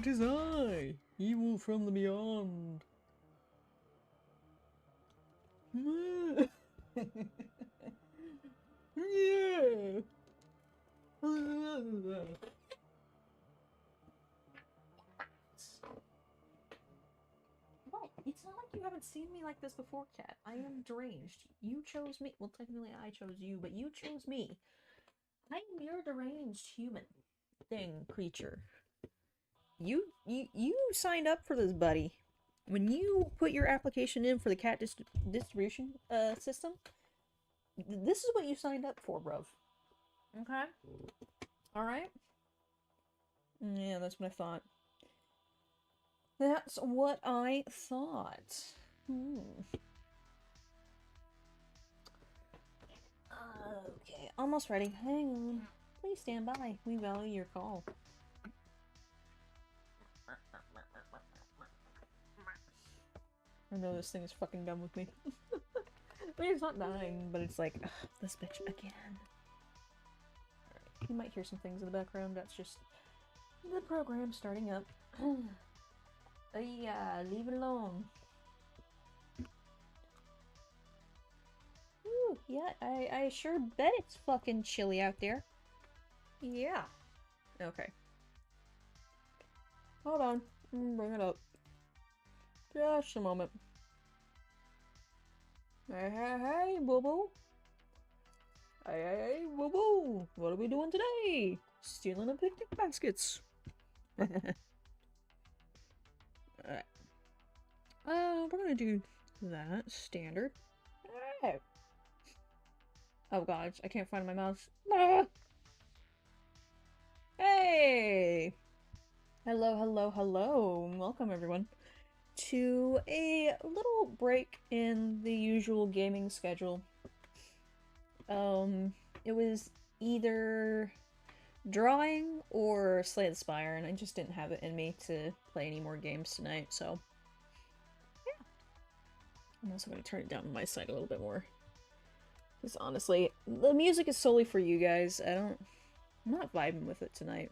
It is I, evil from the beyond. Yeah. What? It's not like you haven't seen me like this before, Cat. I am deranged. You chose me. Well, technically I chose you, but you chose me. I am your deranged human thing creature. You signed up for this, buddy. When you put your application in for the cat distribution system, this is what you signed up for, bruv. Okay? Alright? Yeah, that's what I thought. That's what I thought. Okay, almost ready. Hang on. Please stand by. We value your call. I know this thing is fucking done with me. I mean, it's not dying, but it's like, ugh, this bitch again. Alright, you might hear some things in the background. That's just the program starting up. Yeah, leave it alone. Ooh, yeah, I sure bet it's fucking chilly out there. Yeah. Okay. Hold on. Bring it up. Just a moment. Hey, hey, hey, boo-boo. Hey, hey, hey, boo-boo. What are we doing today? Stealing a picnic baskets. Alright. We're gonna do that. Standard. Alright. Oh god, I can't find my mouse. Ah! Hey! Hello, hello, hello. Welcome, everyone, to a little break in the usual gaming schedule. It was either drawing or Slay the Spire, and I just didn't have it in me to play any more games tonight, so yeah. I'm also going to turn it down on my side a little bit more. Because honestly, the music is solely for you guys. I'm not vibing with it tonight.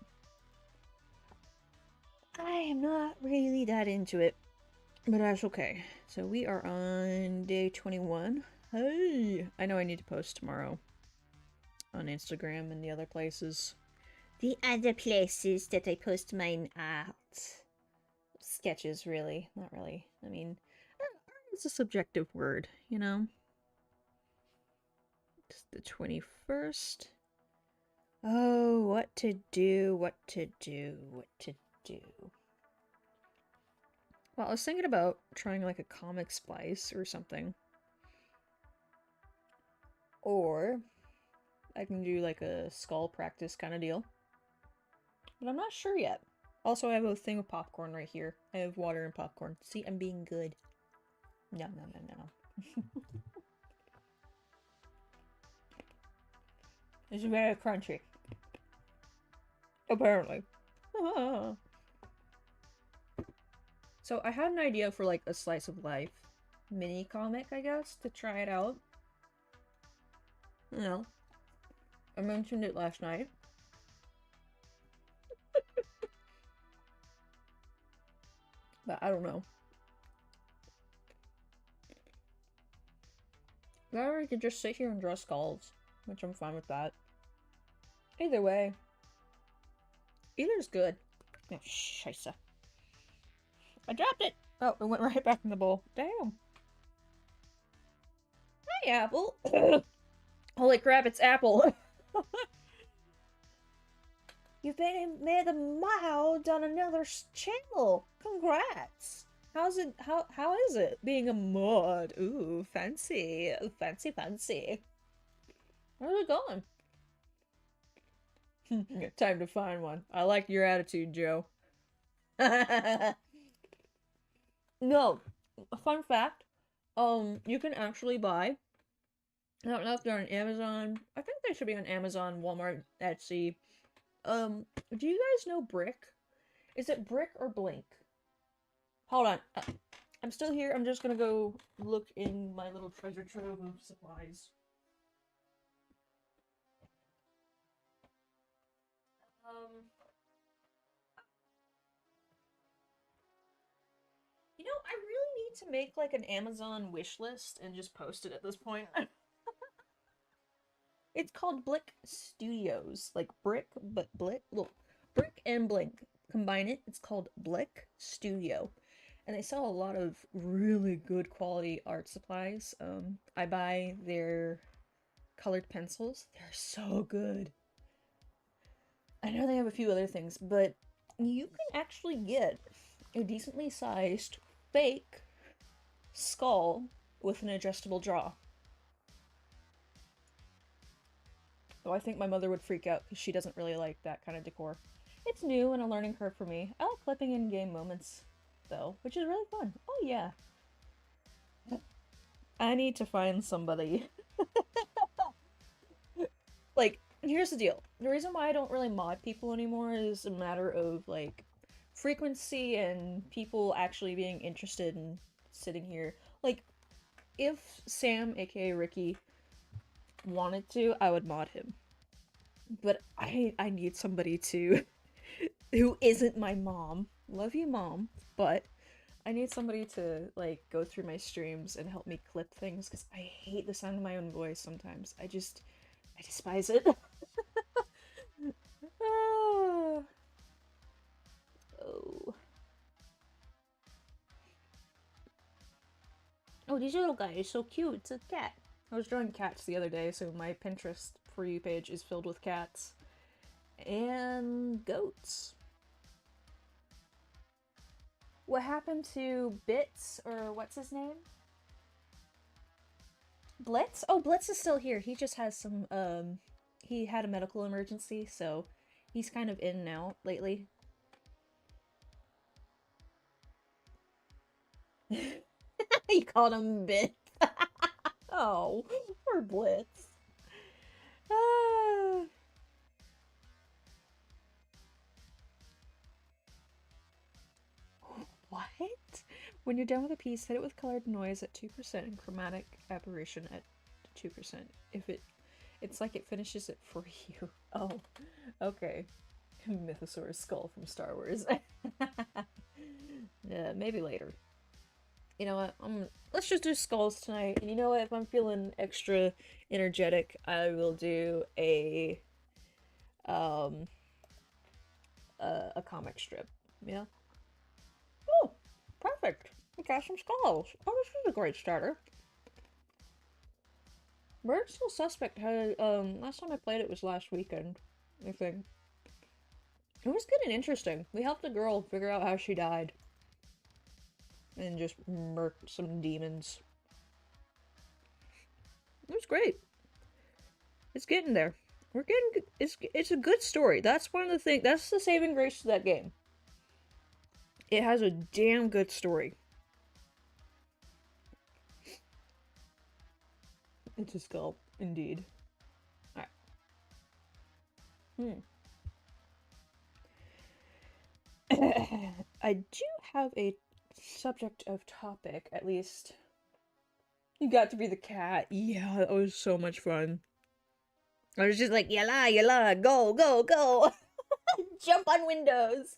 I am not really that into it, but that's okay. So we are on day 21. Hey! I know I need to post tomorrow on Instagram and the other places. The other places that I post my art. Sketches, really. Not really. I mean, art is a subjective word, you know? It's the 21st. Oh, what to do, what to do, what to do. Well, I was thinking about trying like a comic splice or something. Or I can do like a skull practice kind of deal. But I'm not sure yet. Also, I have a thing of popcorn right here. I have water and popcorn. See, I'm being good. No, no, no, no. It's very crunchy. Apparently. So I had an idea for like a slice of life mini comic, I guess, to try it out. You know, I mentioned it last night. But I don't know. Or I could just sit here and draw skulls, which I'm fine with that. Either way. Either's good. Oh, scheisse. I dropped it! Oh, it went right back in the bowl. Damn. Hi, Apple. Holy crap, it's Apple. You've been made a mild on another channel. Congrats. How's it? How is it being a mod? Ooh, fancy, fancy, fancy. How's it going? Time to find one. I like your attitude, Joe. No, a fun fact. You can actually buy. I don't know if they're on Amazon. I think they should be on Amazon, Walmart, Etsy. Do you guys know Brick? Is it Brick or Blink? Hold on. I'm still here. I'm just gonna go look in my little treasure trove of supplies. Um. to make like an Amazon wish list and just post it at this point. It's called Blick Studios, like brick, but Blick. Look, brick and Blink. Combine it. It's called Blick Studio, and they sell a lot of really good quality art supplies. I buy their colored pencils. They're so good. I know they have a few other things, but you can actually get a decently sized fake skull with an adjustable jaw. Though I think my mother would freak out because she doesn't really like that kind of decor. It's new and a learning curve for me. I like clipping in game moments, though, which is really fun. Oh yeah. I need to find somebody. Like, here's the deal. The reason why I don't really mod people anymore is a matter of, like, frequency and people actually being interested in sitting here. Like, if Sam, aka Ricky, wanted to, I would mod him. But I need somebody to who isn't my mom. Love you, mom, but I need somebody to like go through my streams and help me clip things because I hate the sound of my own voice sometimes. I despise it. Ah. Oh. Oh, these little guy is so cute. It's a cat. I was drawing cats the other day, so my Pinterest For You page is filled with cats and goats. What happened to Bits, or what's his name? Blitz? Oh, Blitz is still here. He just has some, he had a medical emergency, so he's kind of in and out lately. You called him Bits. Oh, poor Blitz. Ah. What? When you're done with a piece, set it with colored noise at 2% and chromatic aberration at 2%. If it's like it finishes it for you. Oh, okay. Mythosaur's skull from Star Wars. Yeah, maybe later. You know what? Let's just do skulls tonight. And you know what? If I'm feeling extra energetic, I will do um a comic strip. Yeah. Oh, perfect. We got some skulls. Oh, this is a great starter. Bird Still Suspect had last time I played it was last weekend, I think. It was good and interesting. We helped a girl figure out how she died. And just murked some demons. It was great. It's getting there. We're getting it's a good story. That's one of the things. That's the saving grace to that game. It has a damn good story. It's a skull, indeed. Alright. I do have a subject of topic, at least. You got to be the cat. Yeah, that was so much fun. I was just like, yalla, yalla, go, go, go. Jump on windows.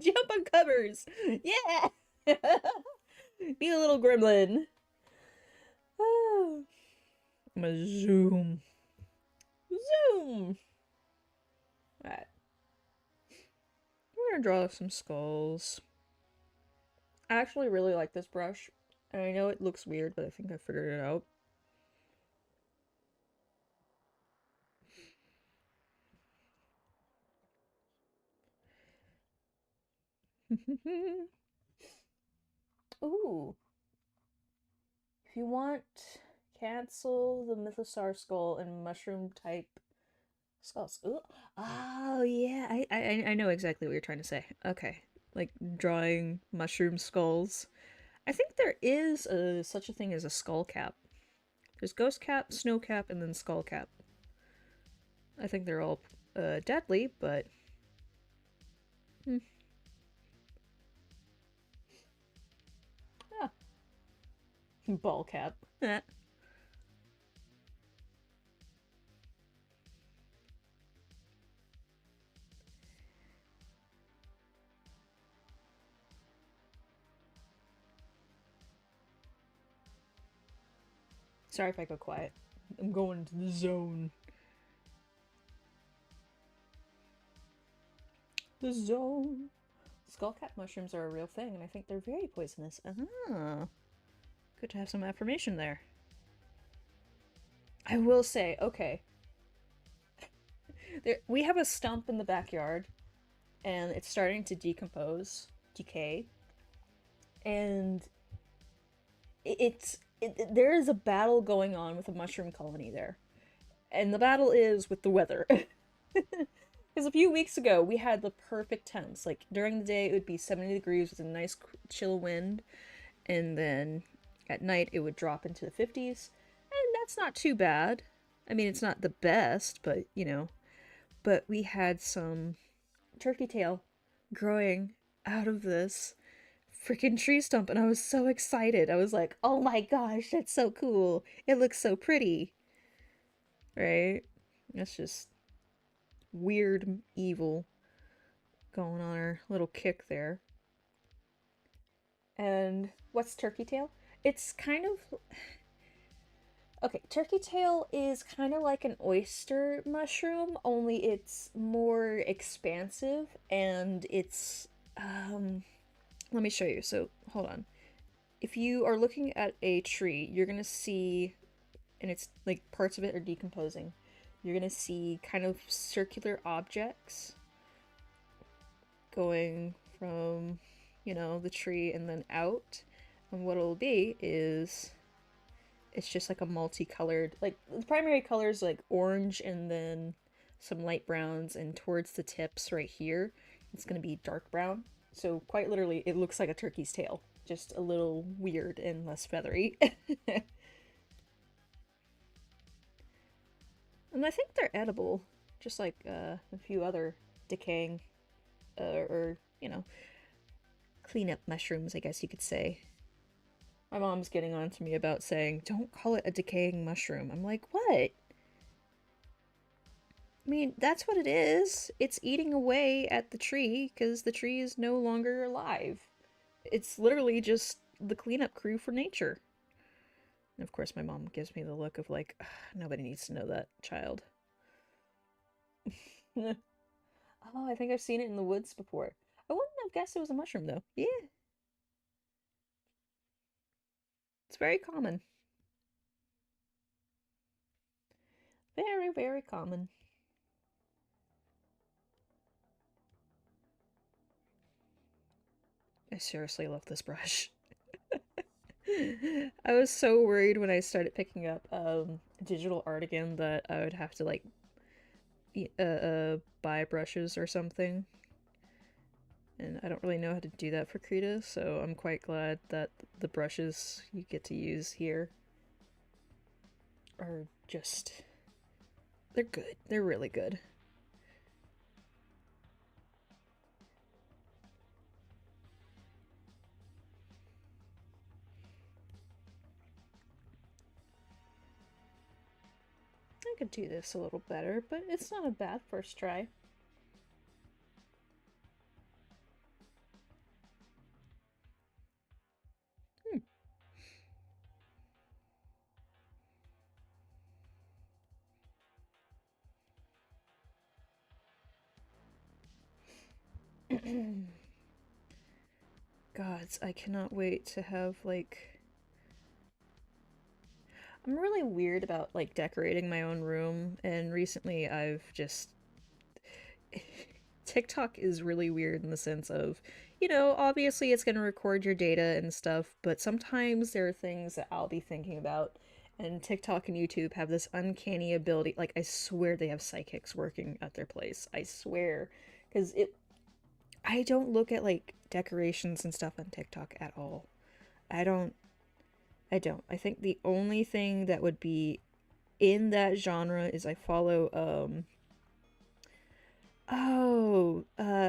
Jump on covers. Yeah. Be a little gremlin. I'm gonna zoom. Zoom. Alright. We're gonna draw some skulls. I actually really like this brush. And I know it looks weird, but I think I figured it out. Ooh. If you want, cancel the Mythosaur skull and mushroom type skulls. Ooh. Oh, yeah. I know exactly what you're trying to say. Okay. Like drawing mushroom skulls. I think there is such a thing as a skull cap. There's ghost cap, snow cap, and then skull cap. I think they're all deadly, but... Ah. Ball cap. Sorry if I go quiet. I'm going into the zone. The zone. Skullcap mushrooms are a real thing, and I think they're very poisonous. Ah. Good to have some affirmation there. I will say, okay. We have a stump in the backyard, and it's starting to decay, and there is a battle going on with a mushroom colony there, and the battle is with the weather. Because a few weeks ago we had the perfect temps. Like during the day it would be 70 degrees with a nice chill wind, and then at night it would drop into the 50s, and that's not too bad. I mean, it's not the best, but you know. But we had some turkey tail growing out of this freaking tree stump, and I was so excited. I was like, oh my gosh, that's so cool. It looks so pretty. Right? That's just weird evil going on our little kick there. And what's turkey tail? It's kind of okay, turkey tail is kind of like an oyster mushroom, only it's more expansive and it's let me show you. So, hold on. If you are looking at a tree, you're going to see and it's like parts of it are decomposing. You're going to see kind of circular objects going from, you know, the tree and then out. And what it'll be is it's just like a multicolored, like the primary color is like orange and then some light browns, and towards the tips right here it's going to be dark brown. So quite literally it looks like a turkey's tail, just a little weird and less feathery. And I think they're edible, just like a few other decaying or you know, cleanup mushrooms, I guess you could say. My mom's getting on to me about saying, don't call it a decaying mushroom. I'm like, what? I mean, that's what it is. It's eating away at the tree because the tree is no longer alive. It's literally just the cleanup crew for nature. And of course, my mom gives me the look of like, nobody needs to know that, child. Oh, I think I've seen it in the woods before. I wouldn't have guessed it was a mushroom, though. Yeah, it's very common. Very, very common. I seriously love this brush. I was so worried when I started picking up digital art again that I would have to like buy brushes or something. And I don't really know how to do that for Krita, so I'm quite glad that the brushes you get to use here are just they're good. They're really good. I could do this a little better, but it's not a bad first try. Gods, I cannot wait to have like I'm really weird about like decorating my own room, and recently I've just TikTok is really weird in the sense of, you know, obviously it's going to record your data and stuff, but sometimes there are things that I'll be thinking about, and TikTok and YouTube have this uncanny ability. Like, I swear they have psychics working at their place. I swear. Because I don't look at like decorations and stuff on TikTok at all. I don't. I don't. I think the only thing that would be in that genre is I follow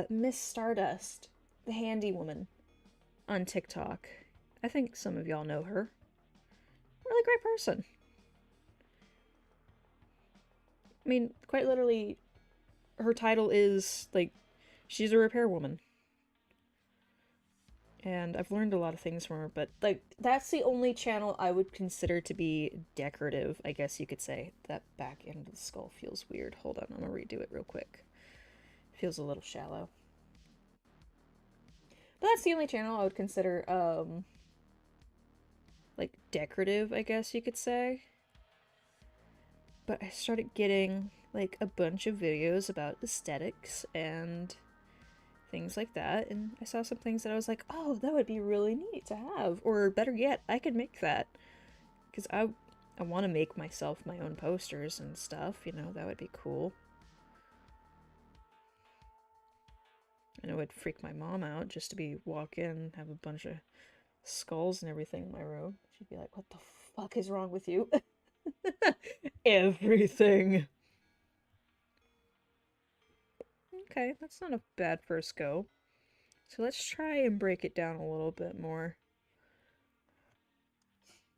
Miss Stardust, the handy woman on TikTok. I think some of y'all know her. Really great person. I mean, quite literally, her title is like she's a repair woman. And I've learned a lot of things from her, but like that's the only channel I would consider to be decorative, I guess you could say. That back end of the skull feels weird. Hold on, I'm gonna redo it real quick. Feels a little shallow. But that's the only channel I would consider like decorative, I guess you could say. But I started getting like a bunch of videos about aesthetics and things like that, and I saw some things that I was like, oh, that would be really neat to have, or better yet, I could make that, because I want to make myself my own posters and stuff, you know, that would be cool. And it would freak my mom out just to be walk in and have a bunch of skulls and everything in my room. She'd be like, what the fuck is wrong with you? Everything. Okay, that's not a bad first go. So let's try and break it down a little bit more.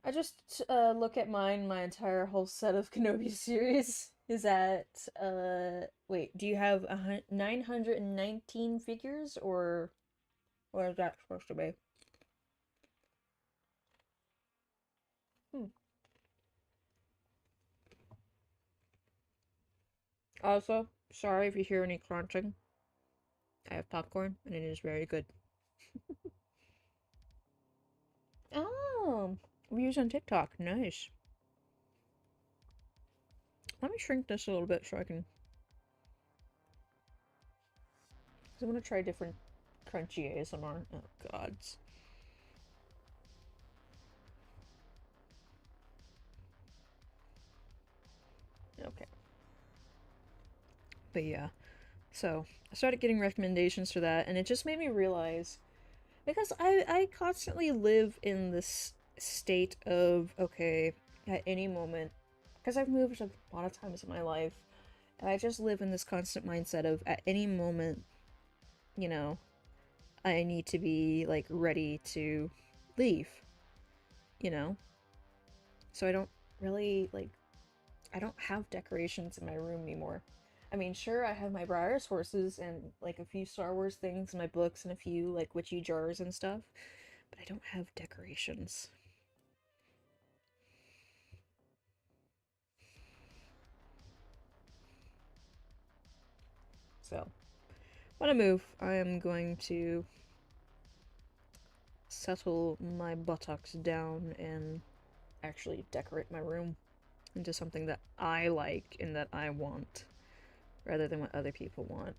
I just look at mine. My entire whole set of Kenobi series is at wait. Do you have 919 figures, or what is that supposed to be? Hmm. Also, sorry if you hear any crunching. I have popcorn, and it is very good. Oh, views on TikTok, nice. Let me shrink this a little bit so I can. Cause I want to try different crunchy ASMR. Oh gods. Okay. But yeah, so I started getting recommendations for that, and it just made me realize, because I constantly live in this state of, okay, at any moment, because I've moved a lot of times in my life, and I just live in this constant mindset of at any moment, you know, I need to be like ready to leave, you know? So I don't really like, I don't have decorations in my room anymore. I mean, sure, I have my Briar's horses and like a few Star Wars things in my books and a few like witchy jars and stuff, but I don't have decorations. So, when I move, I am going to settle my buttocks down and actually decorate my room into something that I like and that I want, rather than what other people want.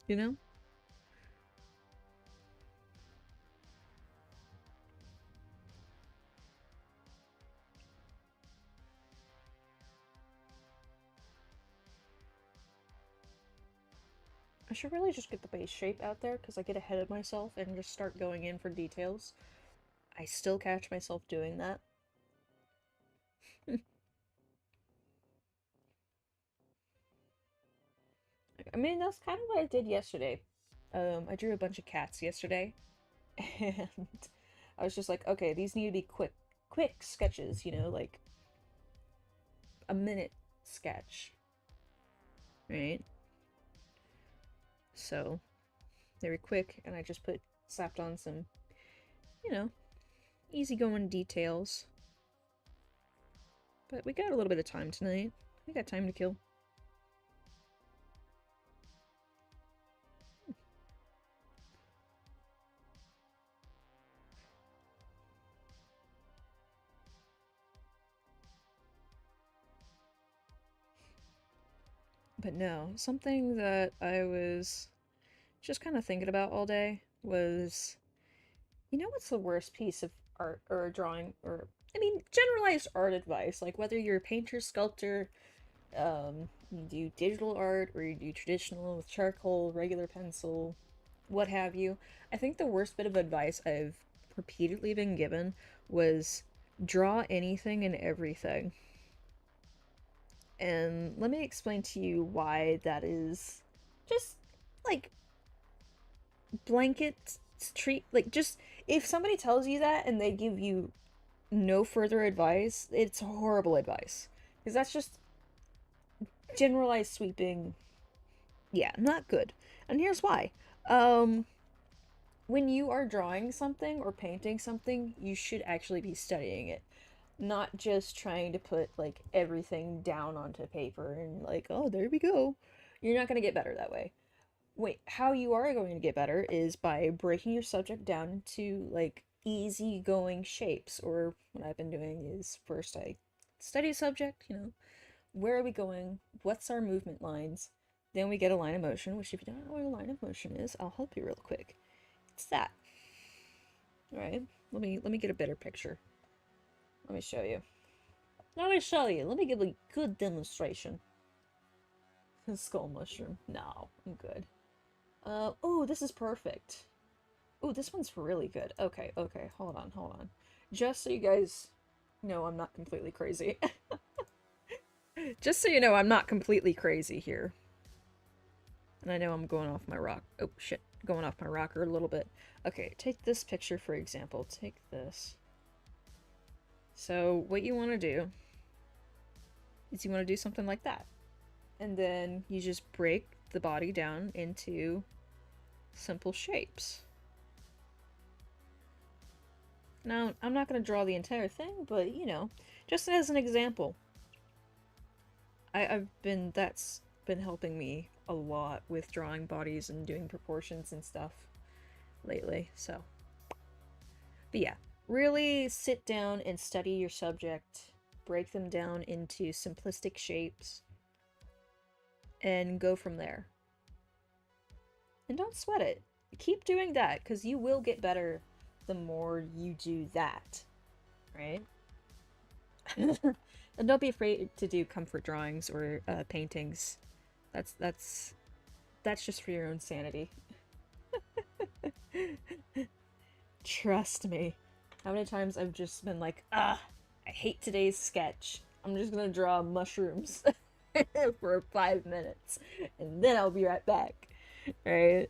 You know? I should really just get the base shape out there because I get ahead of myself and just start going in for details. I still catch myself doing that. I mean, that's kind of what I did yesterday. I drew a bunch of cats yesterday, and I was just like, okay, these need to be quick sketches, you know, like a minute sketch, right? So they were quick, and I just slapped on some, you know, easygoing details. But we got a little bit of time tonight. We got time to kill. But no, something that I was just kind of thinking about all day was, you know, what's the worst piece of art or drawing, or I mean, generalized art advice, like whether you're a painter, sculptor, you do digital art, or you do traditional with charcoal, regular pencil, what have you. I think the worst bit of advice I've repeatedly been given was draw anything and everything. And let me explain to you why that is just like blanket treat, like just if somebody tells you that and they give you no further advice, it's horrible advice, because that's just generalized sweeping Yeah, not good. And here's why. Um, when you are drawing something or painting something, you should actually be studying it, not just trying to put like everything down onto paper and like, oh, there we go. You're not going to get better that way. Wait, how you are going to get better is by breaking your subject down into like easy going shapes. Or what I've been doing is first I study a subject, where are we going? What's our movement lines? Then we get a line of motion, which if you don't know what a line of motion is, I'll help you real quick. It's that. All right. Let me get a better picture. Let me show you. Let me show you. Let me give a good demonstration. Skull mushroom. No, I'm good. Oh, this is perfect. Oh, this one's really good. Okay, okay, hold on. Just so you guys know I'm not completely crazy. Just so you know I'm not completely crazy here. And I know I'm going off my rock. Oh, shit. Going off my rocker a little bit. Okay, take this picture for example. Take this. So, what you want to do is you want to do something like that. And then you just break the body down into simple shapes. Now, I'm not going to draw the entire thing, but, just as an example. That's been helping me a lot with drawing bodies and doing proportions and stuff lately, so. But yeah, really sit down and study your subject, break them down into simplistic shapes, and go from there. And don't sweat it. Keep doing that, because you will get better the more you do that, right? And don't be afraid to do comfort drawings or paintings. That's just for your own sanity. Trust me. How many times I've just been like, I hate today's sketch. I'm just gonna draw mushrooms for 5 minutes, and then I'll be right back. Right?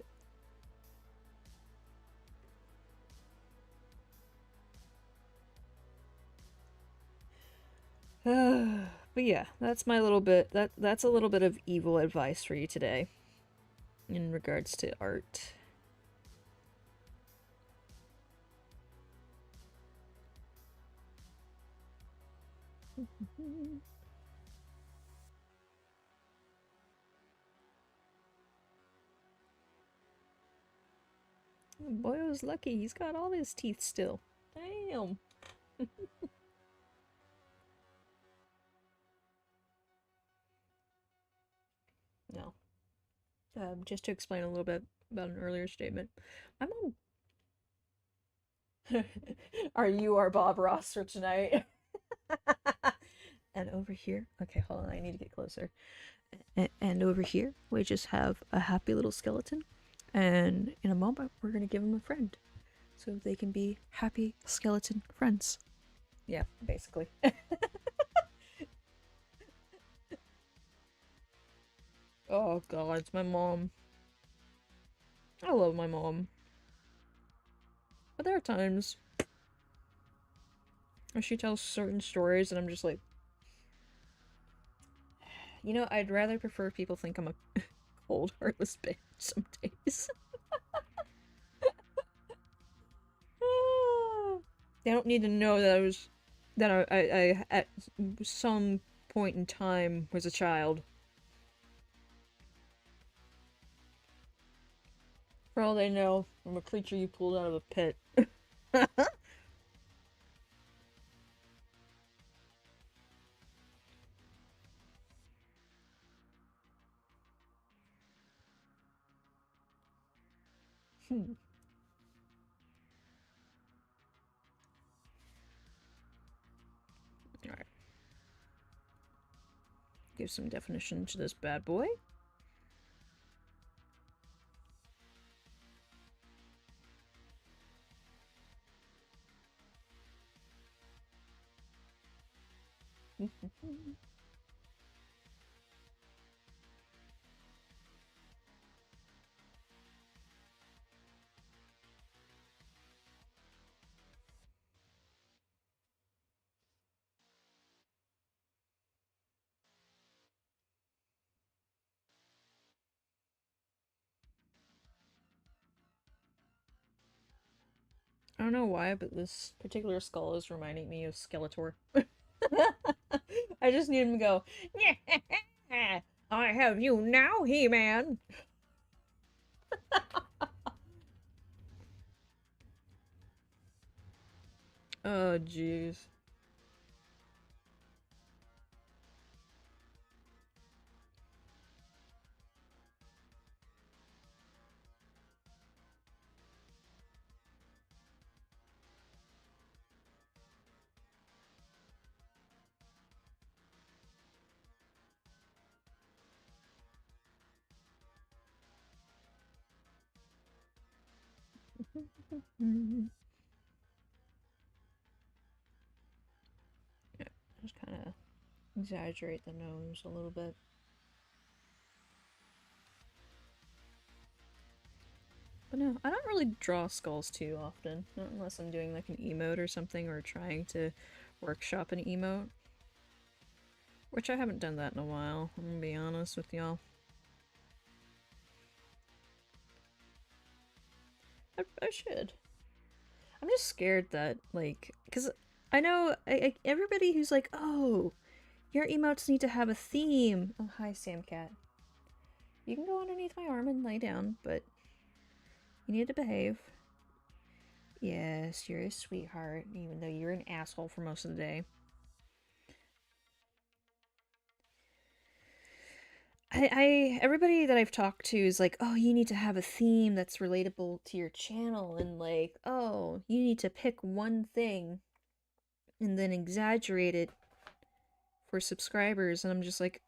But yeah, that's my little bit. That's a little bit of evil advice for you today, in regards to art. Boyo's lucky. He's got all his teeth still. Damn. No. Just to explain a little bit about an earlier statement, I'm on. Are you our Bob Ross for tonight? And over here, okay, hold on, I need to get closer. And over here, we just have a happy little skeleton. And in a moment, we're gonna give him a friend, so they can be happy skeleton friends. Yeah, basically. Oh god, it's my mom. I love my mom. But there are times where she tells certain stories and I'm just like, I'd rather prefer people think I'm a cold, heartless bitch some days. They don't need to know that I at some point in time was a child. For all they know, I'm a creature you pulled out of a pit. Hmm. Alright. Give some definition to this bad boy. don't know why, but this particular skull is reminding me of Skeletor. I just need him to go, I have you now, He-Man! Oh, jeez. Yeah, just kind of exaggerate the nose a little bit. But no, I don't really draw skulls too often. Not unless I'm doing like an emote or something or trying to workshop an emote. Which I haven't done that in a while, I'm gonna be honest with y'all. I should. I'm just scared that, like, because I know everybody who's like, oh, your emotes need to have a theme. Oh, hi, Samcat. You can go underneath my arm and lay down, but you need to behave. Yes, you're a sweetheart, even though you're an asshole for most of the day. Everybody that I've talked to is like, oh, you need to have a theme that's relatable to your channel, and like, oh, you need to pick one thing and then exaggerate it for subscribers. And I'm just like,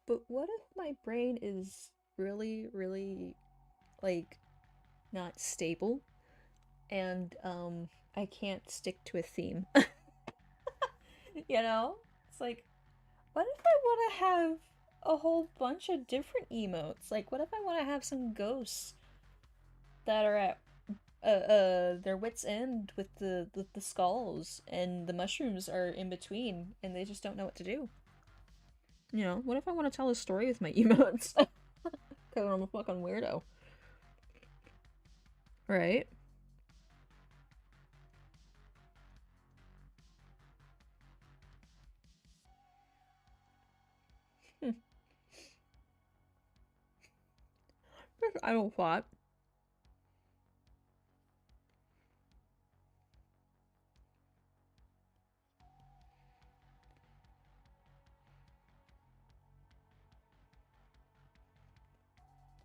but what if my brain is really, really, like, not stable and I can't stick to a theme? You know? It's like, what if I want to have a whole bunch of different emotes? Like, what if I want to have some ghosts that are at their wits' end with the skulls, and the mushrooms are in between, and they just don't know what to do? You know, what if I want to tell a story with my emotes? Because I'm a fucking weirdo. Right? I don't thought.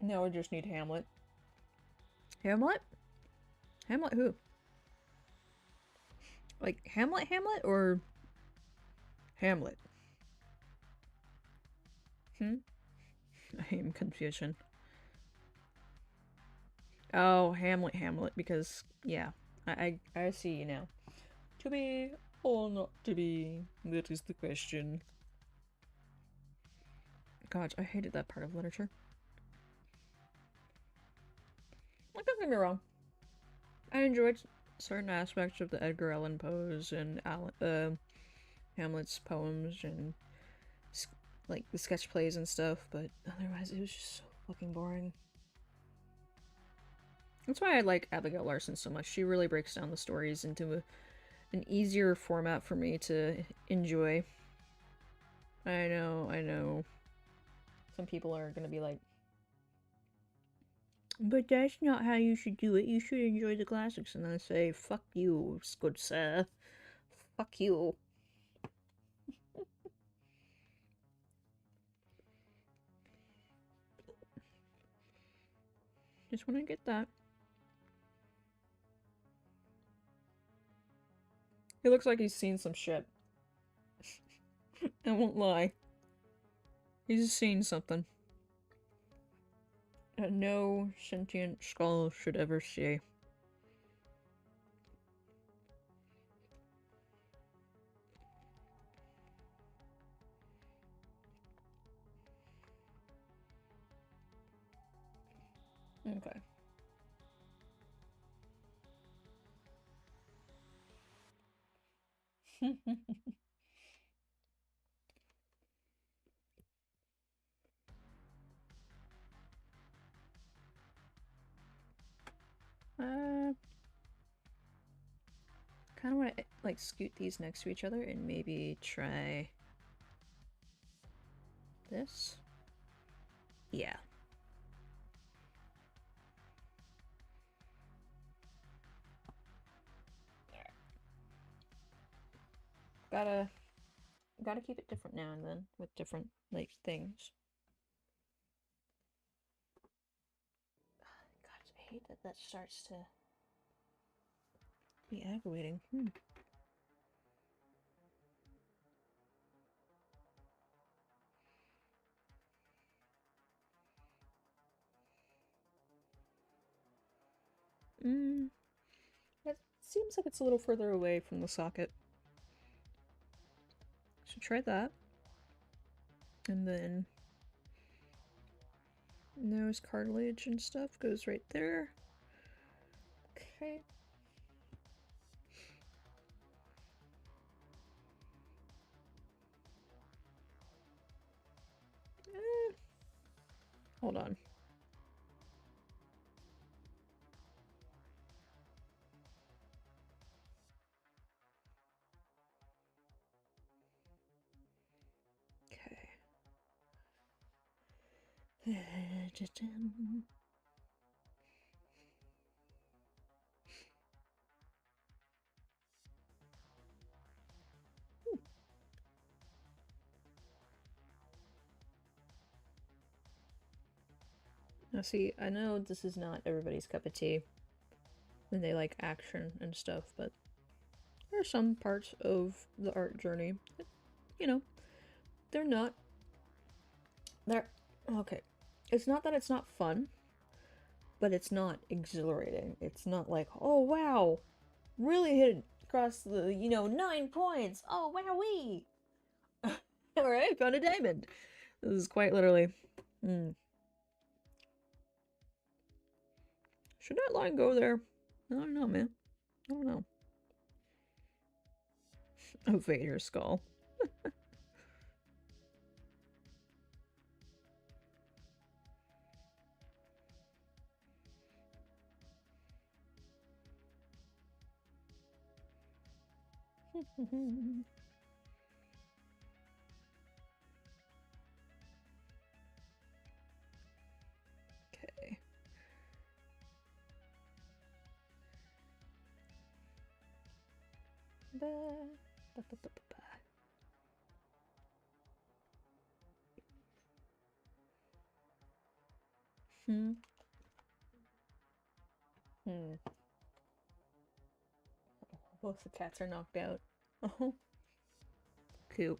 Now we just need Hamlet. Hamlet? Hamlet who? Like Hamlet Hamlet or Hamlet? Hmm? I am confusion. Oh, Hamlet Hamlet, because yeah. I see you now. To be or not to be? That is the question. God, I hated that part of literature. Like, don't get me wrong. I enjoyed certain aspects of the Edgar Allan Poe's and Hamlet's poems and like the sketch plays and stuff, but otherwise it was just so fucking boring. That's why I like Abigail Larson so much. She really breaks down the stories into an easier format for me to enjoy. I know, I know. Some people are gonna be like, but that's not how you should do it. You should enjoy the classics. And I say, fuck you, good sir. Fuck you. Just when I get that. He looks like he's seen some shit. I won't lie. He's seen something that no sentient skull should ever see. Okay. uh, kind of want to like scoot these next to each other and maybe try this. Yeah. Gotta keep it different now and then with different like things. God, I hate that starts to be aggravating. It seems like it's a little further away from the socket. So try that. And then nose cartilage and stuff goes right there. Okay. Hold on. Okay. Now see, I know this is not everybody's cup of tea when they like action and stuff, but there are some parts of the art journey that, you know, they're not... Okay. It's not that it's not fun, but it's not exhilarating. It's not like, oh wow, really hit it across the, 9 points. Oh, wowee! Alright, found a diamond. This is quite literally... Should that line go there? I don't know, man. I don't know. A Vader skull. Okay. Both the cats are knocked out. Oh. Cute.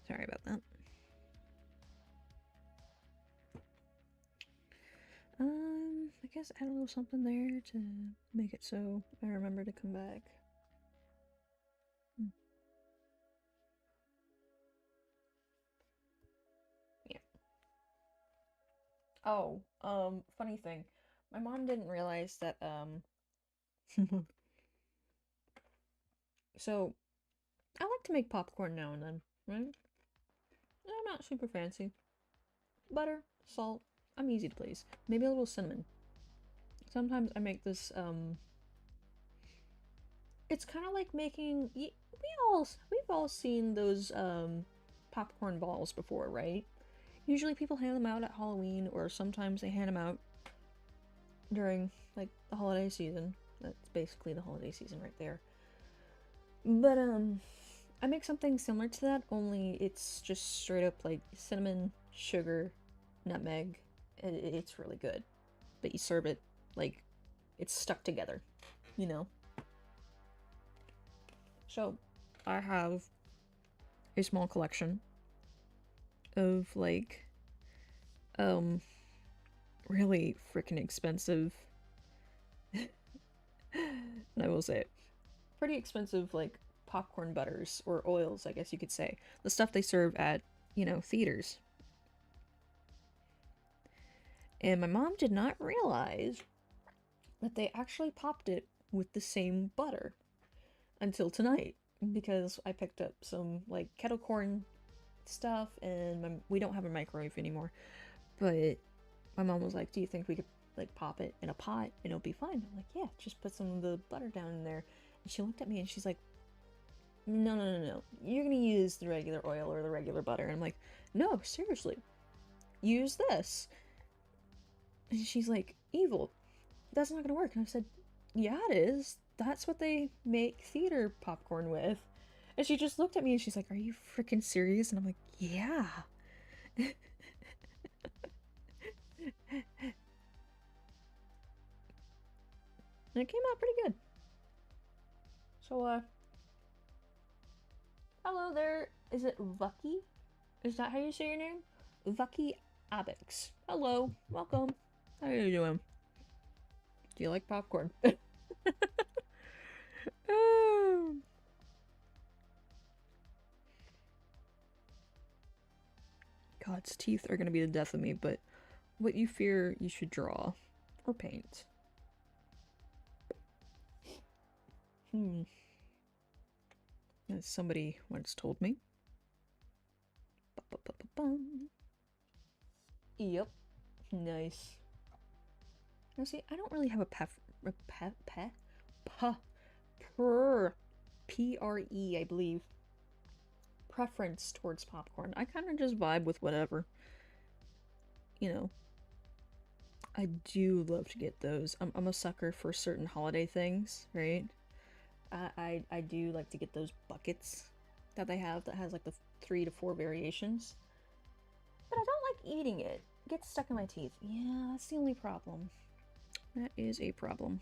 Sorry about that. I guess add a little something there to make it so I remember to come back. Yeah. Oh, funny thing. My mom didn't realize that, so, I like to make popcorn now and then, right? I'm not super fancy. Butter, salt, I'm easy to please. Maybe a little cinnamon. Sometimes I make this, it's kind of like making... We've all seen those, popcorn balls before, right? Usually people hand them out at Halloween, or sometimes they hand them out during, like, the holiday season. That's basically the holiday season right there. But, I make something similar to that, only it's just straight up, like, cinnamon, sugar, nutmeg. It's really good. But you serve it, like, it's stuck together, you know? So, I have a small collection of like really freaking expensive and I will say it, pretty expensive like popcorn butters or oils, I guess you could say. The stuff they serve at, theaters. And my mom did not realize that they actually popped it with the same butter until tonight because I picked up some like kettle corn stuff and we don't have a microwave anymore. But my mom was like, "Do you think we could like pop it in a pot and it'll be fine?" I'm like, "Yeah, just put some of the butter down in there." And she looked at me and she's like, "No, no, no, no. You're gonna use the regular oil or the regular butter." And I'm like, "No, seriously. Use this." And she's like, "Evil. That's not gonna work." And I said, "Yeah, it is. That's what they make theater popcorn with." And she just looked at me and she's like, "Are you freaking serious?" And I'm like, "Yeah." And it came out pretty good. So, hello there. Is it Vucky? Is that how you say your name? Vucky Abix. Hello. Welcome. How are you doing? Do you like popcorn? God's teeth are gonna be the death of me, but what you fear you should draw. Or paint. As somebody once told me. Yep. Nice. Now see, I don't really have a P-R-E, I believe, preference towards popcorn. I kind of just vibe with whatever. I do love to get those. I'm a sucker for certain holiday things, right? I do like to get those buckets that they have that has like the 3 to 4 variations. But I don't like eating it. It gets stuck in my teeth. Yeah, that's the only problem. That is a problem.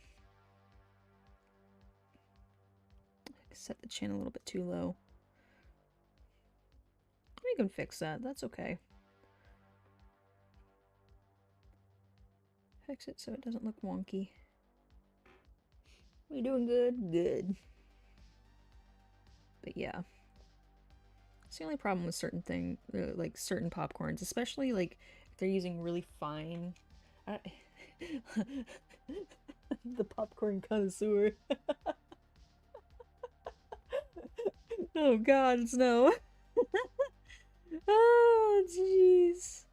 Set the chin a little bit too low. We can fix that. That's okay. Fix it so it doesn't look wonky. We doing good? Good. But yeah. It's the only problem with certain like certain popcorns, especially like if they're using really fine. The popcorn connoisseur. Oh God, it's no. Oh jeez.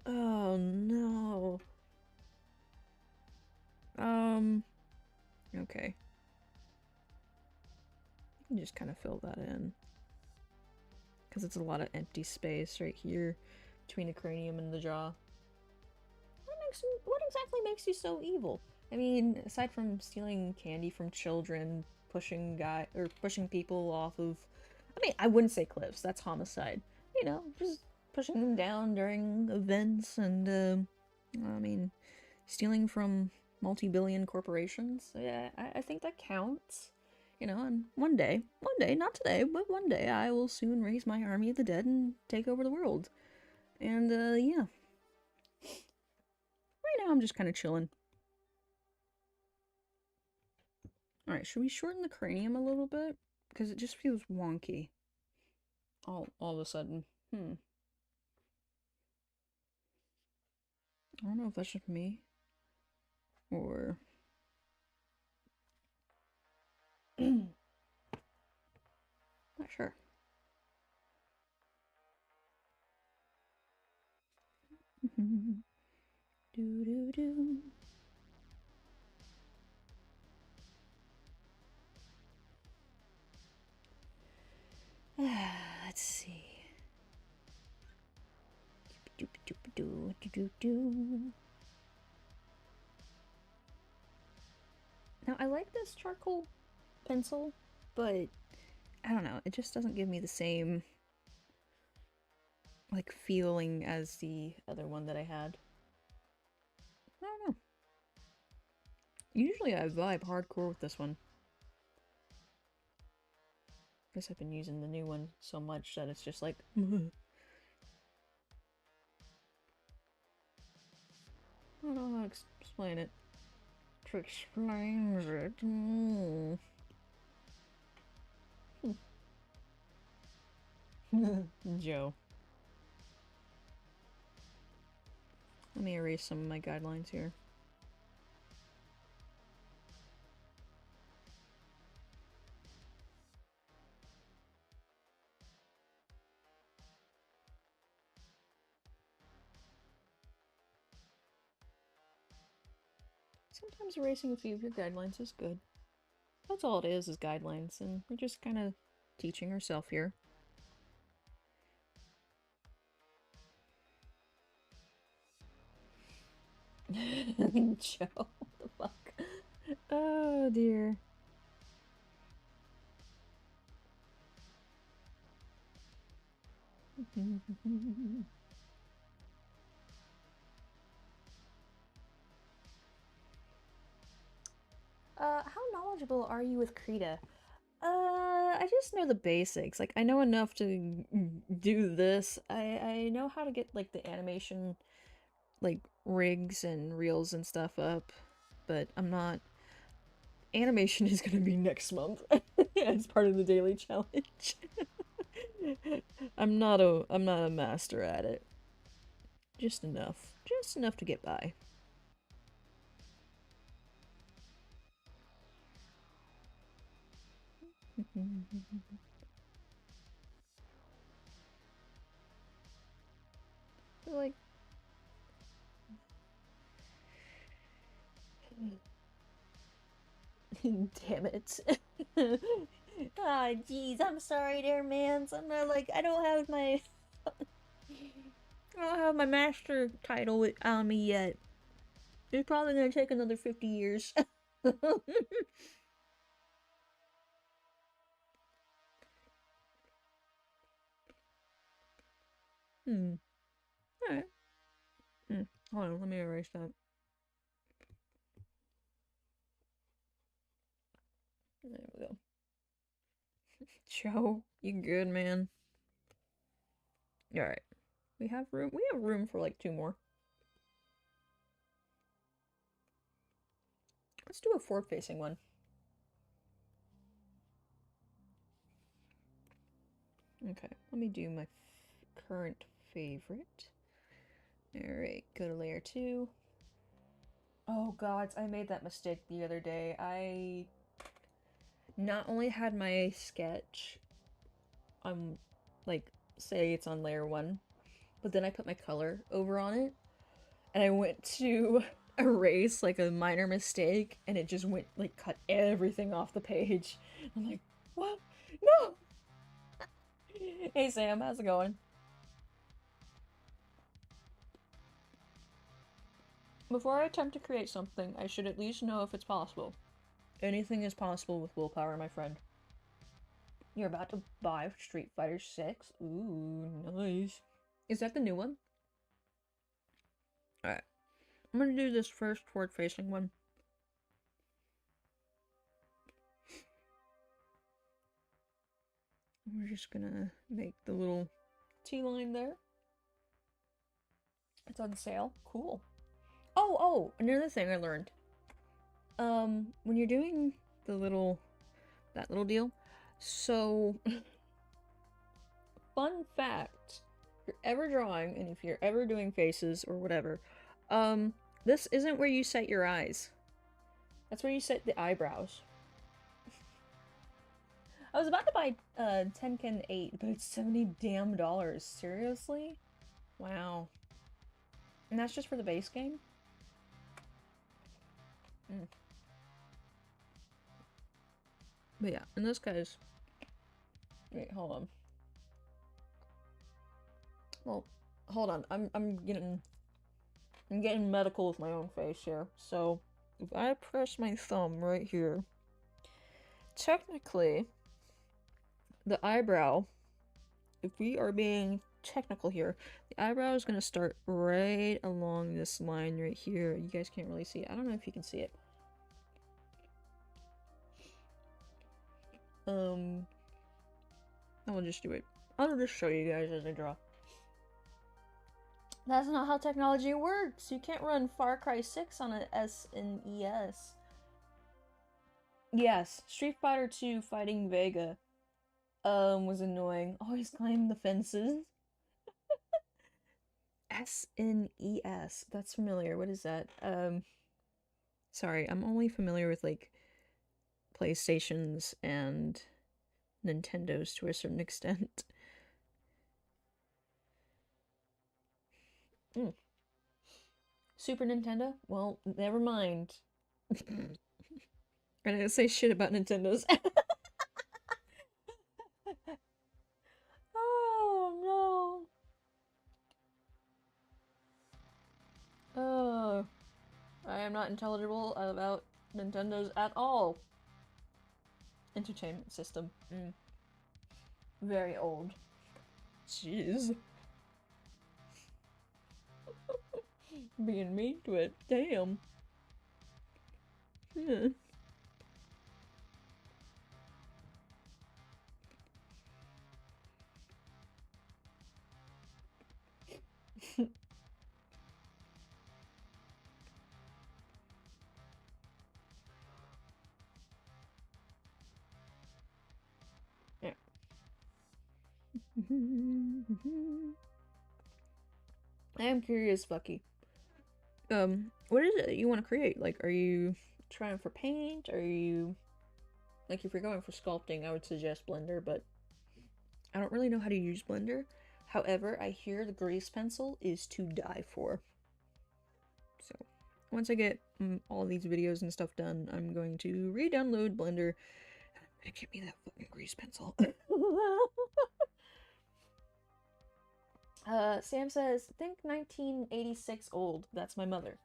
Oh no. Okay. You can just kind of fill that in. Because it's a lot of empty space right here between the cranium and the jaw. What exactly makes you so evil? I mean, aside from stealing candy from children, pushing people off of, I mean, I wouldn't say cliffs, that's homicide. Just pushing them down during events and, I mean, stealing from multi-billion corporations. Yeah, I think that counts. And one day, not today, but one day, I will soon raise my army of the dead and take over the world. And, yeah. Right now, I'm just kind of chilling. Alright, should we shorten the cranium a little bit? Because it just feels wonky. All of a sudden. I don't know if that's just me. Or... Not sure. Do do do. Let's see. Do do do do do do. Now I like this charcoal pencil, but I don't know. It just doesn't give me the same like feeling as the other one that I had. I don't know. Usually I vibe hardcore with this one. guess I've been using the new one so much that it's just like... I don't know how to explain it. To explain it... Joe. Let me erase some of my guidelines here. Sometimes erasing a few of your guidelines is good. That's all it is guidelines, and we're just kind of teaching ourselves here. Joe, what the fuck? Oh dear. How knowledgeable are you with Krita? I just know the basics. Like, I know enough to do this. I know how to get, like, the animation, like, rigs and reels and stuff up, but I'm not... Animation is gonna be next month as part of the daily challenge. I'm not a master at it. Just enough. Just enough to get by. Like... Damn it. Ah, jeez, I'm sorry there, mans. I'm not like, I don't have my... I don't have my master title on me yet. It's probably gonna take another 50 years. Alright. Hold on, let me erase that. There we go. Joe, you good, man? Alright. We have room for like 2 more. Let's do a forward-facing one. Okay, let me do my current favorite. Alright, go to layer 2. Oh gods, I made that mistake the other day. I not only had my sketch like, say it's on layer 1, but then I put my color over on it, and I went to erase, like, a minor mistake, and it just went, like, cut everything off the page. I'm like, what? No! Hey Sam, how's it going? Before I attempt to create something, I should at least know if it's possible. Anything is possible with willpower, my friend. You're about to buy Street Fighter 6? Ooh, nice. Is that the new one? Alright. I'm gonna do this first forward-facing one. We're just gonna make the little T-line there. It's on sale. Cool. Oh, another thing I learned. When you're doing that little deal, so fun fact, if you're ever drawing and if you're ever doing faces or whatever, this isn't where you set your eyes. That's where you set the eyebrows. I was about to buy Tekken 8, but it's $70 damn. Seriously? Wow. And that's just for the base game? But yeah, and this guy's... Wait, hold on. Well, hold on. I'm getting medical with my own face here. So, if I press my thumb right here, technically, the eyebrow, if we are being technical here, the eyebrow is going to start right along this line right here. You guys can't really see it. I don't know if you can see it. I'll just do it. I'll just show you guys as I draw. That's not how technology works. You can't run Far Cry 6 on an SNES. Yes, Street Fighter 2 fighting Vega was annoying. Always climbing the fences. SNES. That's familiar. What is that? Sorry, I'm only familiar with like PlayStations and Nintendos to a certain extent. Super Nintendo? Well, never mind. I didn't say shit about Nintendos. Oh no. Oh. I am not intelligible about Nintendos at all. Entertainment system. Very old. Jeez. Being mean to it. Damn. Yeah. Yeah. I am curious, Bucky. What is it that you want to create? Like, are you trying for paint? Are you... Like, if you're going for sculpting, I would suggest Blender, but I don't really know how to use Blender. However, I hear the grease pencil is to die for. So, once I get all these videos and stuff done, I'm going to re-download Blender and get me that fucking grease pencil. Sam says, think 1986 old. That's my mother.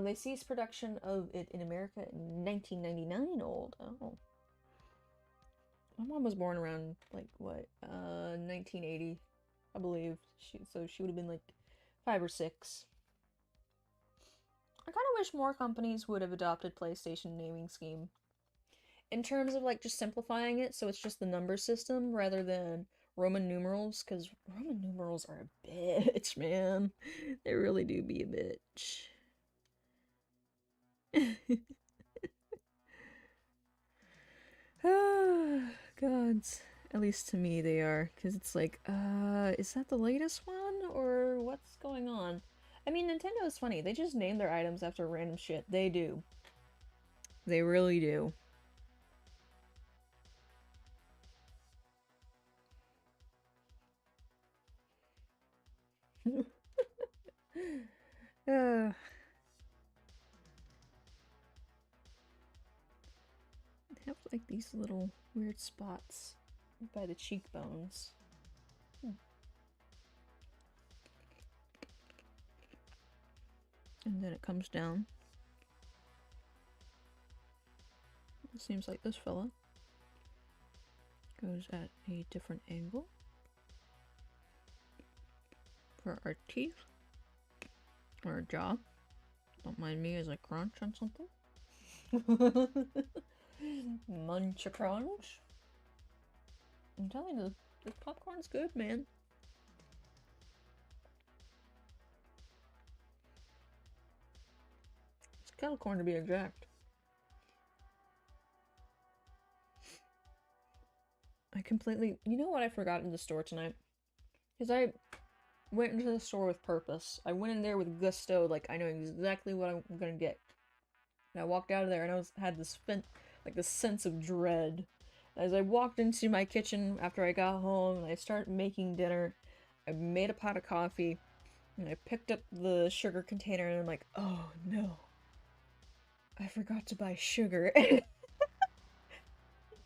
They ceased production of it in America in 1999 old. Oh. My mom was born around, like, what, 1980, I believe. So she would have been, like, 5 or 6. I kind of wish more companies would have adopted PlayStation naming scheme. In terms of, like, just simplifying it, so it's just the number system rather than Roman numerals, because Roman numerals are a bitch, man. They really do be a bitch. Ah, gods. At least to me they are, because it's like, is that the latest one, or what's going on? I mean, Nintendo is funny. They just name their items after random shit. They do. They really do. uh, they have like these little weird spots by the cheekbones. And then it comes down. It seems like this fella goes at a different angle for our teeth or our jaw. Don't mind me as I crunch on something. Munch a crunch. I'm telling you, this popcorn's good, man. It's kettle corn to be exact. I completely... You know what I forgot in the store tonight? Because I went into the store with purpose. I went in there with gusto, like I know exactly what I'm gonna get. And I walked out of there and I had this sense of dread. As I walked into my kitchen after I got home and I started making dinner, I made a pot of coffee and I picked up the sugar container and I'm like, oh no, I forgot to buy sugar.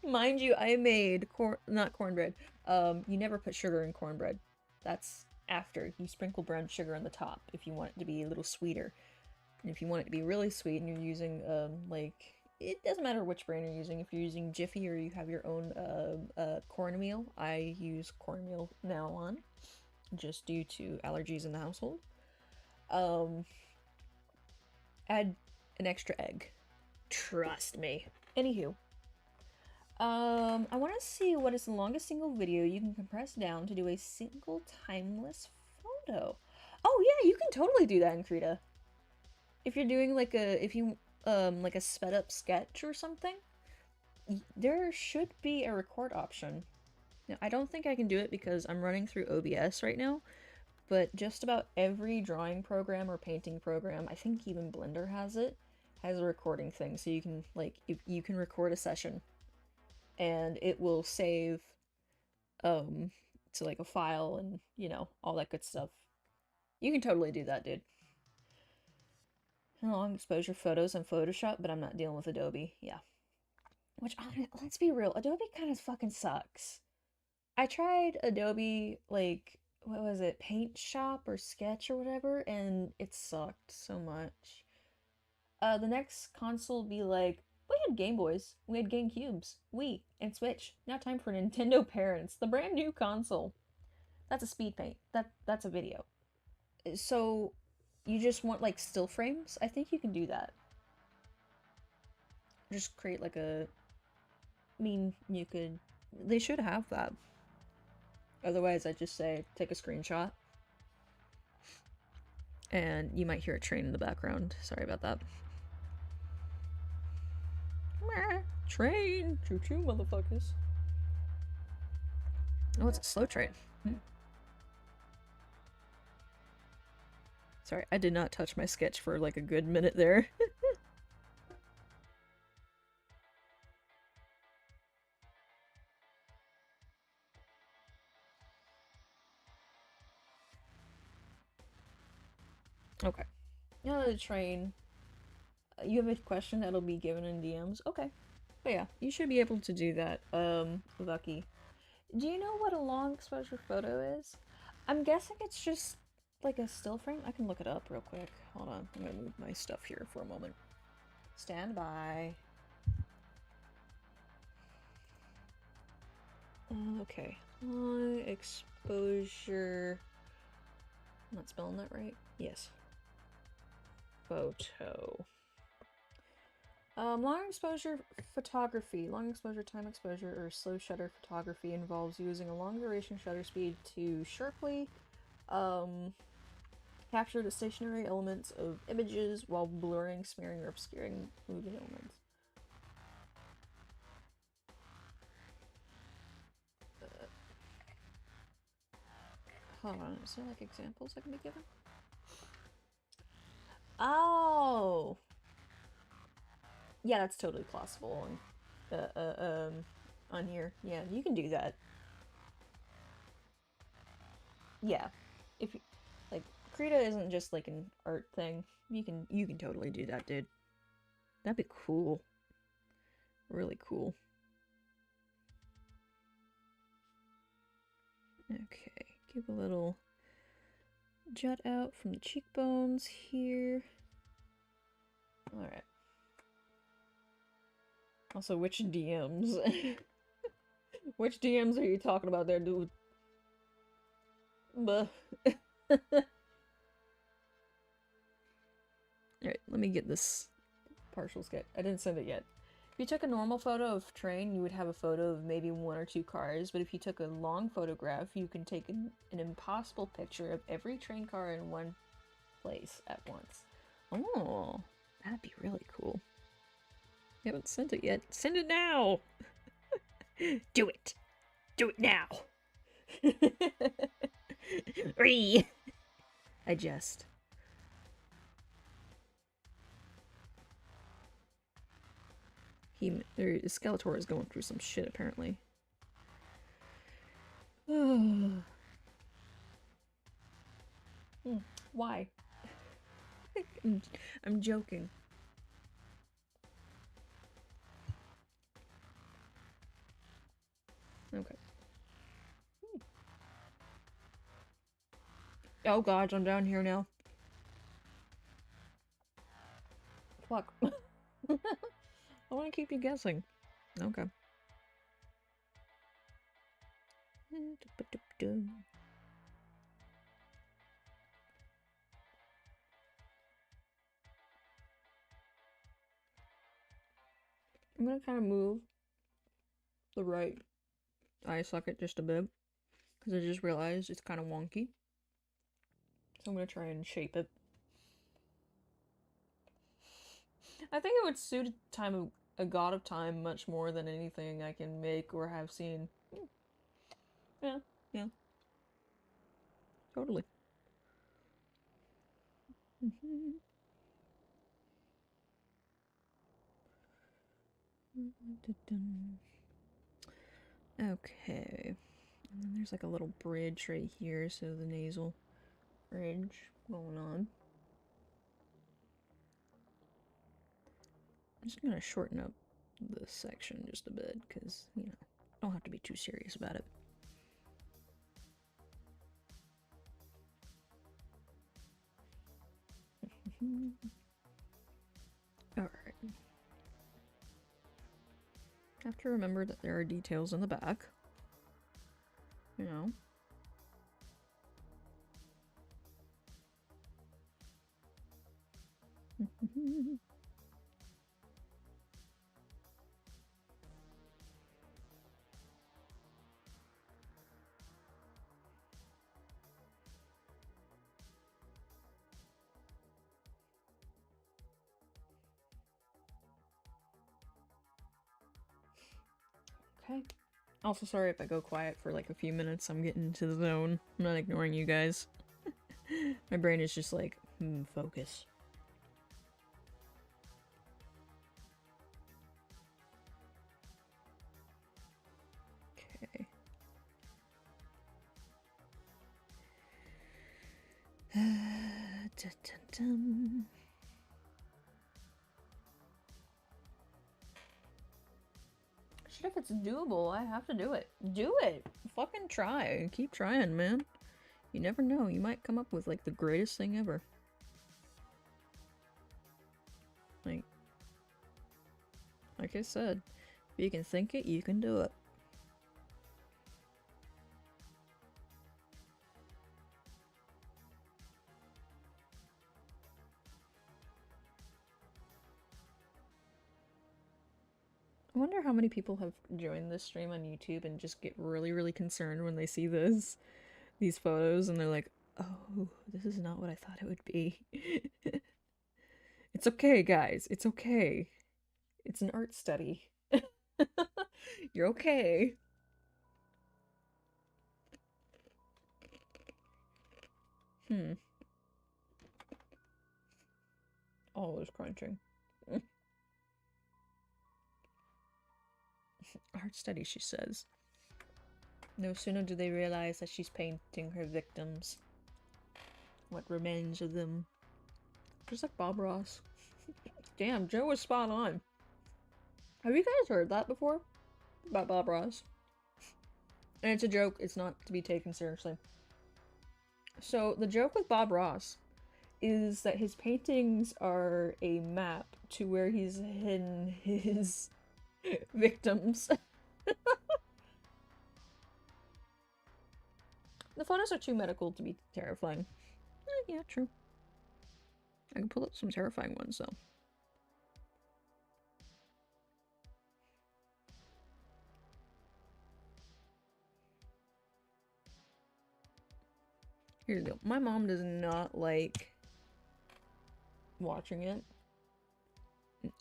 Mind you, I made not cornbread. You never put sugar in cornbread. That's after. You sprinkle brown sugar on the top if you want it to be a little sweeter. And if you want it to be really sweet and you're using, like, it doesn't matter which brand you're using. If you're using Jiffy or you have your own, cornmeal, I use cornmeal now on, just due to allergies in the household. Add an extra egg. Trust me. Anywho, I want to see what is the longest single video you can compress down to do a single timeless photo. Oh yeah, you can totally do that in Krita. If you're doing like like a sped up sketch or something, there should be a record option. Now, I don't think I can do it because I'm running through OBS right now, but just about every drawing program or painting program, I think even Blender has it, has a recording thing. So you can like you can record a session and it will save to like a file and, you know, all that good stuff. You can totally do that, dude. Long exposure photos in Photoshop, but I'm not dealing with Adobe. Yeah. Which, let's be real, Adobe kind of fucking sucks. I tried Adobe, like, what was it, Paint Shop or Sketch or whatever, and it sucked so much. The next console will be like, we had Game Boys, we had GameCubes, Wii, and Switch. Now time for Nintendo Parents, the brand new console. That's a speed paint. That's a video. So, you just want like still frames? I think you can do that. Just create like a. I mean, you could. They should have that. Otherwise, I just say take a screenshot. And you might hear a train in the background. Sorry about that. Train! Choo choo, motherfuckers. Oh, it's a slow train. Sorry, I did not touch my sketch for like a good minute there. Okay. Now the train. You have a question that'll be given in DMs? Okay. But yeah, you should be able to do that, Lucky. Do you know what a long exposure photo is? I'm guessing it's just like a still frame. I can look it up real quick. Hold on. I'm gonna move my stuff here for a moment. Stand by. Okay. Long exposure. I'm not spelling that right? Yes. Photo. Long exposure photography, long exposure, time exposure, or slow shutter photography involves using a long duration shutter speed to sharply capture the stationary elements of images while blurring, smearing, or obscuring moving elements. Hold on, is there like examples I can be given? Oh! Yeah, that's totally possible on here. Yeah, you can do that. Yeah. If like Krita isn't just like an art thing. You can totally do that, dude. That'd be cool. Really cool. Okay, give a little jut out from the cheekbones here. Alright. Also, which DMs? Which DMs are you talking about there, dude? Alright, let me get this partial sketch. I didn't send it yet. If you took a normal photo of train, you would have a photo of maybe one or two cars, but if you took a long photograph, you can take an impossible picture of every train car in one place at once. Oh, that'd be really cool. You haven't sent it yet. Send it now! Do it! Do it now! Ree! I jest. Skeletor is going through some shit, apparently. Why? I'm joking. Okay. Oh god, I'm down here now. Fuck. I want to keep you guessing. Okay. I'm gonna kind of move the right eye socket just a bit. Because I just realized it's kind of wonky. So I'm going to try and shape it. I think it would suit a God of Time much more than anything I can make or have seen. Yeah, yeah. Totally. Okay. And then there's like a little bridge right here, so the nasal bridge going on. I'm just gonna shorten up this section just a bit, because, you know, don't have to be too serious about it. Alright. Have to remember that there are details in the back. You know. Okay. Also, sorry if I go quiet for like a few minutes. I'm getting into the zone. I'm not ignoring you guys. My brain is just like, focus. Okay. Shit, if it's doable, I have to do it. Do it! Fucking try. Keep trying, man. You never know. You might come up with like the greatest thing ever. Like I said, if you can think it, you can do it. I wonder how many people have joined this stream on YouTube and just get really, really concerned when they see these photos and they're like, oh, this is not what I thought it would be. It's okay, guys. It's okay. It's an art study. You're okay. Always crunching. Art study, she says. No sooner do they realize that she's painting her victims. What remains of them. Just like Bob Ross. Damn, Joe was spot on. Have you guys heard that before? About Bob Ross? And it's a joke, it's not to be taken seriously. So, the joke with Bob Ross is that his paintings are a map to where he's hidden his victims. The photos are too medical to be terrifying. Yeah, true. I can pull up some terrifying ones, though. Here's the deal. My mom does not like watching it.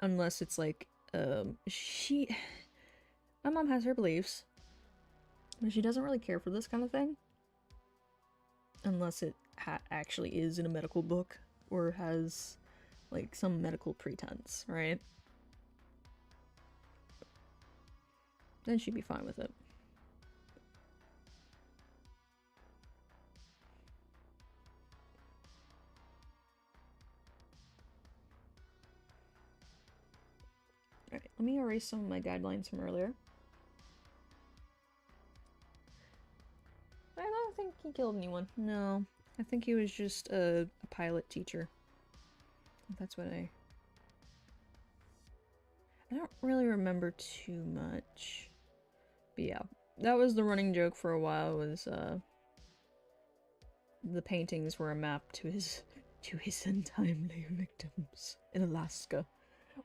Unless it's like, my mom has her beliefs. But she doesn't really care for this kind of thing. Unless it actually is in a medical book. Or has, like, some medical pretense, right? Then she'd be fine with it. Alright, let me erase some of my guidelines from earlier. I don't think he killed anyone. No. I think he was just a pilot teacher. That's what I don't really remember too much. But yeah, that was the running joke for a while, was the paintings were a map to his untimely victims in Alaska.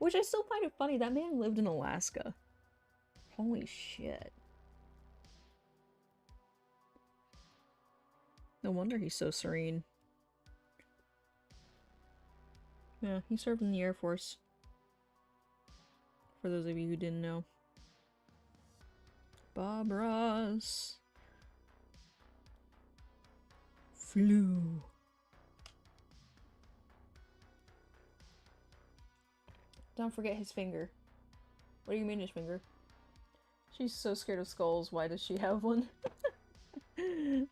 Which I still find it funny, that man lived in Alaska. Holy shit. No wonder he's so serene. Yeah, he served in the Air Force. For those of you who didn't know. Bob Ross. Flew. Don't forget his finger. What do you mean his finger? She's so scared of skulls, why does she have one?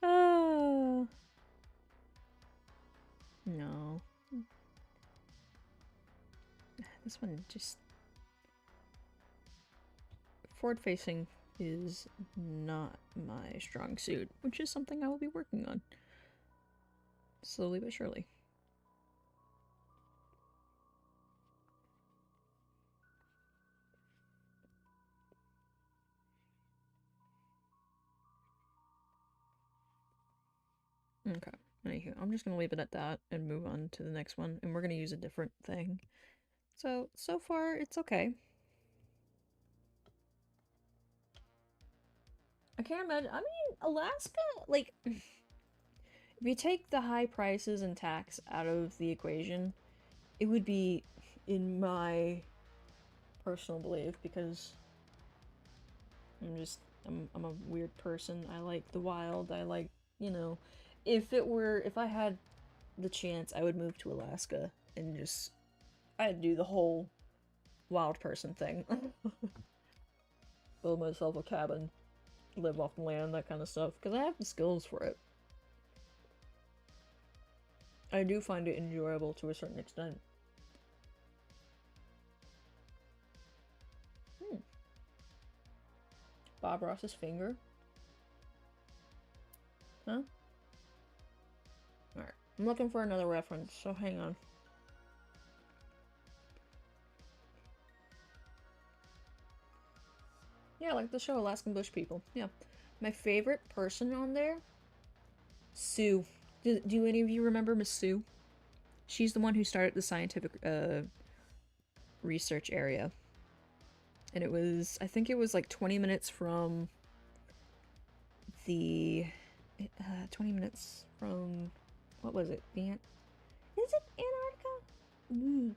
Oh. No. This one just... Forward-facing is not my strong suit, which is something I will be working on. Slowly but surely. Okay. Anywho, I'm just gonna leave it at that and move on to the next one, and we're gonna use a different thing. So far, it's okay. I can't imagine. I mean, Alaska, like, if you take the high prices and tax out of the equation, it would be, in my personal belief, because I'm a weird person. I like the wild. I like, you know, if I had the chance, I would move to Alaska and just, I'd do the whole wild person thing. Build myself a cabin, live off the land, that kind of stuff, because I have the skills for it. I do find it enjoyable to a certain extent. Bob Ross's finger? Huh? Alright. I'm looking for another reference, so hang on. Yeah, like the show Alaskan Bush People. Yeah. My favorite person on there? Sue. Do any of you remember Miss Sue? She's the one who started the scientific research area. And it was, I think it was like 20 minutes from the 20 minutes from, what was it? Is it Antarctica?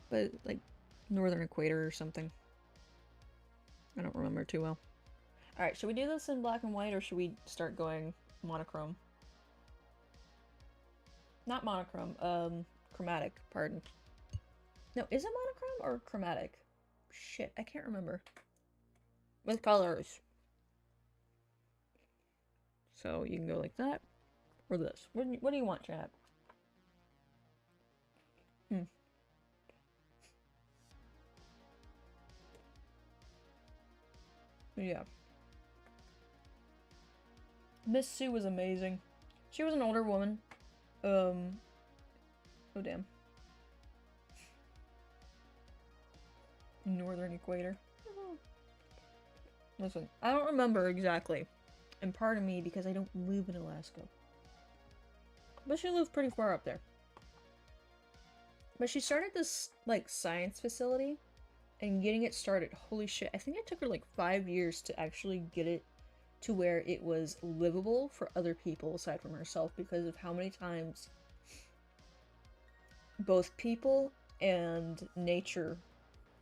But like northern equator or something. I don't remember too well. Alright, should we do this in black and white or should we start going monochrome? Not monochrome, chromatic, pardon. No, is it monochrome or chromatic? Shit, I can't remember. With colors. So you can go like that, or this. What do you want, chat? Yeah. Miss Sue was amazing. She was an older woman. Oh damn. Northern equator. Listen, I don't remember exactly. And pardon me because I don't live in Alaska. But she lived pretty far up there. But she started this, like, science facility. And getting it started, holy shit. I think it took her like 5 years to actually get it to where it was livable for other people aside from herself because of how many times both people and nature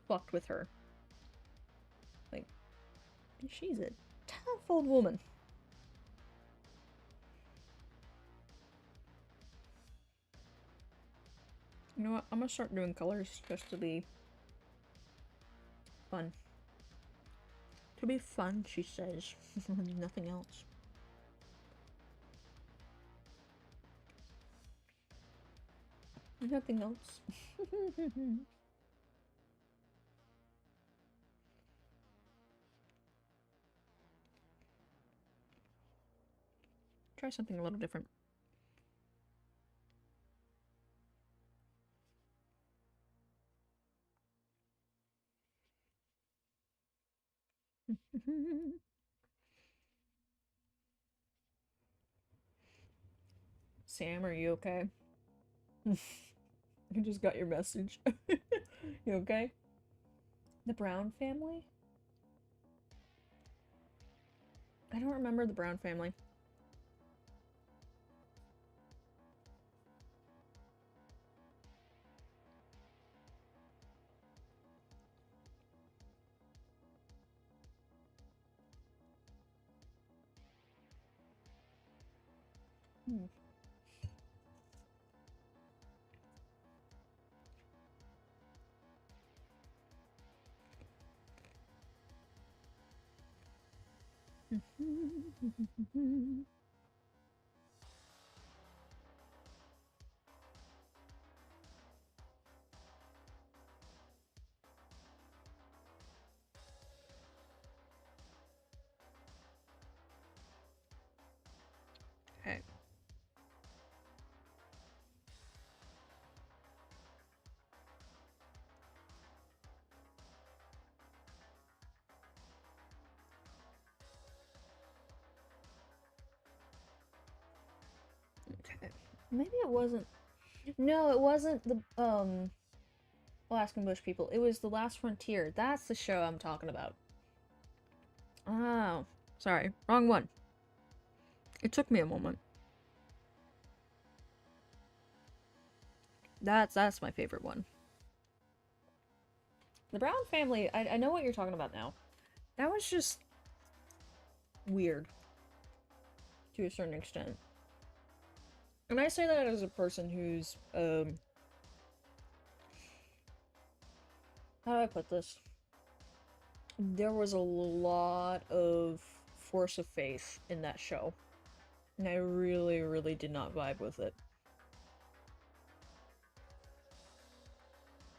fucked with her. Like, she's a tough old woman. You know what? I'm gonna start doing colors just to be fun. To be fun, she says. Nothing else. Nothing else. Try something a little different. Sam, are you okay? I just got your message. You okay? The Brown family? I don't remember the Brown family. Hmm. Okay. Okay. Maybe it wasn't. No, it wasn't the Alaskan Bush people. It was The Last Frontier. That's the show I'm talking about. Oh, sorry, wrong one. It took me a moment. That's my favorite one. The Brown family. I know what you're talking about now. That was just weird to a certain extent. And I say that as a person who's how do I put this? There was a lot of force of faith in that show. And I really, really did not vibe with it.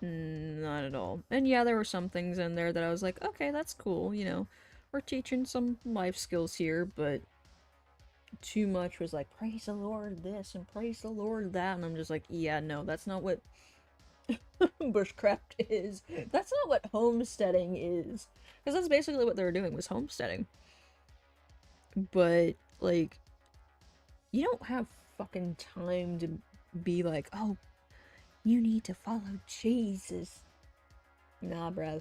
Not at all. And yeah, there were some things in there that I was like, okay, that's cool, you know. We're teaching some life skills here, but too much was like, praise the Lord this and praise the Lord that. And I'm just like, yeah, no, that's not what bushcraft is. That's not what homesteading is. Because that's basically what they were doing, was homesteading. But, like, you don't have fucking time to be like, oh, you need to follow Jesus. Nah, bruv.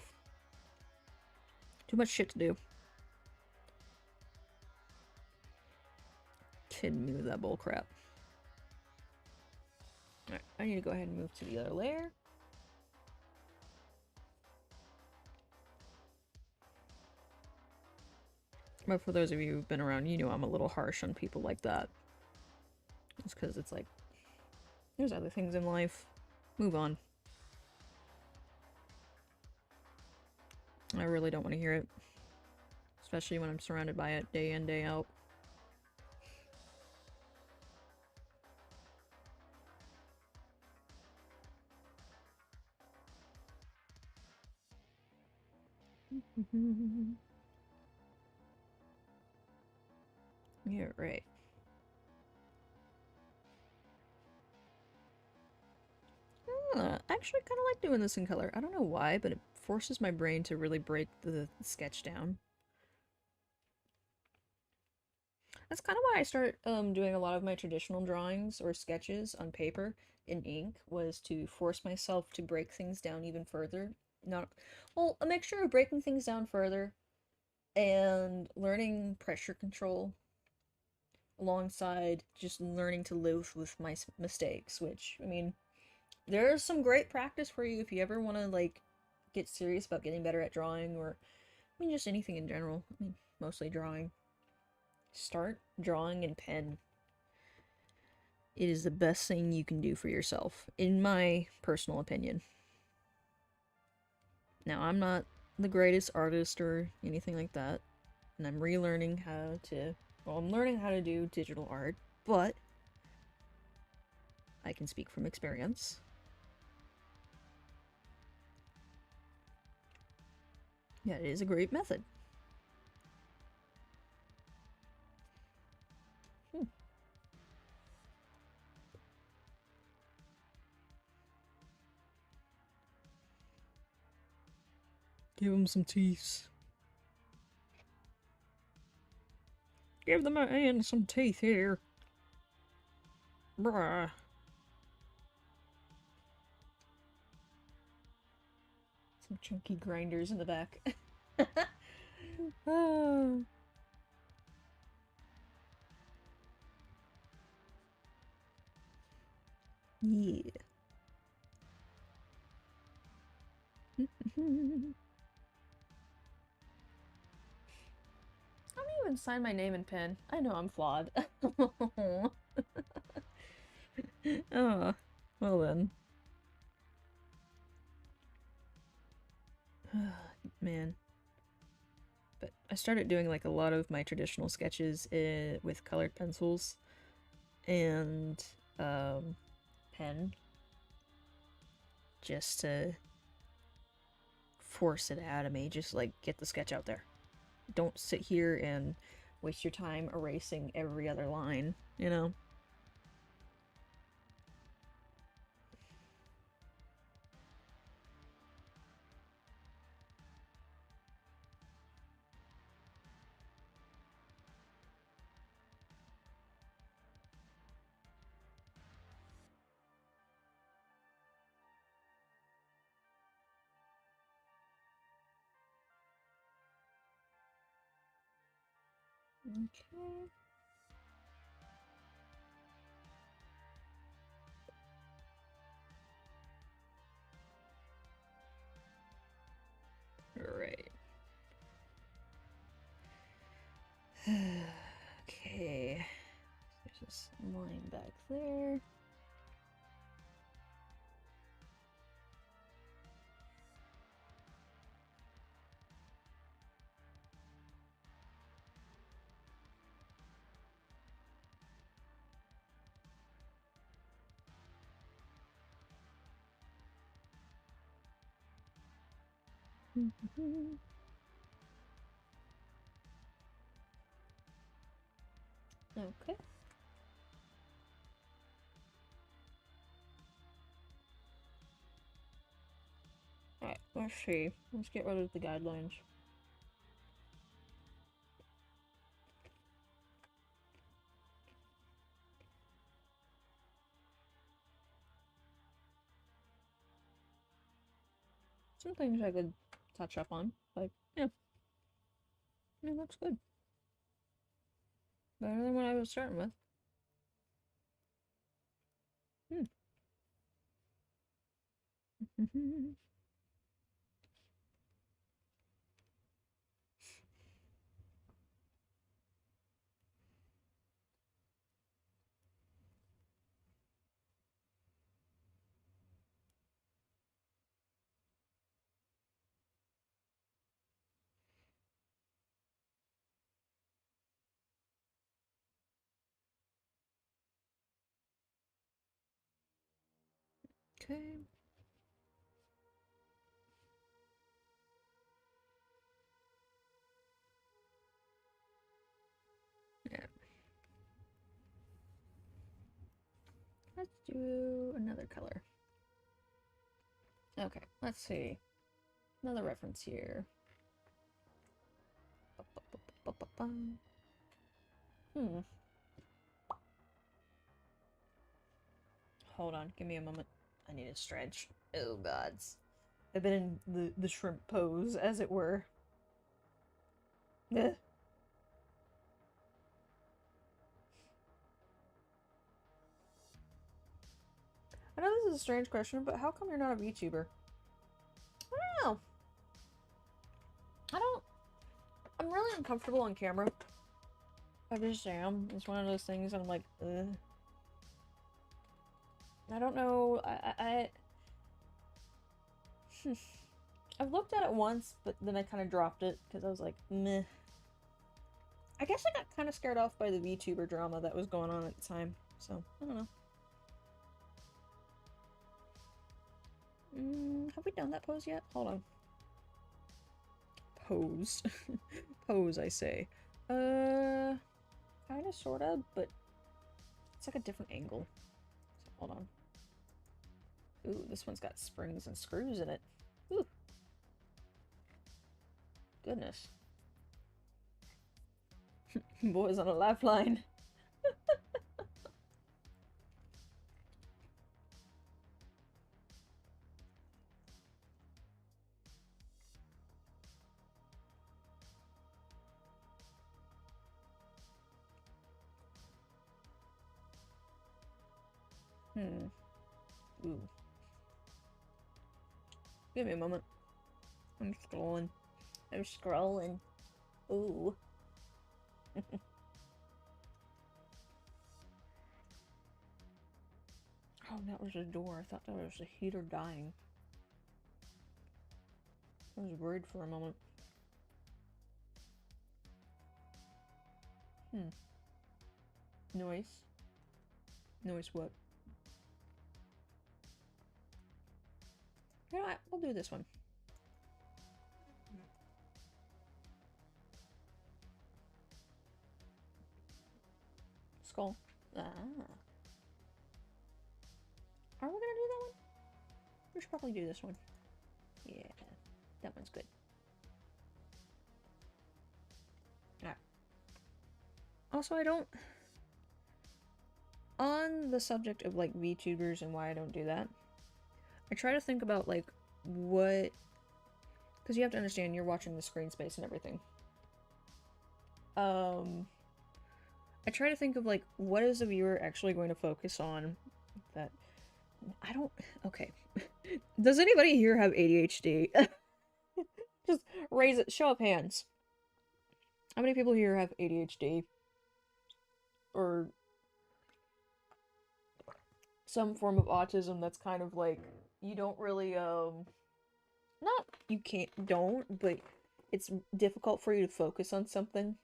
Too much shit to do. Kidding me with that bullcrap. Alright, I need to go ahead and move to the other layer. But for those of you who've been around, you know I'm a little harsh on people like that. It's because it's like, there's other things in life. Move on. I really don't want to hear it. Especially when I'm surrounded by it day in, day out. Yeah, right. I actually kind of like doing this in color. I don't know why, but it forces my brain to really break the sketch down. That's kind of why I started doing a lot of my traditional drawings or sketches on paper in ink, was to force myself to break things down even further. Not, well, a mixture of breaking things down further and learning pressure control alongside just learning to live with my mistakes, which, I mean, there's some great practice for you if you ever want to, like, get serious about getting better at drawing, or, I mean, just anything in general. I mean, mostly drawing. Start drawing in pen. It is the best thing you can do for yourself, in my personal opinion. Now, I'm not the greatest artist or anything like that, and I'm relearning how to, well, I'm learning how to do digital art, but I can speak from experience. Yeah, it is a great method. Give him some teeth. Give the man some teeth here. Bruh. Some chunky grinders in the back. Oh. Yeah. I don't even sign my name in pen. I know I'm flawed. Oh, well then. Man. But I started doing like a lot of my traditional sketches with colored pencils and pen, just to force it out of me, just like get the sketch out there. Don't sit here and waste your time erasing every other line, you know? Okay. Alright. Okay. There's this line back there. Okay. Alright, let's see. Let's get rid of the guidelines. Some things I could touch up on, but yeah. Yeah, looks good. Better than what I was starting with. Okay. Yeah. Let's do another color. Okay, let's see. Another reference here. Hmm. Hold on, give me a moment. I need to stretch. Oh gods. I've been in the shrimp pose, as it were. Ugh. I know this is a strange question, but how come you're not a VTuber? I don't know. I'm really uncomfortable on camera. I just am. It's one of those things I'm like, ugh. I don't know. I've looked at it once, but then I kind of dropped it because I was like, meh. I guess I got kind of scared off by the VTuber drama that was going on at the time, so I don't know. Have we done that pose yet? Hold on. Pose. Pose, I say. Kinda, sorta, but it's like a different angle. So, hold on. Ooh, this one's got springs and screws in it. Ooh. Goodness. Boys on a lifeline. Ooh. Give me a moment. I'm scrolling. I'm scrolling. Ooh. Oh, that was a door. I thought that was a heater dying. I was worried for a moment. Noise. Noise what? You know what? We'll do this one. Skull. Ah. Are we gonna do that one? We should probably do this one. Yeah. That one's good. Alright. Also, I don't... On the subject of, like, VTubers and why I don't do that, I try to think about, like, what... Because you have to understand, you're watching the screen space and everything. I try to think of, like, what is the viewer actually going to focus on that... I don't... Okay. Does anybody here have ADHD? Just raise it. Show of hands. How many people here have ADHD? Or some form of autism that's kind of like, you don't really, not, you don't, but it's difficult for you to focus on something,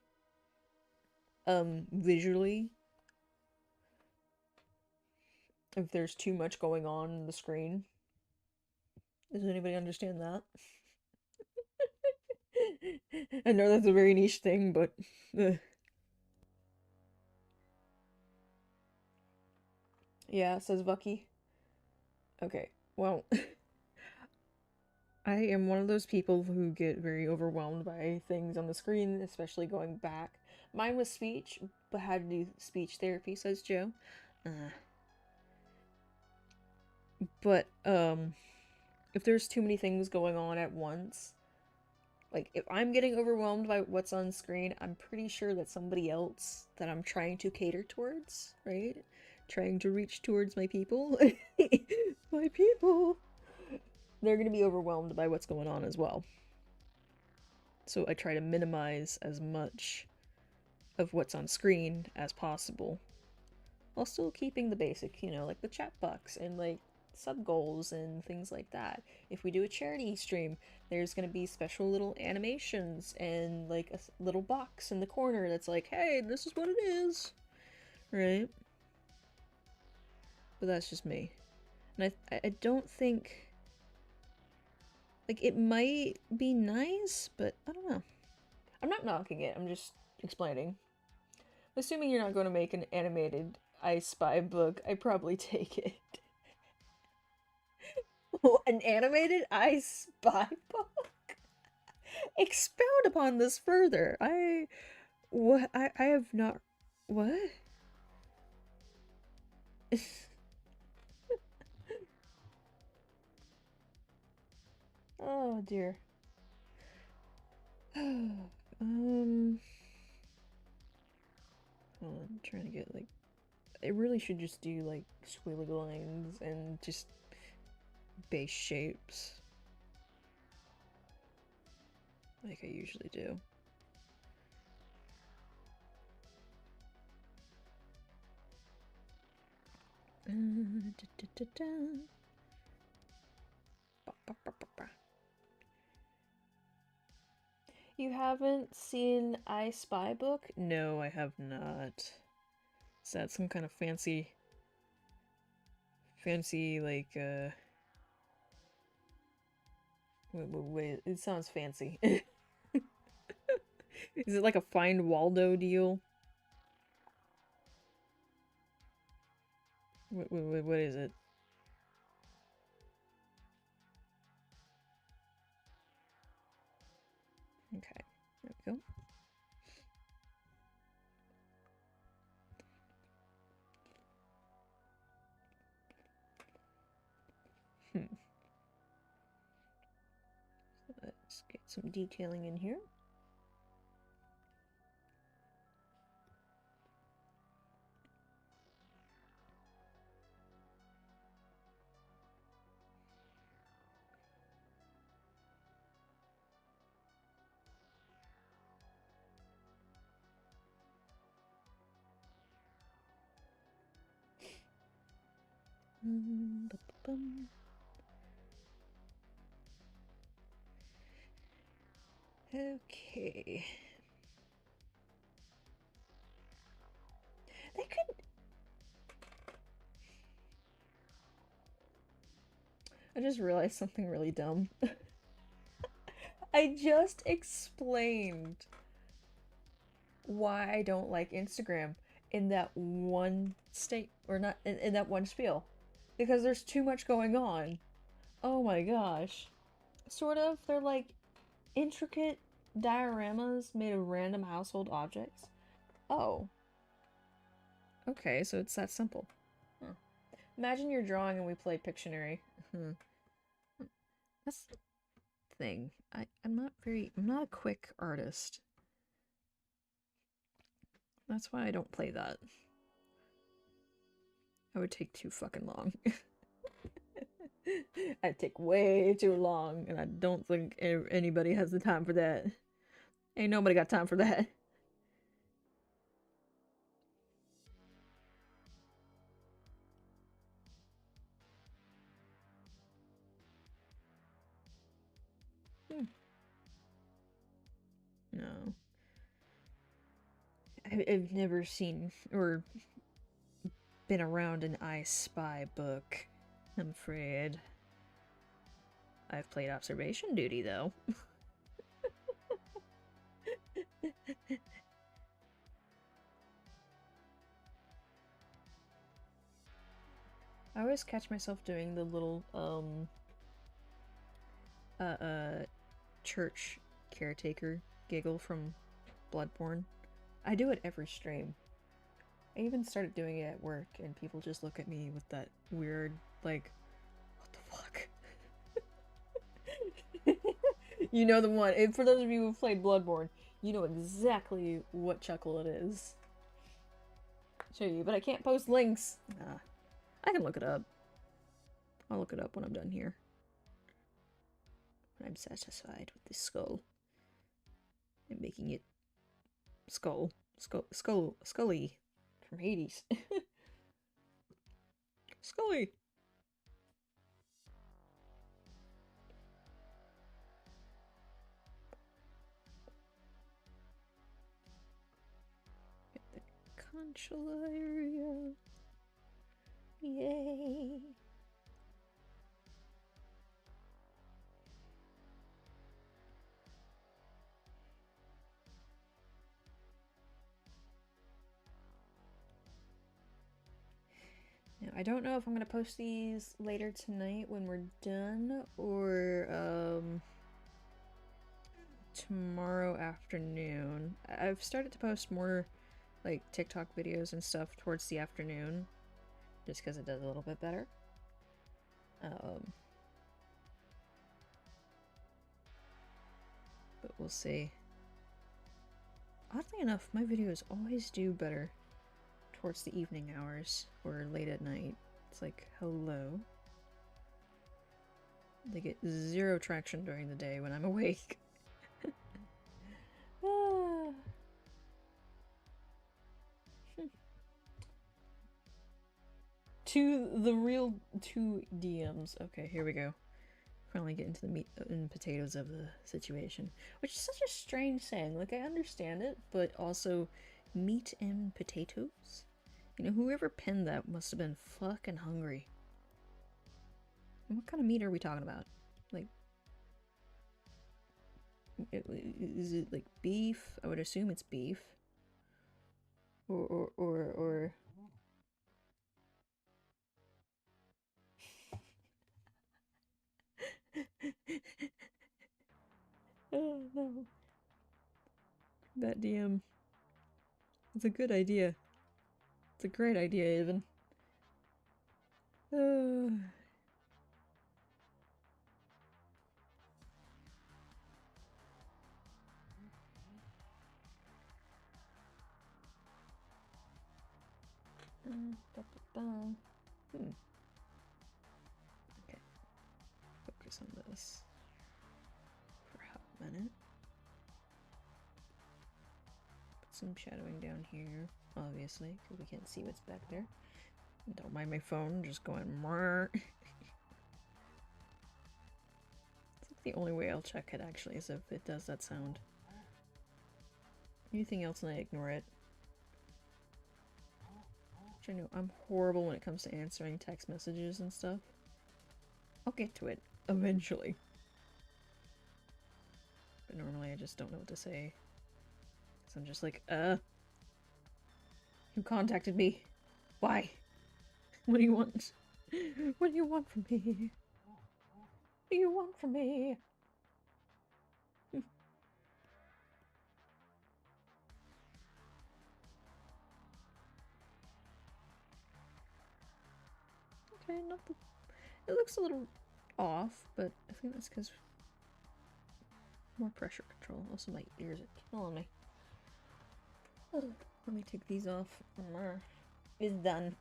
visually, if there's too much going on in the screen. Does anybody understand that? I know that's a very niche thing, but... Yeah, says Vucky. Okay, well... I am one of those people who get very overwhelmed by things on the screen, especially going back. Mine was speech, but had to do speech therapy, says Joe. But, if there's too many things going on at once, like, if I'm getting overwhelmed by what's on screen, I'm pretty sure that somebody else that I'm trying to cater towards, right? Trying to reach towards my people. My people! They're gonna be overwhelmed by what's going on as well. So I try to minimize as much of what's on screen as possible, while still keeping the basic, you know, like the chat box and like sub goals and things like that. If we do a charity stream, there's gonna be special little animations and like a little box in the corner that's like, hey, this is what it is, right? But that's just me. And I don't think... Like, it might be nice, but I don't know. I'm not knocking it, I'm just explaining. Assuming you're not going to make an animated I Spy book, I'd probably take it. An animated I Spy book? Expound upon this further. What? I have not... What? Oh, dear. Hold on, I'm trying to get, like... I really should just do, like, squiggly lines and just base shapes. Like I usually do. You haven't seen I Spy book? No, I have not. Is that some kind of fancy, like, wait, it sounds fancy. Is it like a Find Waldo deal? What is it? Okay, there we go. Let's get some detailing in here. Okay. They could. I just realized something really dumb. I just explained why I don't like Instagram in that one state, or not in that one spiel. Because there's too much going on. Oh my gosh. Sort of. They're like intricate dioramas made of random household objects. Oh. Okay, so it's that simple. Huh. Imagine you're drawing and we play Pictionary. That's the thing. I'm not a quick artist. That's why I don't play that. That would take too fucking long. I'd take way too long, and I don't think anybody has the time for that. Ain't nobody got time for that. No. I've never seen or been around an I Spy book, I'm afraid. I've played observation duty, though. I always catch myself doing the little, church caretaker giggle from Bloodborne. I do it every stream. I even started doing it at work, and people just look at me with that weird, like, what the fuck? You know the one. And for those of you who've played Bloodborne, you know exactly what chuckle it is. Show you, but I can't post links. Nah, I can look it up. I'll look it up when I'm done here. When I'm satisfied with this skull. And making it Scully from Hades. Scully! The consular area. Yay! Now, I don't know if I'm gonna post these later tonight when we're done, or, tomorrow afternoon. I've started to post more, like, TikTok videos and stuff towards the afternoon, just because it does a little bit better. But we'll see. Oddly enough, my videos always do better towards the evening hours or late at night. It's like, hello. They get zero traction during the day when I'm awake. Ah. To the real two DMs. Okay, here we go. Finally get into the meat and potatoes of the situation. Which is such a strange saying. Like, I understand it, but also meat and potatoes? You know, whoever penned that must have been fucking hungry. And what kind of meat are we talking about? Like, is it like beef? I would assume it's beef. Or oh no. That DM. It's a good idea. It's a great idea, even. Okay. Focus on this for a hot minute. Put some shadowing down here, obviously, because we can't see what's back there. Don't mind my phone just going Mrr. It's like the only way I'll check it actually is if it does that sound. Anything else and I ignore it. Which I know I'm horrible when it comes to answering text messages and stuff. I'll get to it eventually. But normally I just don't know what to say. So I'm just like, who contacted me? Why? What do you want? What do you want from me? What do you want from me? Okay, not the... It looks a little off, but I think that's because more pressure control. Also, my ears are killing me. Oh, let me take these off. It's done.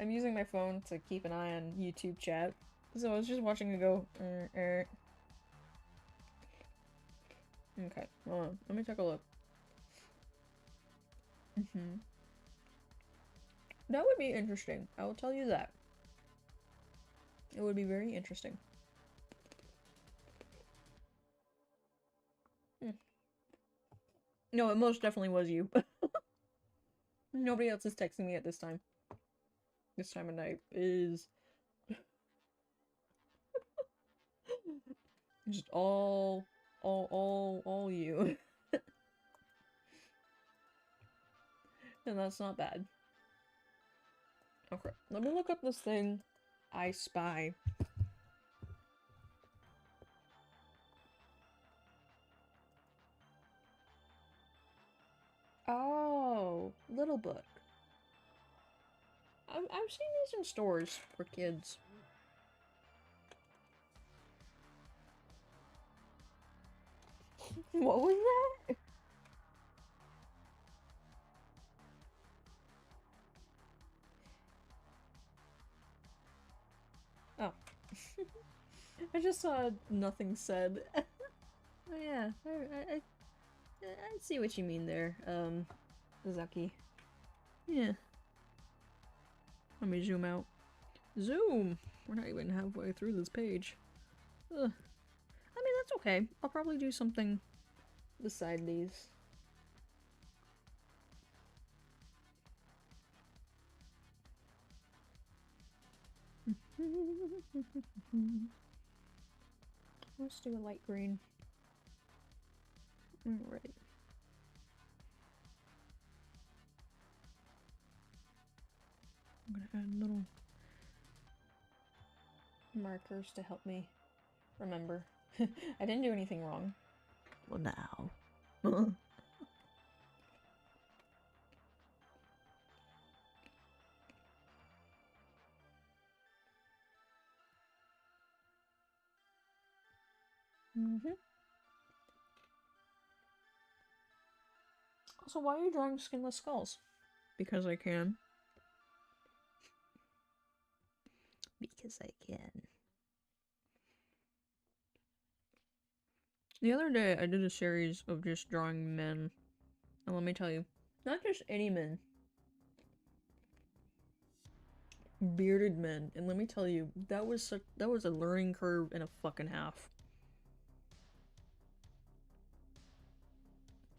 I'm using my phone to keep an eye on YouTube chat, so I was just watching it go. Okay, hold on. Let me take a look. That would be interesting. I will tell you that. It would be very interesting. No, it most definitely was you. Nobody else is texting me at this time. This time of night is just all you. And that's not bad. Okay, let me look up this thing. I Spy. Oh, Little Book. I've seen these in stores for kids. What was that? Oh. I just saw nothing said. Oh yeah, I see what you mean there, Zaki. Yeah. Let me zoom out. Zoom! We're not even halfway through this page. Ugh. I mean, that's okay. I'll probably do something beside these. Let's do a light green. Alright. I'm gonna add little markers to help me remember. I didn't do anything wrong. Well, now. Also, why are you drawing skinless skulls? Because I can. Because I can. The other day, I did a series of just drawing men. And let me tell you, not just any men. Bearded men. And let me tell you, that was a learning curve and a fucking half.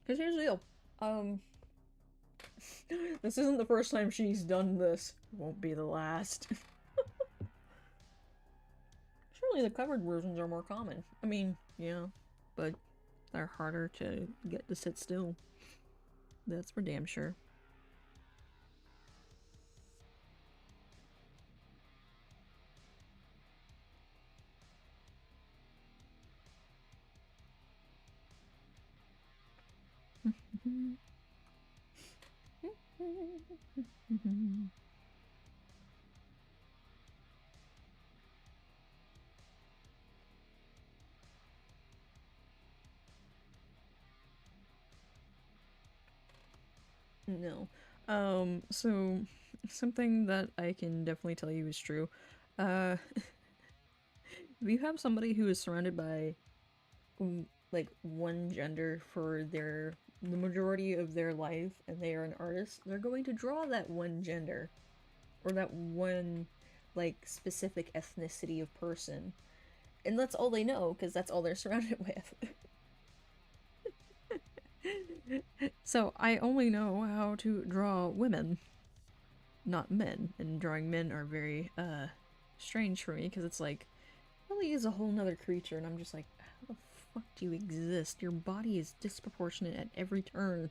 Because here's the deal. This isn't the first time she's done this. It won't be the last. Surely the covered versions are more common. I mean, yeah, but they're harder to get to sit still. That's for damn sure. No. So something that I can definitely tell you is true. If you have somebody who is surrounded by like one gender for the majority of their life and they are an artist, they're going to draw that one gender or that one like specific ethnicity of person. And that's all they know because that's all they're surrounded with. So I only know how to draw women, not men. And drawing men are very strange for me because it's like really is a whole nother creature and I'm just like, how the fuck do you exist? Your body is disproportionate at every turn.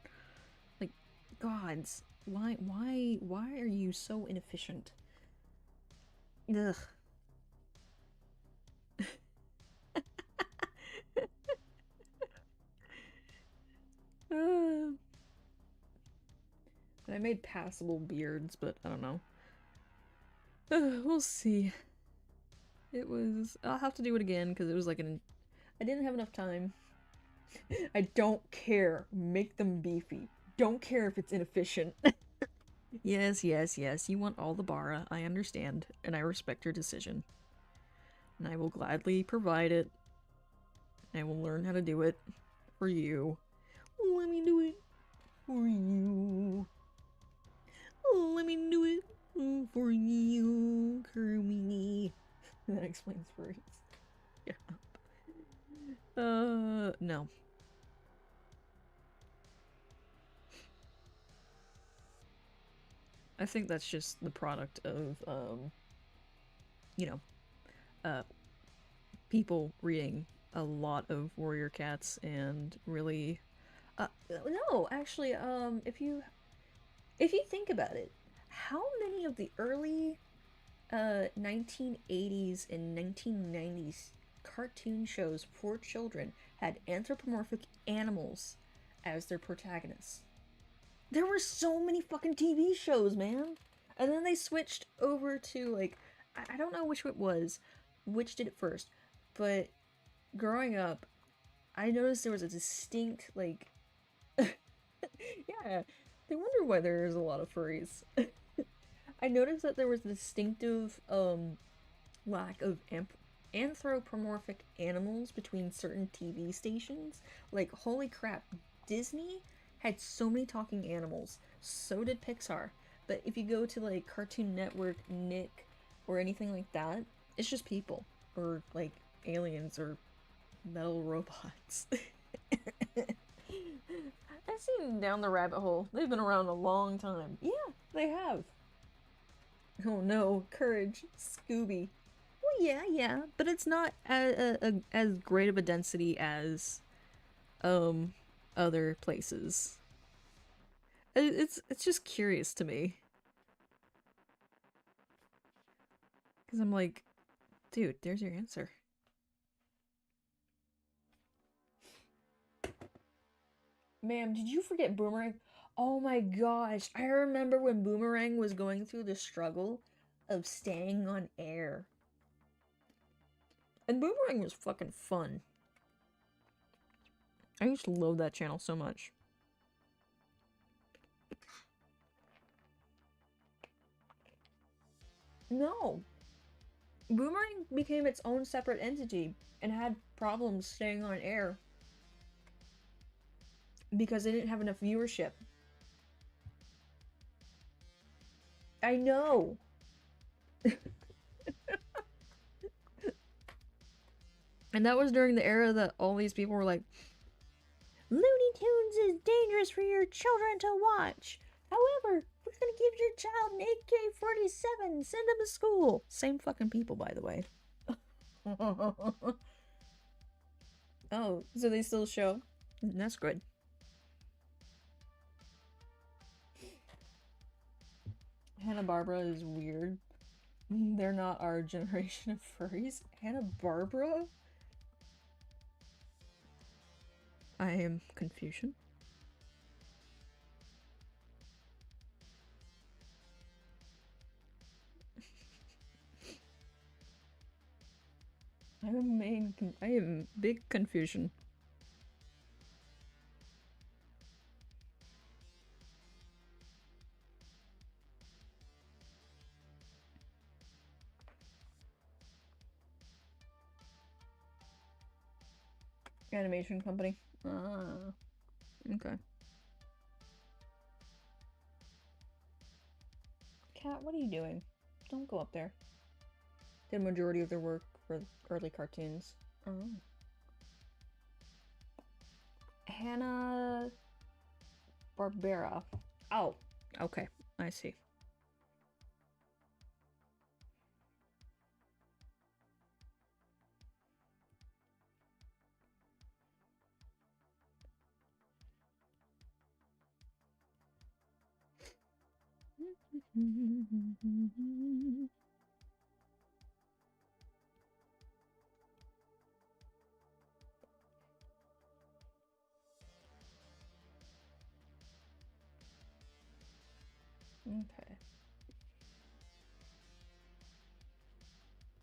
Like, gods, why are you so inefficient? Ugh. And I made passable beards, but I don't know. We'll see. It was. I'll have to do it again because it was like an. I didn't have enough time. I don't care. Make them beefy. Don't care if it's inefficient. Yes, yes, yes. You want all the bara. I understand, and I respect your decision. And I will gladly provide it. I will learn how to do it for you. Let me do it for you. Let me do it for you, Kermie. That explains furries. Yeah. No. I think that's just the product of, you know, uh, people reading a lot of Warrior Cats and really, no, actually, if you think about it, how many of the early, 1980s and 1990s cartoon shows for children had anthropomorphic animals as their protagonists? There were so many fucking TV shows, man. And then they switched over to like I don't know which it was, which did it first, but growing up, I noticed there was a distinct like yeah, they wonder why there's a lot of furries. I noticed that there was a distinctive lack of anthropomorphic animals between certain TV stations. Like holy crap, Disney had so many talking animals. So did Pixar. But if you go to like Cartoon Network, Nick, or anything like that, it's just people or like aliens or metal robots. I've seen down the rabbit hole. They've been around a long time. Yeah, they have. Oh no, Courage, Scooby. Well, yeah, yeah, but it's not as great of a density as um other places. It's just curious to me because I'm like, dude, there's your answer. Ma'am, did you forget Boomerang? Oh my gosh, I remember when Boomerang was going through the struggle of staying on air. And Boomerang was fucking fun. I used to love that channel so much. No. Boomerang became its own separate entity and had problems staying on air because they didn't have enough viewership. I know. And that was during the era that all these people were like, Looney Tunes is dangerous for your children to watch. However, we're gonna give your child an AK-47, send them to school. Same fucking people, by the way. Oh, so they still show? That's good. Hanna-Barbera is weird. They're not our generation of furries. Hanna-Barbera? I am Confucian. I am big Confucian. Animation company. Ah. Okay. Cat, what are you doing? Don't go up there. The majority of their work were early cartoons. Oh. Hanna Barbera. Oh, okay. I see. Okay.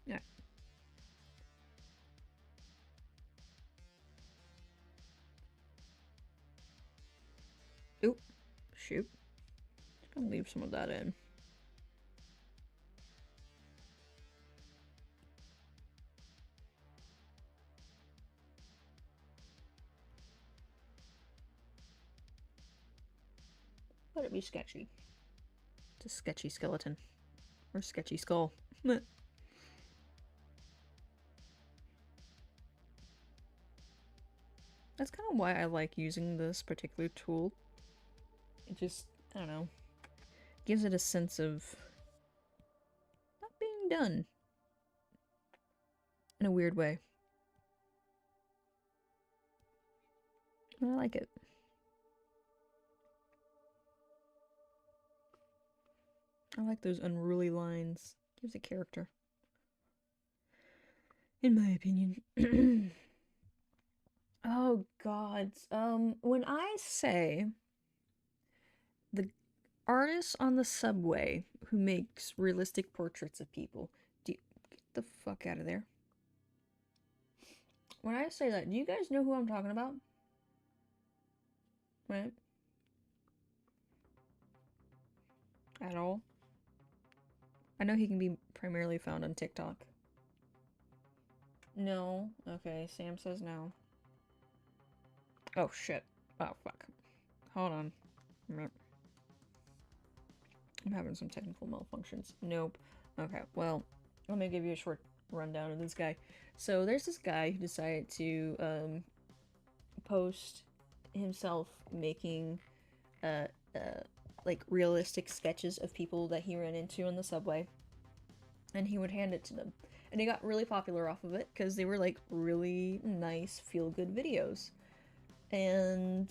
Yeah. Oop. Shoot. Just gonna leave some of that in. Let it be sketchy. It's a sketchy skeleton. Or sketchy skull. That's kind of why I like using this particular tool. It just, I don't know, gives it a sense of not being done. In a weird way. I like it. I like those unruly lines. Gives it character. In my opinion. Oh gods. When I say the artist on the subway who makes realistic portraits of people, get the fuck out of there. When I say that, do you guys know who I'm talking about? Right? At all? I know he can be primarily found on TikTok. No. Okay, Sam says no. Oh shit. Oh fuck. Hold on. I'm having some technical malfunctions. Nope. Okay, well, let me give you a short rundown of this guy. So there's this guy who decided to post himself making like realistic sketches of people that he ran into on the subway, and he would hand it to them. And he got really popular off of it because they were like really nice, feel-good videos. And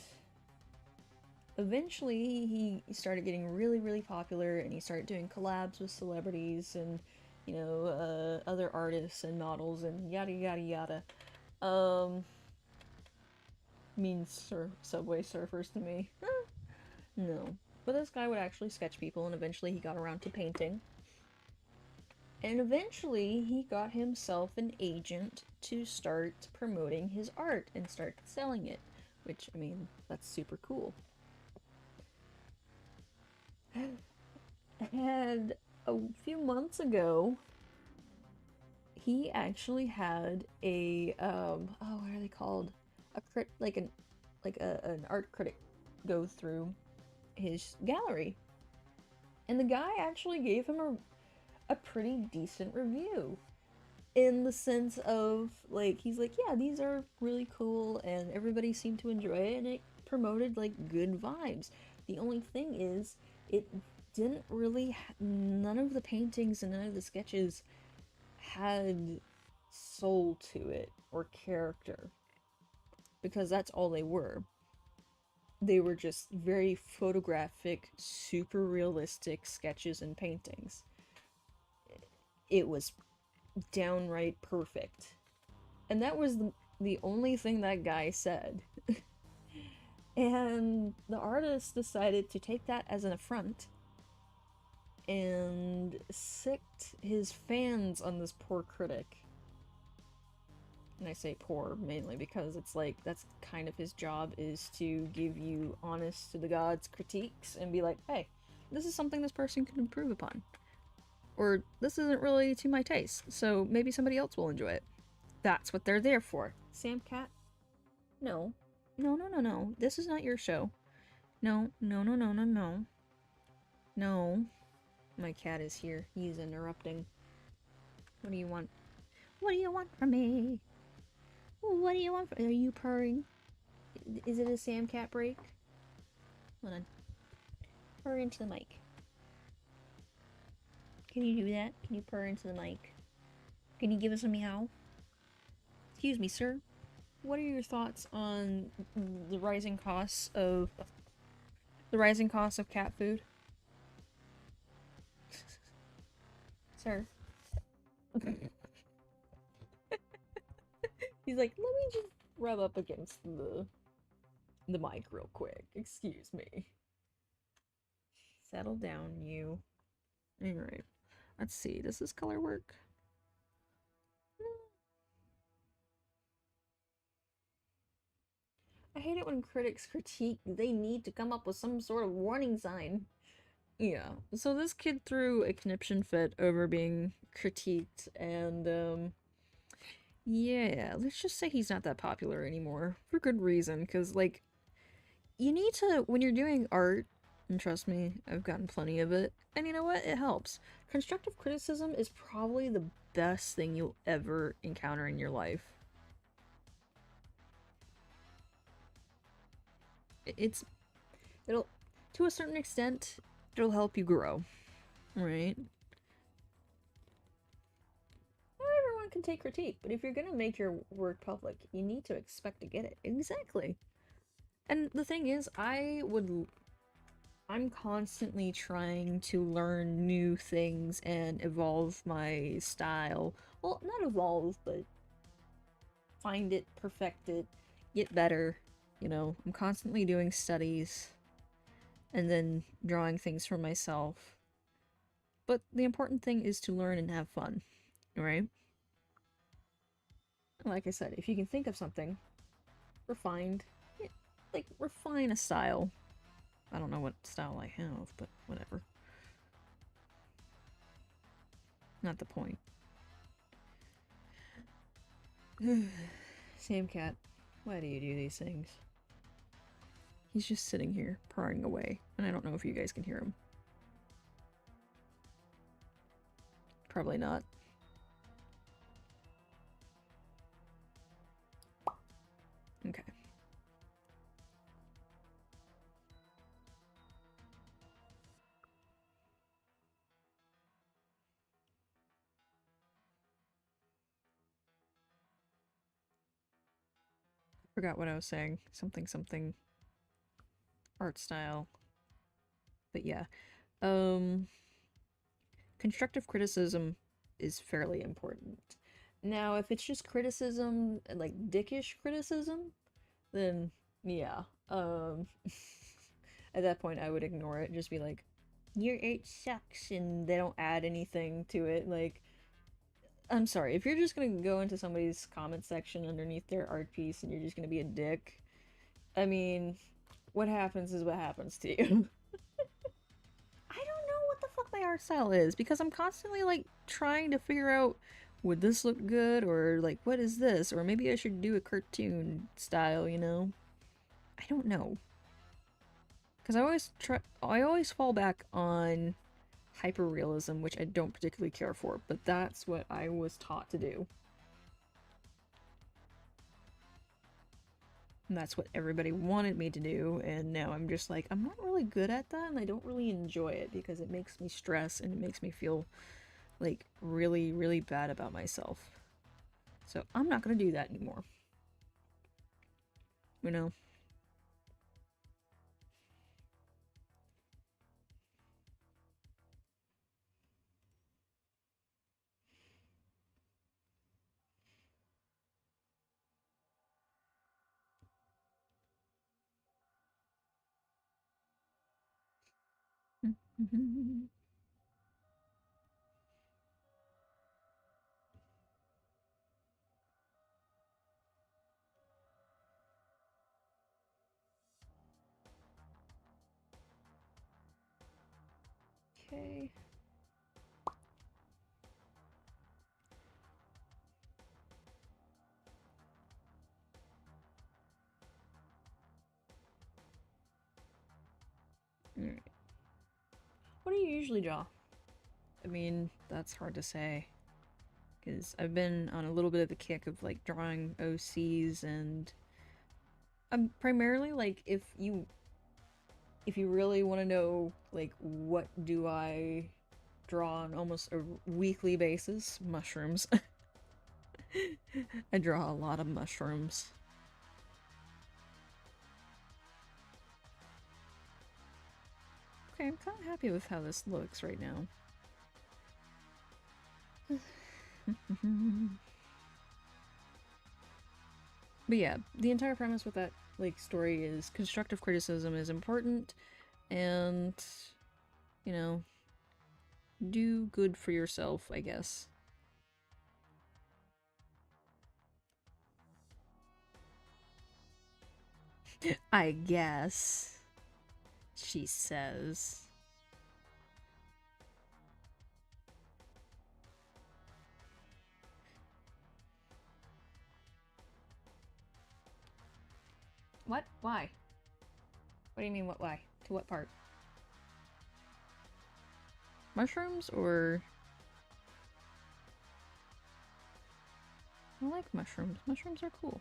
eventually he started getting really, really popular, and he started doing collabs with celebrities and, you know, other artists and models and yada yada yada. Means subway surfers to me. No. But this guy would actually sketch people, and eventually he got around to painting. And eventually he got himself an agent to start promoting his art and start selling it. Which, I mean, that's super cool. And a few months ago, he actually had a oh, what are they called? An art critic go through his gallery, and the guy actually gave him a pretty decent review, in the sense of, like, he's like, yeah, these are really cool, and everybody seemed to enjoy it, and it promoted like good vibes. The only thing is, it didn't really none of the paintings and none of the sketches had soul to it or character, because that's all they were. They were just very photographic, super realistic sketches and paintings. It was downright perfect. And that was the only thing that guy said. And the artist decided to take that as an affront and sicked his fans on this poor critic. And I say poor mainly because it's like, that's kind of his job, is to give you honest to the gods critiques and be like, hey, this is something this person could improve upon. Or this isn't really to my taste, so maybe somebody else will enjoy it. That's what they're there for. Sam Cat? No. No, no, no, no. This is not your show. No, no, no, no, no, no. No. My cat is here. He's interrupting. What do you want? What do you want from me? What do you want from— Are you purring? Is it a Sam cat break? Hold on. Purr into the mic. Can you do that? Can you purr into the mic? Can you give us a meow? Excuse me, sir. What are your thoughts on the rising costs of cat food? Sir. He's like, let me just rub up against the mic real quick. Excuse me. Settle down, you. Alright. Let's see. Does this color work? I hate it when critics critique. They need to come up with some sort of warning sign. Yeah. So this kid threw a conniption fit over being critiqued, and yeah, let's just say he's not that popular anymore for good reason. Because like, you need to, when you're doing art, and trust me, I've gotten plenty of it, and you know what? It helps. Constructive criticism is probably the best thing you'll ever encounter in your life. It'll, to a certain extent, it'll help you grow, right? Not everyone can take critique, but if you're gonna make your work public, you need to expect to get it. Exactly. And the thing is, I'm constantly trying to learn new things and evolve my style. Well, not evolve, but find it, perfect it, get better. You know, I'm constantly doing studies and then drawing things for myself. But the important thing is to learn and have fun, right? Like I said, if you can think of something, refined, like, refine a style. I don't know what style I have, but whatever. Not the point. Sam Cat, why do you do these things? He's just sitting here, purring away, and I don't know if you guys can hear him. Probably not. Okay. Forgot what I was saying. Something something art style. But yeah. Constructive criticism is fairly important. Now, if it's just criticism, like dickish criticism, then yeah. At that point I would ignore it and just be like, your art sucks, and they don't add anything to it. Like, I'm sorry, if you're just gonna go into somebody's comment section underneath their art piece and you're just gonna be a dick, I mean, what happens is what happens to you. I don't know what the fuck my art style is because I'm constantly like trying to figure out, would this look good, or like, what is this, or maybe I should do a cartoon style, you know? I don't know. Because I always fall back on hyperrealism, which I don't particularly care for, but that's what I was taught to do. And that's what everybody wanted me to do, and now I'm just like, I'm not really good at that, and I don't really enjoy it because it makes me stress and it makes me feel like really, really bad about myself. So I'm not gonna do that anymore. You know? Okay. Alright. What do you usually draw? I mean, that's hard to say. Because I've been on a little bit of a kick of like drawing OCs, and I'm primarily like, if you really want to know like what do I draw on almost a weekly basis, mushrooms. I draw a lot of mushrooms. Okay, I'm kind of happy with how this looks right now. But yeah, the entire premise with that like story is constructive criticism is important, and you know, do good for yourself, I guess. I guess, she says. What? Why? What do you mean, what, why? To what part? Mushrooms, or... I like mushrooms. Mushrooms are cool.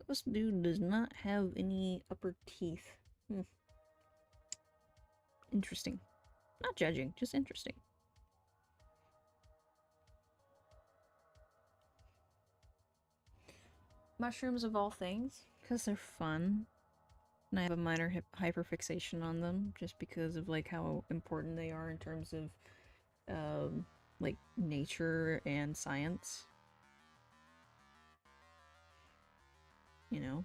This dude does not have any upper teeth. Interesting. Not judging, just interesting. Mushrooms of all things, because they're fun. And I have a minor hyperfixation on them, just because of like how important they are in terms of like nature and science. You know,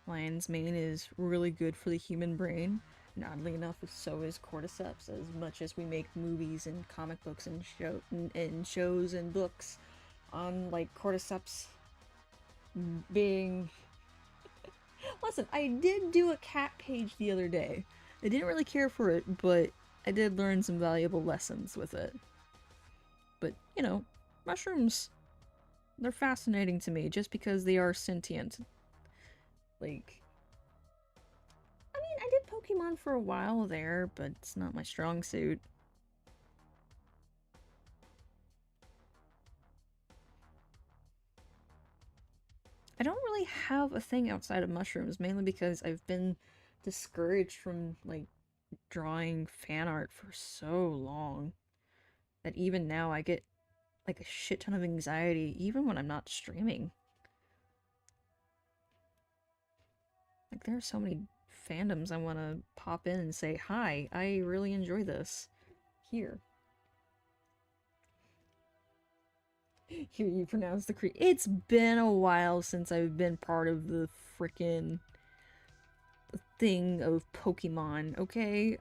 lion's mane is really good for the human brain, and oddly enough, so is cordyceps. As much as we make movies and comic books and shows and books on like cordyceps being... Listen, I did do a cat page the other day. I didn't really care for it, but I did learn some valuable lessons with it. But, you know, mushrooms, they're fascinating to me just because they are sentient. Like, I mean, I did Pokemon for a while there, but it's not my strong suit. I don't really have a thing outside of mushrooms, mainly because I've been discouraged from, like, drawing fan art for so long that even now I get, like, a shit ton of anxiety, even when I'm not streaming. Like, there are so many fandoms I want to pop in and say, hi, I really enjoy this. Here. Hear you pronounce the It's been a while since I've been part of the frickin' thing of Pokemon, okay?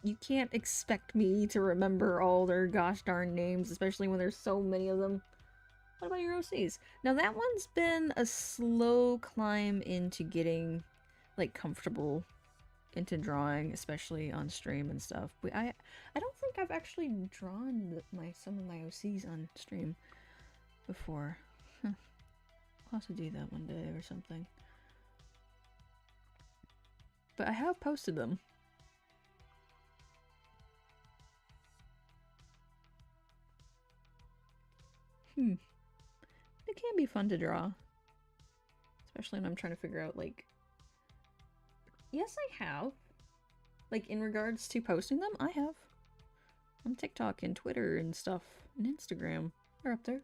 You can't expect me to remember all their gosh darn names, especially when there's so many of them. What about your OCs? Now that one's been a slow climb into getting, like, comfortable into drawing, especially on stream and stuff. But I don't think I've actually drawn some of my OCs on stream before. Huh. I'll have to do that one day or something. But I have posted them. It can be fun to draw. Especially when I'm trying to figure out, like... Yes, I have. Like, in regards to posting them, I have. On TikTok and Twitter and stuff. And Instagram. They're up there.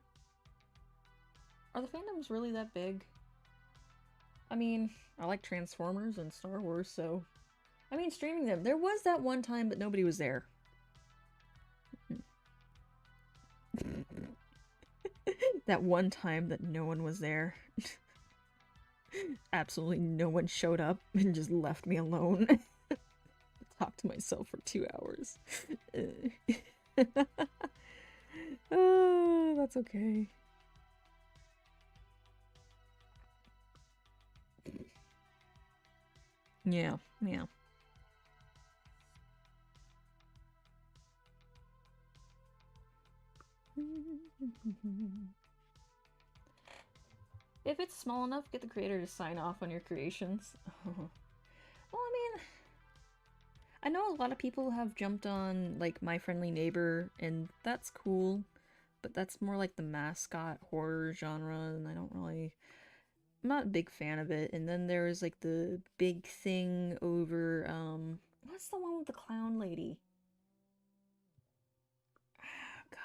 Are the fandoms really that big? I mean, I like Transformers and Star Wars, so... I mean, streaming them. There was that one time, but nobody was there. That one time that no one was there. Absolutely no one showed up and just left me alone. Talked to myself for 2 hours. That's okay. Yeah, yeah. If it's small enough, get the creator to sign off on your creations. Well, I mean, I know a lot of people have jumped on, like, My Friendly Neighbor, and that's cool, but that's more like the mascot horror genre, and I don't really... I'm not a big fan of it. And then there was, like, the big thing over, what's the one with the clown lady? Oh,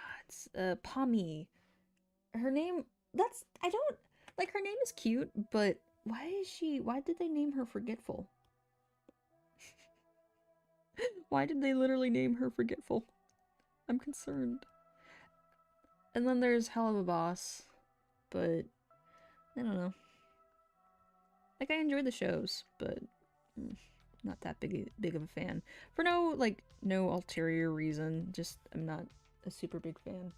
God, Pommy. Her name, I don't, like, her name is cute, but why did they name her Forgetful? Why did they literally name her Forgetful? I'm concerned. And then there's Hell of a Boss, but I don't know. Like, I enjoy the shows, but not that big of a fan. For no ulterior reason, just I'm not a super big fan.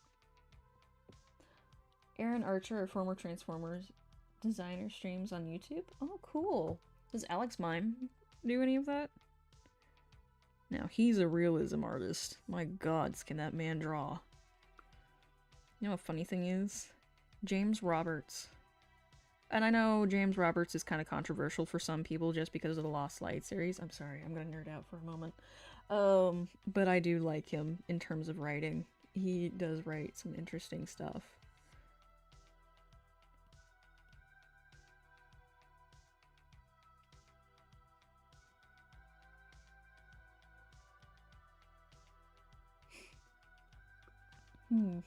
Aaron Archer, a former Transformers designer, streams on YouTube. Oh, cool. Does Alex Mime do any of that? Now, he's a realism artist. My gods, can that man draw. You know what funny thing is? James Roberts. And I know James Roberts is kind of controversial for some people just because of the Lost Light series. I'm sorry, I'm gonna nerd out for a moment. But I do like him in terms of writing. He does write some interesting stuff. And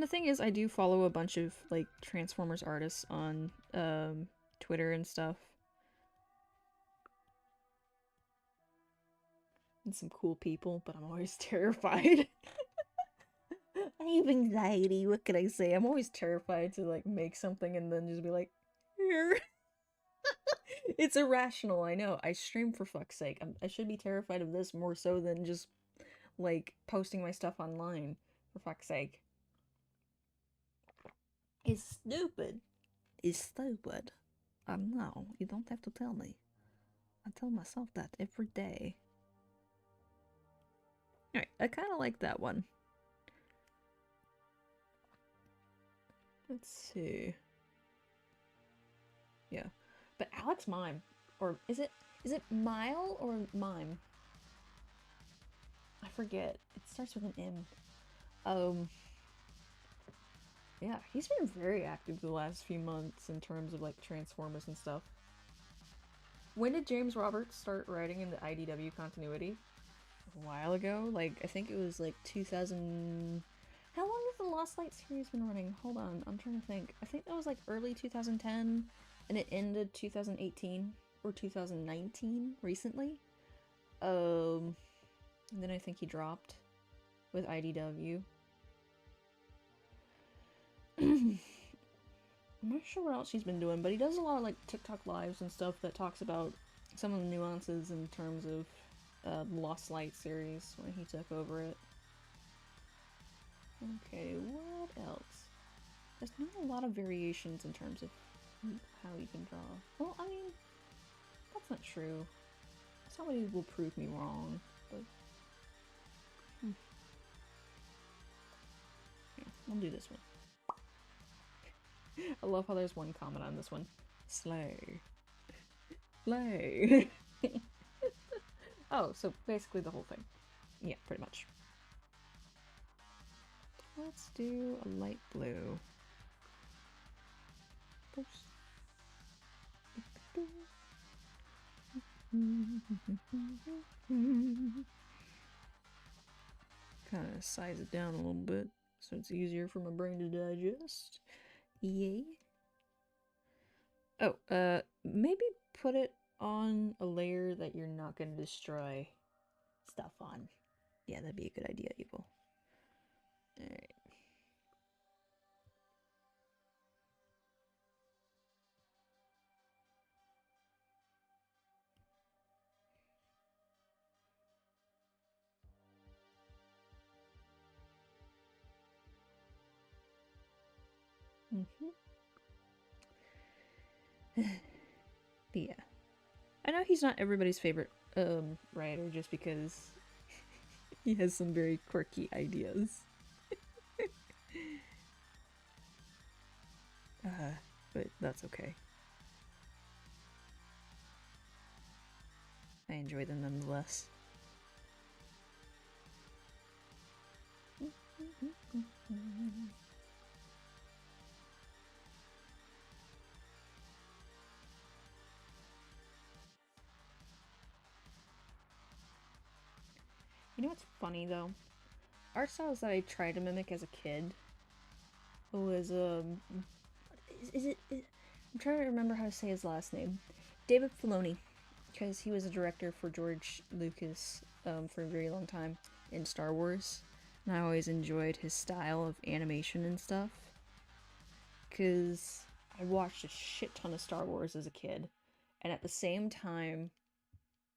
the thing is, I do follow a bunch of, like, Transformers artists on, Twitter and stuff. And some cool people, but I'm always terrified. I have anxiety, what can I say? I'm always terrified to, like, make something and then just be like, here. It's irrational, I know. I stream, for fuck's sake. I should be terrified of this more so than just, like, posting my stuff online, for fuck's sake. It's stupid. It's stupid. I know, you don't have to tell me. I tell myself that every day. Alright, I kind of like that one. Let's see. Yeah. But Alex Mime, or is it Mile or Mime? I forget. It starts with an M. Yeah, he's been very active the last few months in terms of, like, Transformers and stuff. When did James Roberts start writing in the IDW continuity? A while ago? Like, I think it was, like, 2000... How long has the Lost Light series been running? Hold on, I'm trying to think. I think that was, like, early 2010, and it ended 2018 or 2019 recently. And then I think he dropped with IDW. I'm not sure what else he's been doing, but he does a lot of, like, TikTok lives and stuff that talks about some of the nuances in terms of Lost Light series when he took over it. Okay, what else? There's not a lot of variations in terms of how you can draw. Well, I mean, that's not true. Somebody will prove me wrong, but... Yeah, I'll do this one. I love how there's one comment on this one. Slay. Slay. Oh, so basically the whole thing. Yeah, pretty much. Let's do a light blue. Oops. Kind of size it down a little bit so it's easier for my brain to digest. Yay. Oh, maybe put it on a layer that you're not going to destroy stuff on. Yeah, that'd be a good idea, Evil. Alright. Mm-hmm. But yeah. I know he's not everybody's favorite writer just because he has some very quirky ideas. But that's okay. I enjoy them nonetheless. You know what's funny though? Art styles that I tried to mimic as a kid was I'm trying to remember how to say his last name. David Filoni, because he was a director for George Lucas for a very long time in Star Wars, and I always enjoyed his style of animation and stuff. Because I watched a shit ton of Star Wars as a kid, and at the same time,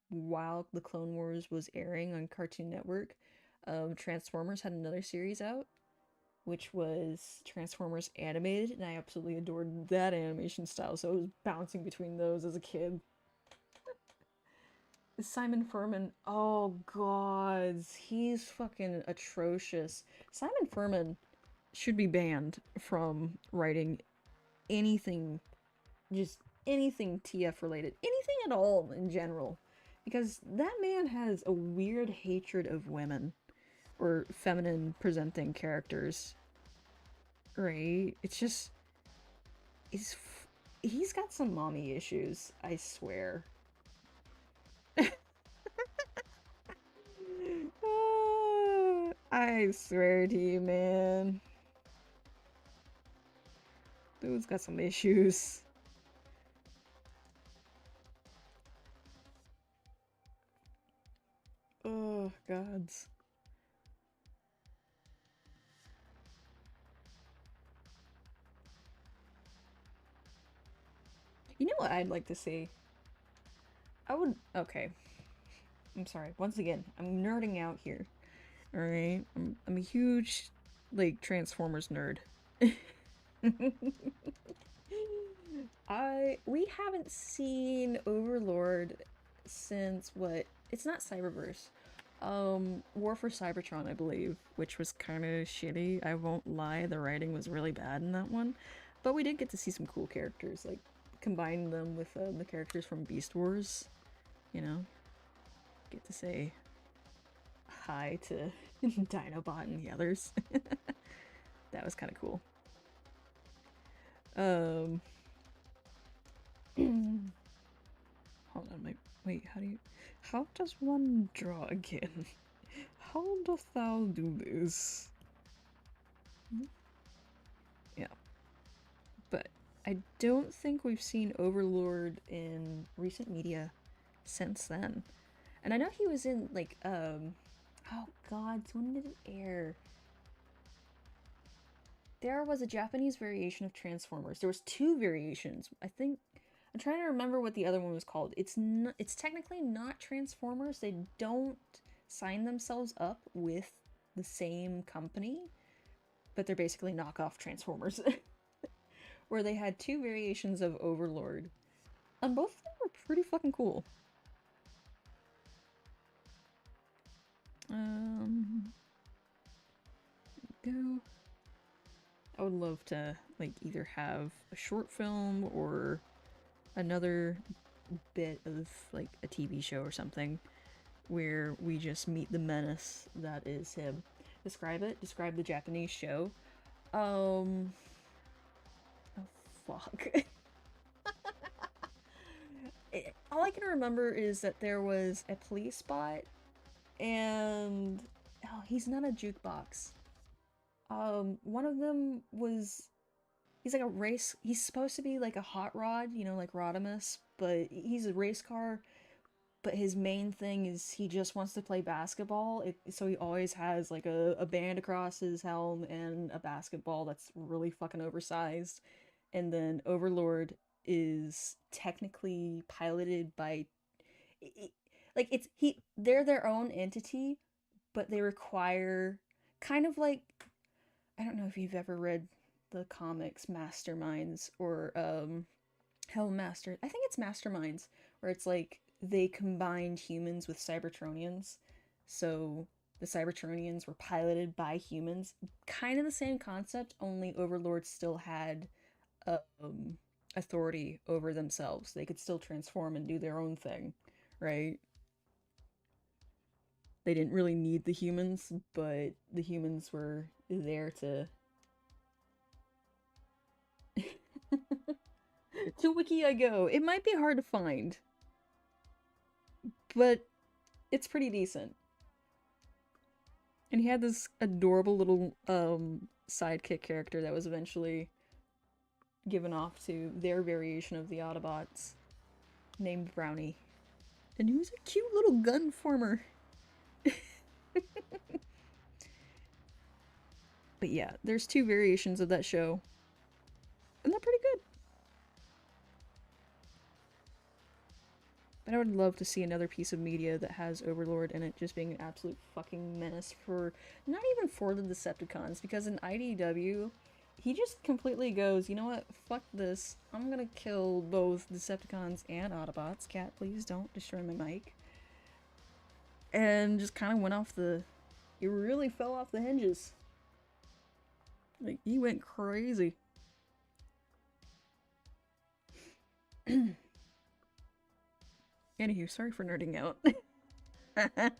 while the Clone Wars was airing on Cartoon Network, Transformers had another series out, which was Transformers Animated, and I absolutely adored that animation style, so I was bouncing between those as a kid. Simon Furman, oh god, he's fucking atrocious. Simon Furman should be banned from writing anything, just anything TF related, anything at all in general, because that man has a weird hatred of women or feminine presenting characters, right? It's just he's he's got some mommy issues, I swear. I swear to you, man. Dude's got some issues. Oh, gods. You know what I'd like to see? I would. Okay. I'm sorry. Once again, I'm nerding out here. Alright? I'm a huge, like, Transformers nerd. We haven't seen Overlord since what? It's not Cyberverse. War for Cybertron, I believe, which was kind of shitty. I won't lie, the writing was really bad in that one, but we did get to see some cool characters, like combining them with the characters from Beast Wars. You know, get to say hi to Dinobot and the others. That was kind of cool. Um, hold on, wait. How does one draw again? How dost thou do this? Yeah, but I don't think we've seen Overlord in recent media since then. And I know he was in like oh god, when did it air? There was a Japanese variation of Transformers. There was two variations. I think I'm trying to remember what the other one was called. It's technically not Transformers. They don't sign themselves up with the same company, but they're basically knockoff Transformers. Where they had two variations of Overlord. And both of them were pretty fucking cool. Go. I would love to like either have a short film or another bit of like a TV show or something where we just meet the menace that is him. Describe it. Describe the Japanese show. Um. Oh fuck. All I can remember is that there was a police bot, and oh, he's not a jukebox. One of them was he's like a race. He's supposed to be like a hot rod, you know, like Rodimus, but he's a race car. But his main thing is he just wants to play basketball. So he always has like a band across his helm and a basketball that's really fucking oversized. And then Overlord is technically piloted by like they're their own entity, but they require kind of like I don't know if you've ever read. the comics Masterminds or Hell Master. I think it's Masterminds, where it's like they combined humans with Cybertronians. So the Cybertronians were piloted by humans. Kind of the same concept, only Overlord still had um, authority over themselves. They could still transform and do their own thing, right? They didn't really need the humans, but the humans were there to to wiki I go. It might be hard to find, but it's pretty decent. And he had this adorable little sidekick character that was eventually given off to their variation of the Autobots named Brownie. And he was a cute little gun former. But yeah, there's two variations of that show. And they're pretty good. But I would love to see another piece of media that has Overlord in it just being an absolute fucking menace for, not even for the Decepticons, because in IDW, he just completely goes, you know what, fuck this, I'm gonna kill both Decepticons and Autobots. Cat, please don't destroy my mic. And just kind of went off the, he really fell off the hinges. Like, he went crazy. Anywho, sorry for nerding out. Okay.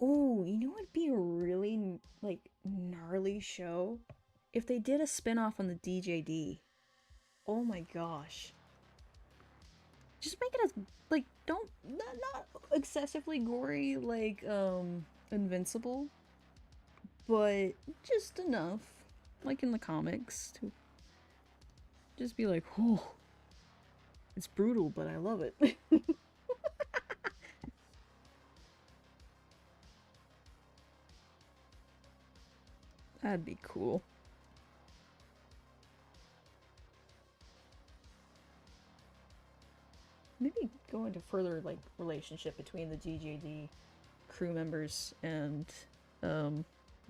Oh, you know what'd be a really, like, gnarly show? If they did a spin-off on the DJD. Oh my gosh. Just make it as, like, don't, not excessively gory, like, Invincible. But just enough, like in the comics, to just be like, oh, it's brutal, but I love it. That'd be cool. Maybe go into further, like, relationship between the DJD crew members and the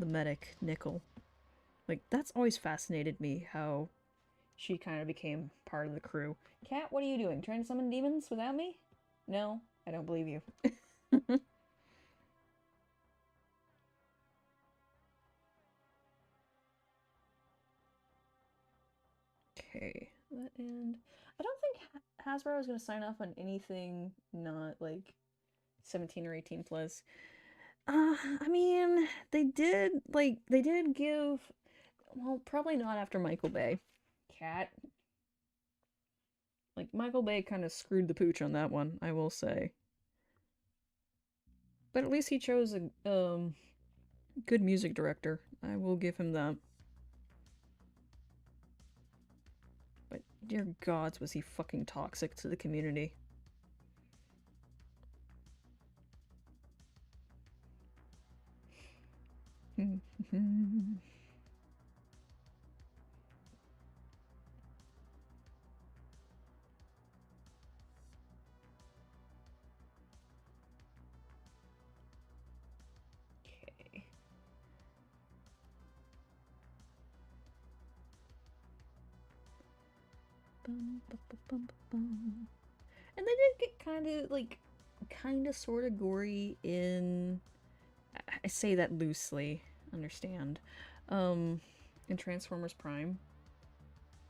medic Nickel. Like, that's always fascinated me, how she kind of became part of the crew. Cat, what are you doing? Trying to summon demons without me? No, I don't believe you. Okay, and I don't think Hasbro is going to sign off on anything not like 17 or 18 plus. I mean, they did give, well, probably not after Michael Bay. Cat. Like, Michael Bay kind of screwed the pooch on that one, I will say. But at least he chose a good music director. I will give him that. But dear gods, was he fucking toxic to the community. Okay. And they did get kind of sort of gory in, I say that loosely, understand, in Transformers Prime.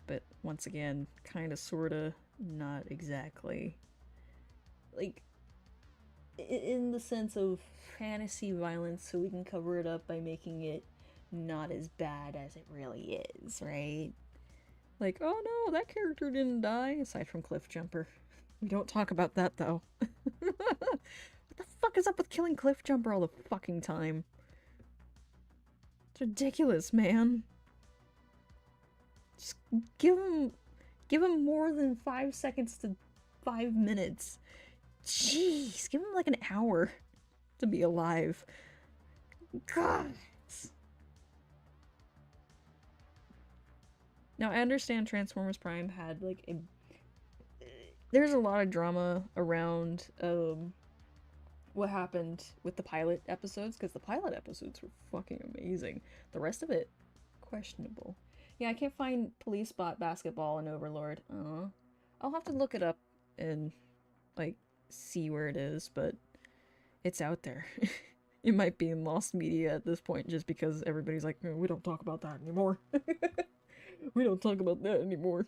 But once again, kind of sort of not exactly. Like, in the sense of fantasy violence, so we can cover it up by making it not as bad as it really is, right? Like, oh no, that character didn't die, aside from Cliffjumper. We don't talk about that, though. What the fuck is up with killing Cliffjumper all the fucking time? It's ridiculous, man. Just give him more than 5 seconds to 5 minutes. Jeez, give him like an hour. to be alive. God. Now, I understand Transformers Prime had, like, there's a lot of drama around, what happened with the pilot episodes, because the pilot episodes were fucking amazing. The rest of it, questionable. Yeah, I can't find Police Bot Basketball in Overlord. I'll have to look it up and, like, see where it is, but it's out there. It might be in lost media at this point just because everybody's like, we don't talk about that anymore. We don't talk about that anymore.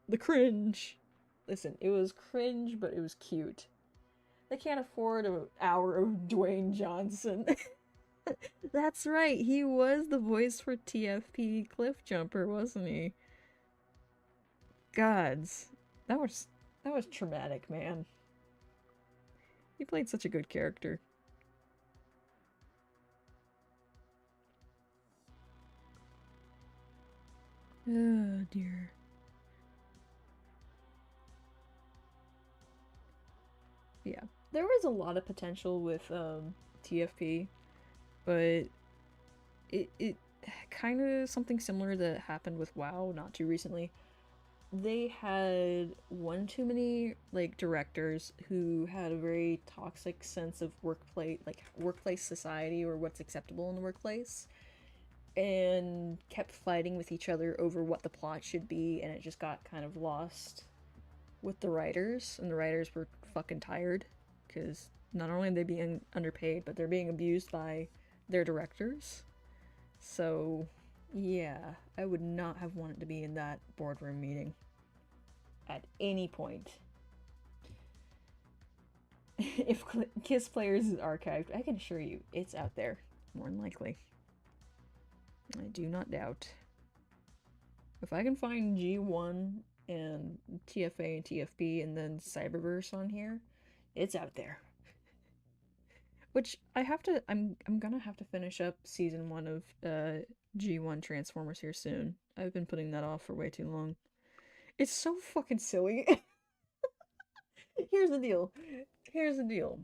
The cringe. Listen, it was cringe, but it was cute. They can't afford an hour of Dwayne Johnson. That's right, he was the voice for TFP Cliffjumper, wasn't he? Gods. That was traumatic, man. He played such a good character. Oh dear. Yeah. There was a lot of potential with TFP, but it kind of something similar that happened with WoW not too recently. They had one too many like directors who had a very toxic sense of workplace society or what's acceptable in the workplace, and kept fighting with each other over what the plot should be, and it just got kind of lost with the writers, and the writers were fucking tired because not only are they being underpaid, but they're being abused by their directors. So, yeah, I would not have wanted to be in that boardroom meeting at any point. If Kiss Players is archived, I can assure you it's out there, more than likely. I do not doubt. If I can find G1 and TFA and TFP and then Cyberverse on here, it's out there. Which I'm gonna have to finish up season 1 of G1 Transformers here soon. I've been putting that off for way too long. It's so fucking silly. Here's the deal. Here's the deal.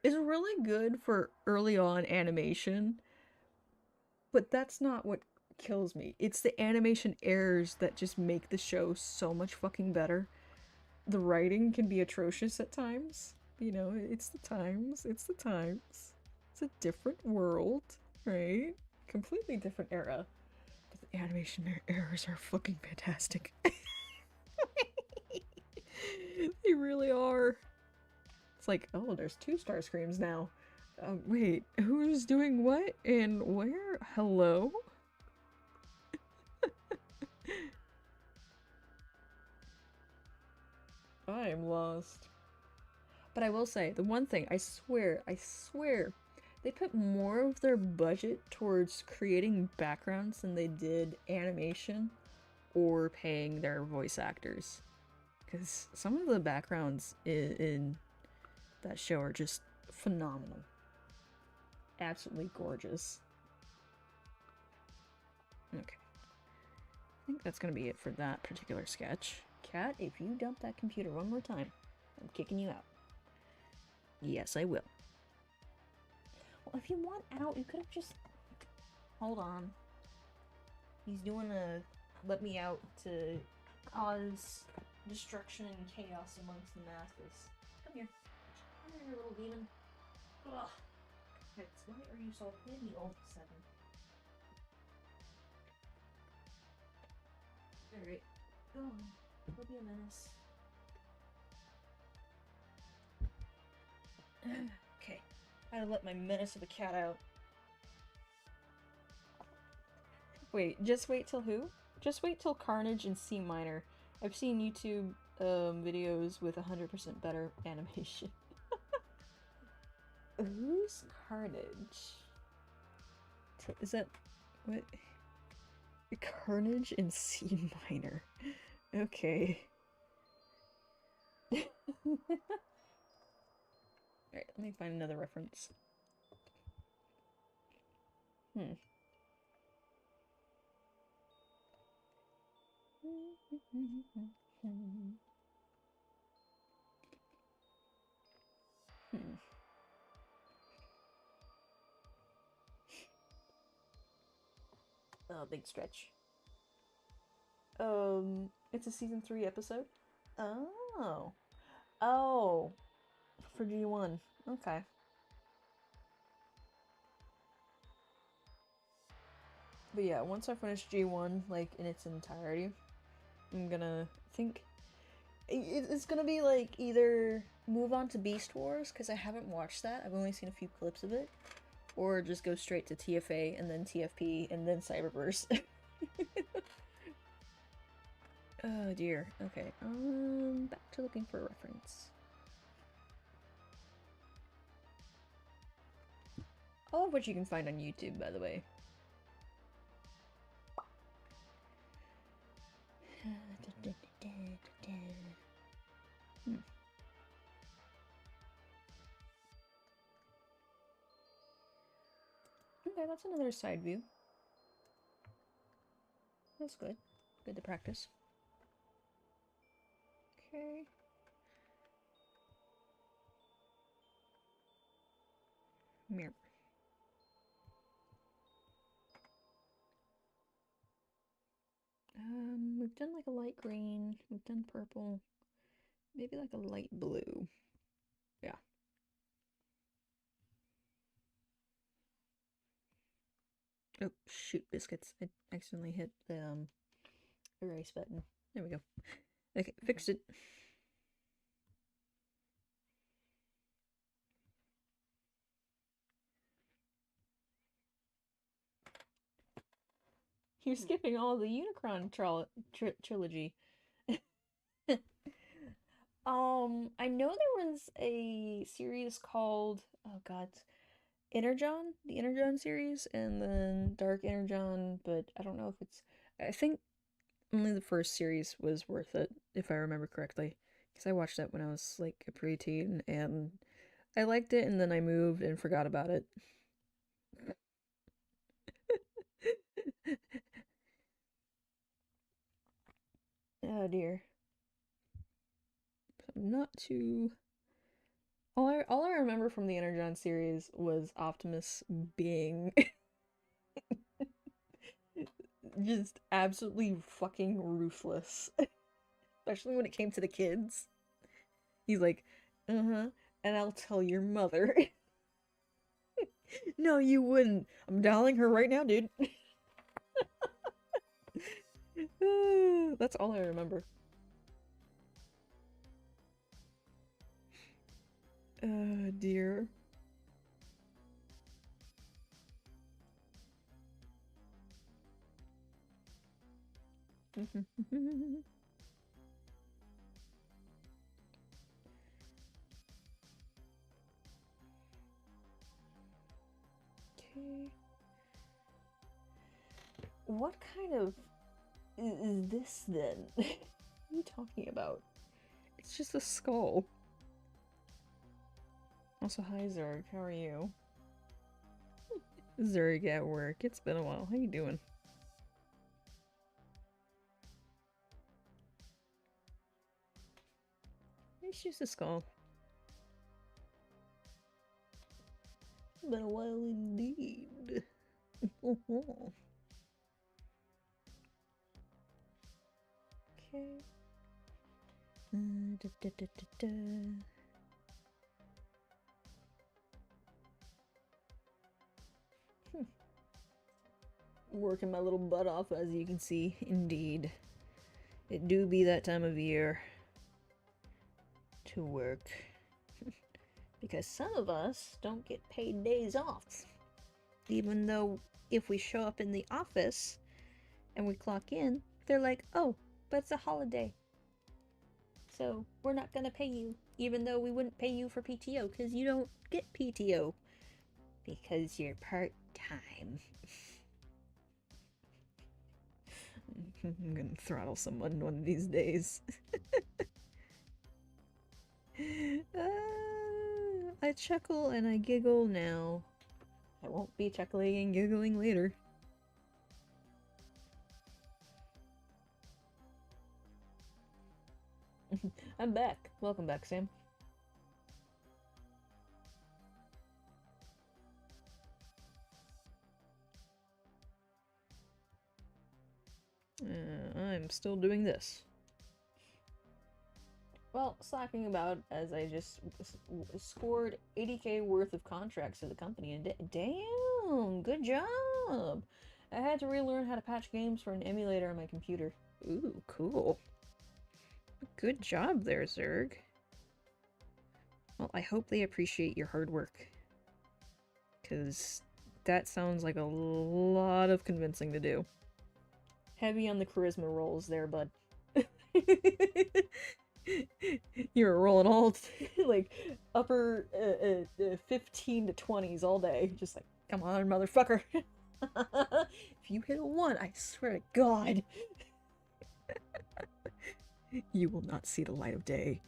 It's really good for early on animation, but that's not what kills me. It's the animation errors that just make the show so much fucking better. The writing can be atrocious at times. You know, it's the times. It's the times. It's a different world, right? Completely different era. But the animation errors are fucking fantastic. They really are. It's like, oh, there's 2 Starscreams now. Wait, who's doing what and where? Hello? I'm lost. But I will say, the one thing, I swear, they put more of their budget towards creating backgrounds than they did animation or paying their voice actors. Because some of the backgrounds in that show are just phenomenal. Absolutely gorgeous. Okay. I think that's gonna be it for that particular sketch. Cat, if you dump that computer one more time, I'm kicking you out. Yes, I will. Well, if you want out, you could have just... Hold on. He's doing a let me out to cause destruction and chaos amongst the masses. Come here. Come here, little demon. Ugh. Pets, why are you so petty all of a sudden? Alright. Go on. Go be a menace. Okay. I had to let my menace of a cat out. Wait, just wait till who? Just wait till Carnage in C minor. I've seen YouTube videos with 100% better animation. Who's Carnage? Is that... what? Carnage in C minor. Okay. Alright, let me find another reference. Hmm. Hmm. Oh, big stretch. It's a season 3 episode. Oh. Oh. For G1. Okay. But yeah, once I finish G1, like, in its entirety, I'm gonna think... It's gonna be, like, either move on to Beast Wars, because I haven't watched that. I've only seen a few clips of it. Or just go straight to TFA, and then TFP, and then Cyberverse. Oh dear. Okay, back to looking for a reference. All of which you can find on YouTube, by the way. Okay, that's another side view. That's good. Good to practice. Okay. Mirror. We've done like a light green, we've done purple, maybe like a light blue. Yeah. Oh, shoot, biscuits. I accidentally hit the erase button. There we go. Okay, fixed it. You're skipping all the Unicron trilogy. I know there was a series called, oh god, Energon, the Energon series, and then Dark Energon, but I don't know if it's, I think only the first series was worth it, if I remember correctly, because I watched that when I was like a preteen, and I liked it, and then I moved and forgot about it. Oh dear. I'm not too... All I remember from the Energon series was Optimus being just absolutely fucking ruthless. Especially when it came to the kids. He's like, and I'll tell your mother. No, you wouldn't. I'm dialing her right now, dude. That's all I remember. Dear. Okay. What kind of is this then? What are you talking about? It's just a skull. Also, hi Zerg, how are you? Zerg at work. It's been a while. How you doing? It's just a skull. Been a while indeed. Okay. Working my little butt off, as you can see. Indeed. It do be that time of year to work. Because some of us don't get paid days off. Even though if we show up in the office and we clock in, they're like, oh, but it's a holiday. So we're not gonna pay you, even though we wouldn't pay you for PTO, because you don't get PTO. Because you're part-time. I'm gonna throttle someone one of these days. I chuckle and I giggle now. I won't be chuckling and giggling later. I'm back. Welcome back, Sam. I'm still doing this. Well, slacking about as I just scored 80k worth of contracts to the company, and damn, good job! I had to relearn how to patch games for an emulator on my computer. Ooh, cool. Good job there, Zerg. Well, I hope they appreciate your hard work. Because that sounds like a lot of convincing to do. Heavy on the charisma rolls there, bud. You're rolling all like upper 15 to 20s all day. Just like, come on, motherfucker. If you hit a 1, I swear to God, you will not see the light of day.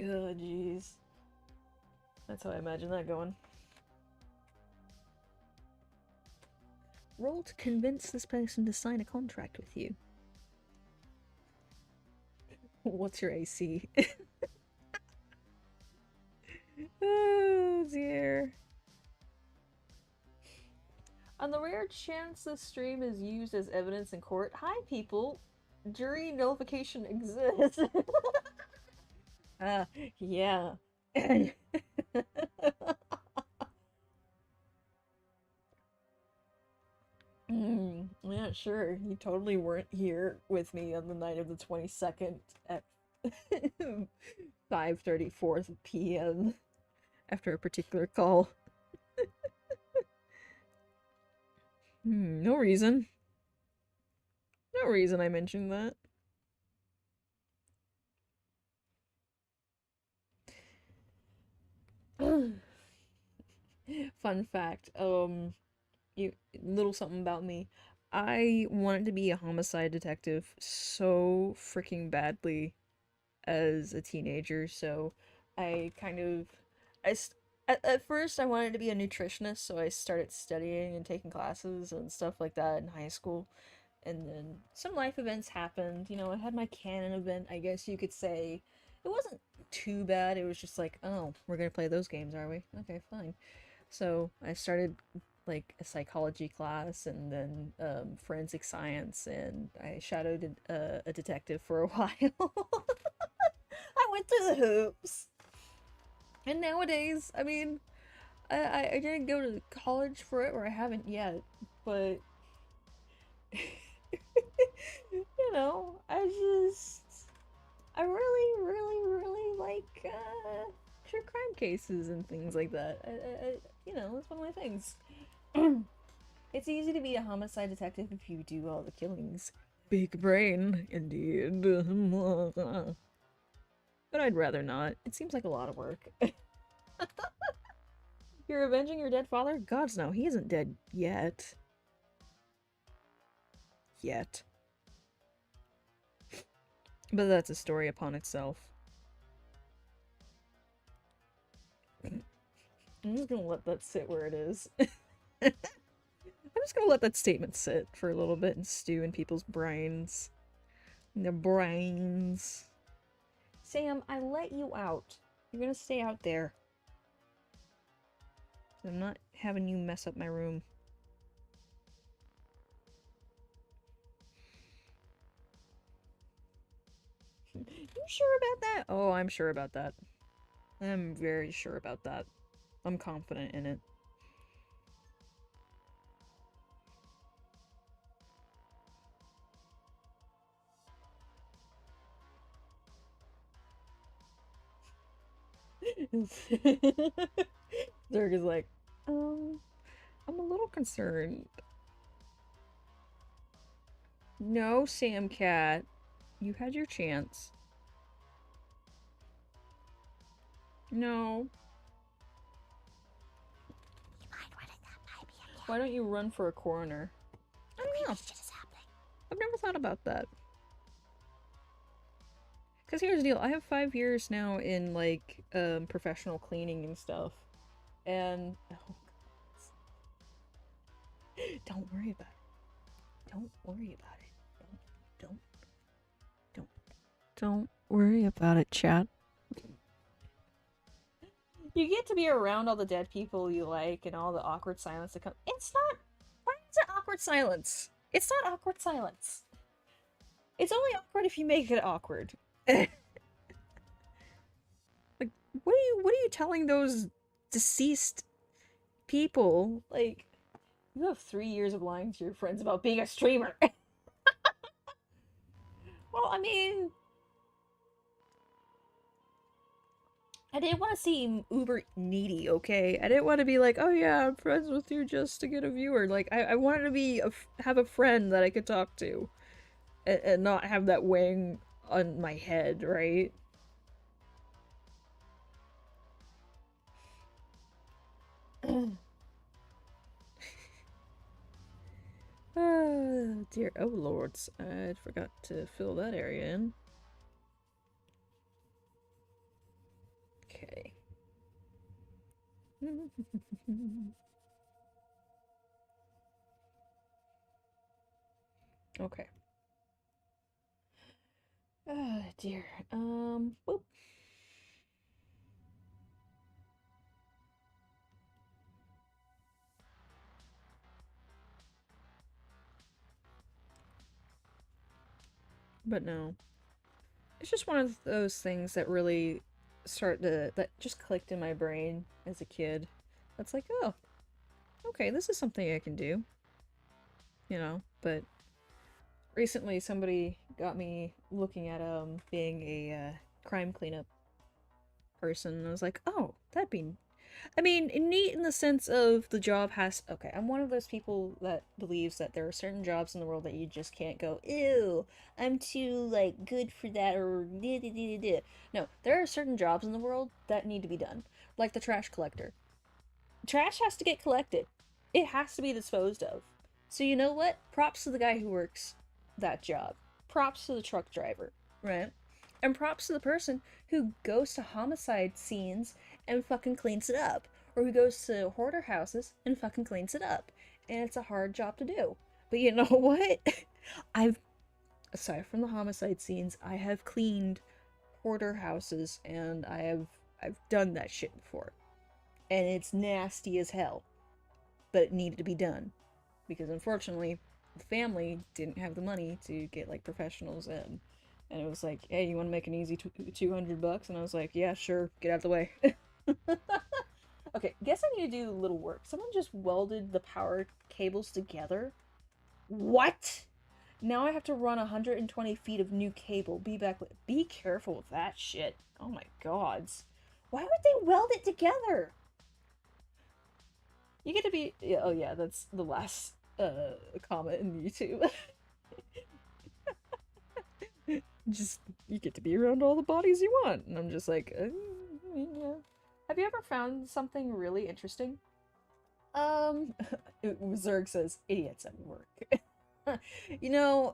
Oh, jeez. That's how I imagine that going. Roll to convince this person to sign a contract with you. What's your AC? Oh dear. On the rare chance this stream is used as evidence in court, hi people, jury nullification exists. Yeah. Yeah, sure. You totally weren't here with me on the night of the 22nd at 5:34 p.m. after a particular call. No reason. No reason I mentioned that. Fun fact, little something about me. I wanted to be a homicide detective so freaking badly as a teenager, so I kind of at first I wanted to be a nutritionist, so I started studying and taking classes and stuff like that in high school. And then some life events happened. You know, I had my canon event, I guess you could say. It wasn't too bad. It was just like, oh, we're gonna play those games, are we? Okay, fine. So I started like a psychology class and then forensic science, and I shadowed a detective for a while. I went through the hoops. And nowadays, I mean, I didn't go to college for it, or I haven't yet, but you know, I really like true crime cases and things like that. You know, it's one of my things. It's easy to be a homicide detective if you do all the killings. Big brain, indeed. But I'd rather not. It seems like a lot of work. You're avenging your dead father? Gods no, he isn't dead yet. Yet. But that's a story upon itself. I'm just gonna let that sit where it is. I'm just gonna let that statement sit for a little bit and stew in people's brains. Their brains. Sam, I let you out. You're gonna stay out there. I'm not having you mess up my room. You sure about that? Oh, I'm sure about that. I'm very sure about that. I'm confident in it. Zerg is like, I'm a little concerned. No, Sam Cat. You had your chance. No. Why don't you run for a coroner? I don't know. I've never thought about that. Because here's the deal. I have 5 years now in, like, professional cleaning and stuff. And... oh, don't worry about it. Don't worry about it. Don't worry about it, chat. You get to be around all the dead people you like and all the awkward silence that comes. It's not... why is isn't awkward silence. It's not awkward silence. It's only awkward if you make it awkward. Like, what are you telling those deceased people? Like, you have 3 years of lying to your friends about being a streamer. Well, I mean, I didn't want to seem uber needy, okay? I didn't want to be like, oh yeah, I'm friends with you just to get a viewer. Like, I wanted to be have a friend that I could talk to, and not have that weighing on my head, right? Oh dear, oh lords, I forgot to fill that area in. Okay. Okay. Oh dear. Whoop. But no. It's just one of those things that really that just clicked in my brain as a kid. That's like, oh, okay, this is something I can do. But recently somebody got me looking at being a crime cleanup person, and I was like, oh, that'd be, I mean, neat in the sense of the job has, okay, I'm one of those people that believes that there are certain jobs in the world that you just can't go, ew, I'm too, like, good for that, or da da da da. No, there are certain jobs in the world that need to be done, like the trash collector. Trash has to get collected. It has to be disposed of. So you know what? Props to the guy who works that job. Props to the truck driver, right? And props to the person who goes to homicide scenes and fucking cleans it up. Or who goes to hoarder houses and fucking cleans it up. And it's a hard job to do. But you know what? I've, aside from the homicide scenes, I have cleaned hoarder houses and I've done that shit before. And it's nasty as hell. But it needed to be done. Because unfortunately, the family didn't have the money to get like professionals in. And it was like, hey, you want to make an easy $200? And I was like, yeah, sure, get out of the way. Okay, guess I need to do a little work. Someone just welded the power cables together. What? Now I have to run 120 feet of new cable. Be careful with that shit. Oh my gods. Why would they weld it together? You get to be. Yeah, oh yeah, that's the last comment in YouTube. Just you get to be around all the bodies you want, and I'm just like, yeah. Have you ever found something really interesting? Um, Zerg says idiots at work.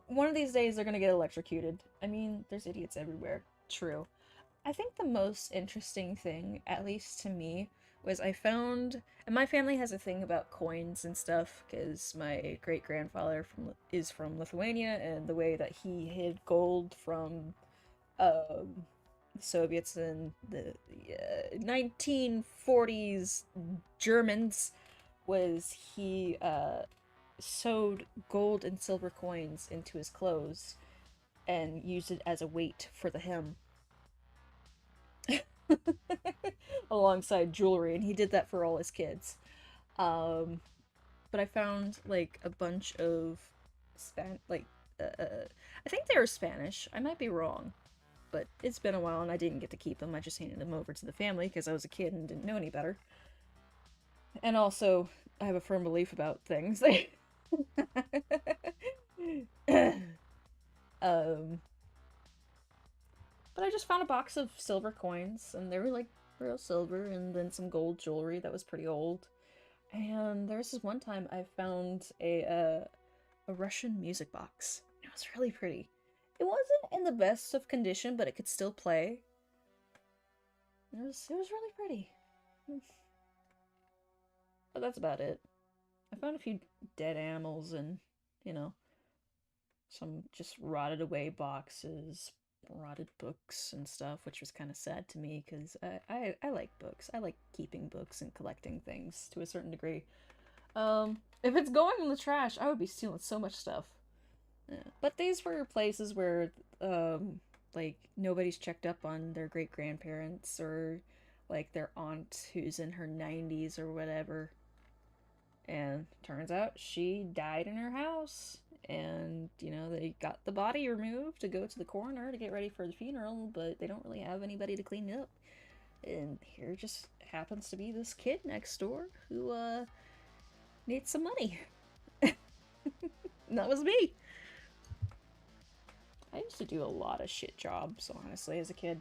One of these days they're gonna get electrocuted. I mean, there's idiots everywhere. True. I think the most interesting thing, at least to me, was I found, and my family has a thing about coins and stuff, because my great grandfather is from Lithuania, and the way that he hid gold from the Soviets and the 1940s Germans was he sewed gold and silver coins into his clothes and used it as a weight for the hem. Alongside jewelry, and he did that for all his kids. Um, but I found like a bunch of I think they were Spanish. I might be wrong, but it's been a while and I didn't get to keep them. I just handed them over to the family because I was a kid and didn't know any better. And also, I have a firm belief about things. um, but I just found a box of silver coins, and they were like real silver, and then some gold jewelry that was pretty old. And there was this one time I found a Russian music box. It was really pretty. It wasn't in the best of condition, but it could still play. It was really pretty. But that's about it. I found a few dead animals and, you know, some just rotted away boxes, rotted books and stuff, which was kind of sad to me because I like books. I like keeping books and collecting things to a certain degree. If it's going in the trash, I would be stealing so much stuff. Yeah. But these were places where, like, nobody's checked up on their great grandparents or, like, their aunt who's in her 90s or whatever. And turns out she died in her house. And, they got the body removed to go to the coroner to get ready for the funeral, but they don't really have anybody to clean it up. And here just happens to be this kid next door who, needs some money. And that was me. I used to do a lot of shit jobs, honestly, as a kid.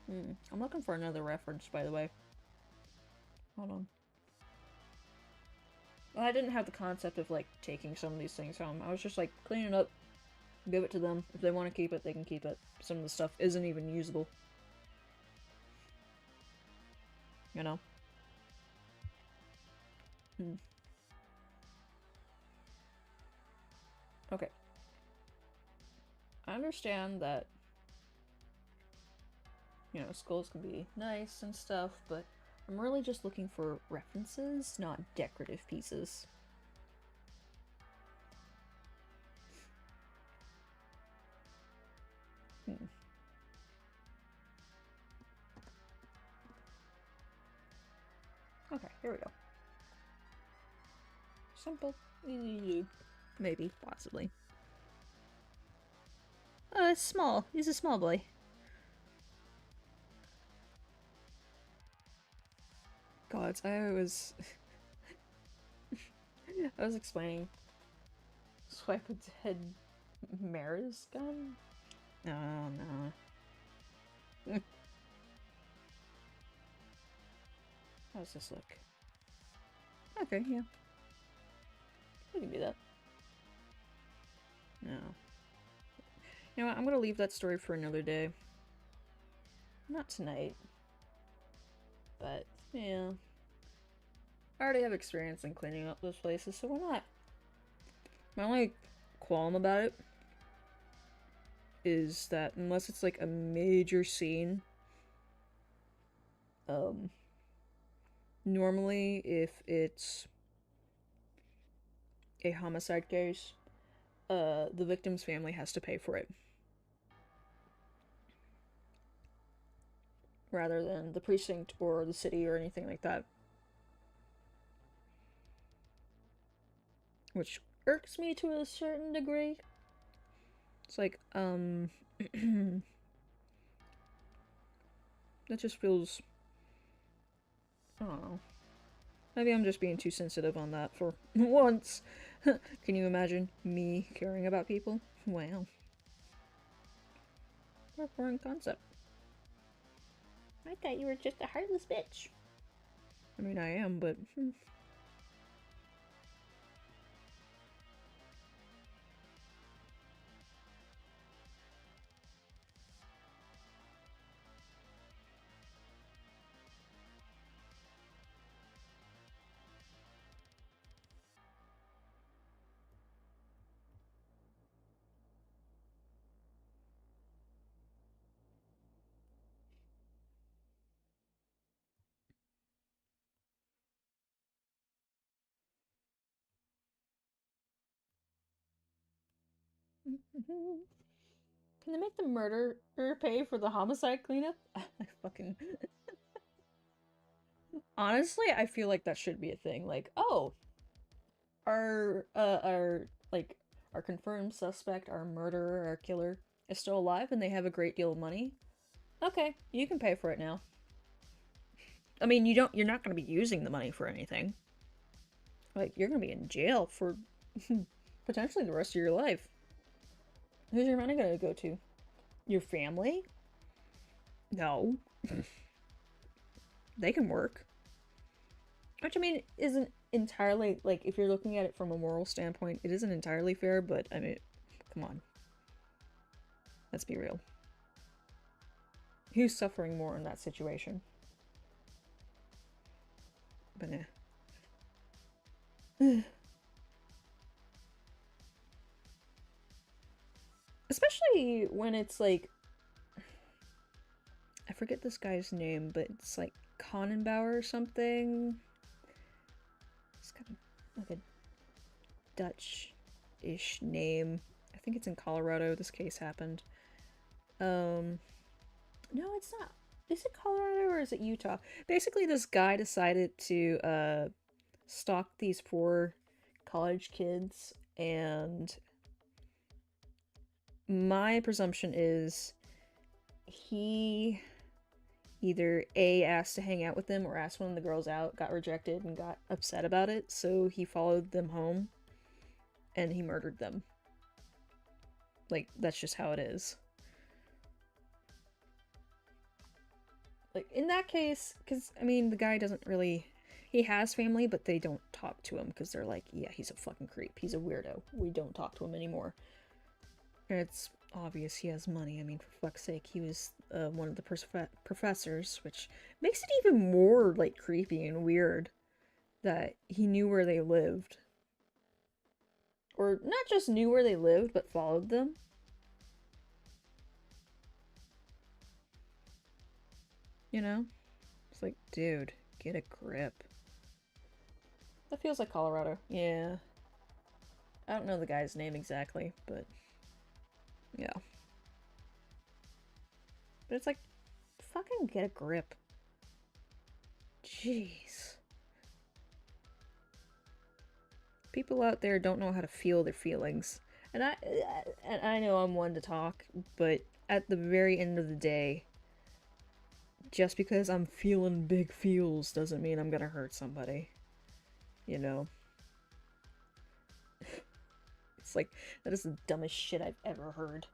I'm looking for another reference, by the way. Hold on. Well, I didn't have the concept of, like, taking some of these things home. I was just, like, clean it up, give it to them. If they want to keep it, they can keep it. Some of the stuff isn't even usable. You know? Okay. I understand that, skulls can be nice and stuff, but I'm really just looking for references, not decorative pieces. Okay, here we go. Simple. Maybe, possibly. Small. He's a small boy. God, I was explaining Swipe with Head Mara's gun? Oh, no. How does this look? Okay, yeah. We can do that. No. You know what, I'm gonna leave that story for another day. Not tonight. But, yeah. I already have experience in cleaning up those places, so why not? My only qualm about it is that unless it's like a major scene, normally if it's a homicide case, the victim's family has to pay for it. Rather than the precinct or the city or anything like that. Which irks me to a certain degree. It's like, that just feels, I don't know. Maybe I'm just being too sensitive on that for once. Can you imagine me caring about people? Wow. What a foreign concept. I thought you were just a heartless bitch. I mean, I am, but... Can they make the murderer pay for the homicide cleanup? I fucking... Honestly, I feel like that should be a thing. Like, oh, our confirmed suspect, our murderer, our killer, is still alive and they have a great deal of money. Okay, you can pay for it now. I mean, you're not gonna be using the money for anything. Like, you're gonna be in jail for potentially the rest of your life. Who's your money gonna go to? Your family? No. They can work. Which, I mean, isn't entirely, like, if you're looking at it from a moral standpoint, it isn't entirely fair, but, I mean, come on. Let's be real. Who's suffering more in that situation? But nah. Especially when it's like... I forget this guy's name, but it's like Konenbauer or something. like a Dutch-ish name. I think it's in Colorado this case happened. No, it's not. Is it Colorado or is it Utah? Basically, this guy decided to stalk these four college kids, and my presumption is he either A, asked to hang out with them, or asked one of the girls out, got rejected, and got upset about it, so he followed them home and he murdered them. Like, that's just how it is. Like, in that case, because, I mean, the guy doesn't really... He has family, but they don't talk to him because they're like, yeah, he's a fucking creep. He's a weirdo. We don't talk to him anymore. And it's obvious he has money. I mean, for fuck's sake, he was one of the professors, which makes it even more, like, creepy and weird that he knew where they lived. Or not just knew where they lived, but followed them. You know? It's like, dude, get a grip. That feels like Colorado. Yeah. I don't know the guy's name exactly, but... yeah. But it's like, fucking get a grip. Jeez. People out there don't know how to feel their feelings. And I know I'm one to talk, but at the very end of the day, just because I'm feeling big feels doesn't mean I'm gonna hurt somebody. You know? It's like, that is the dumbest shit I've ever heard.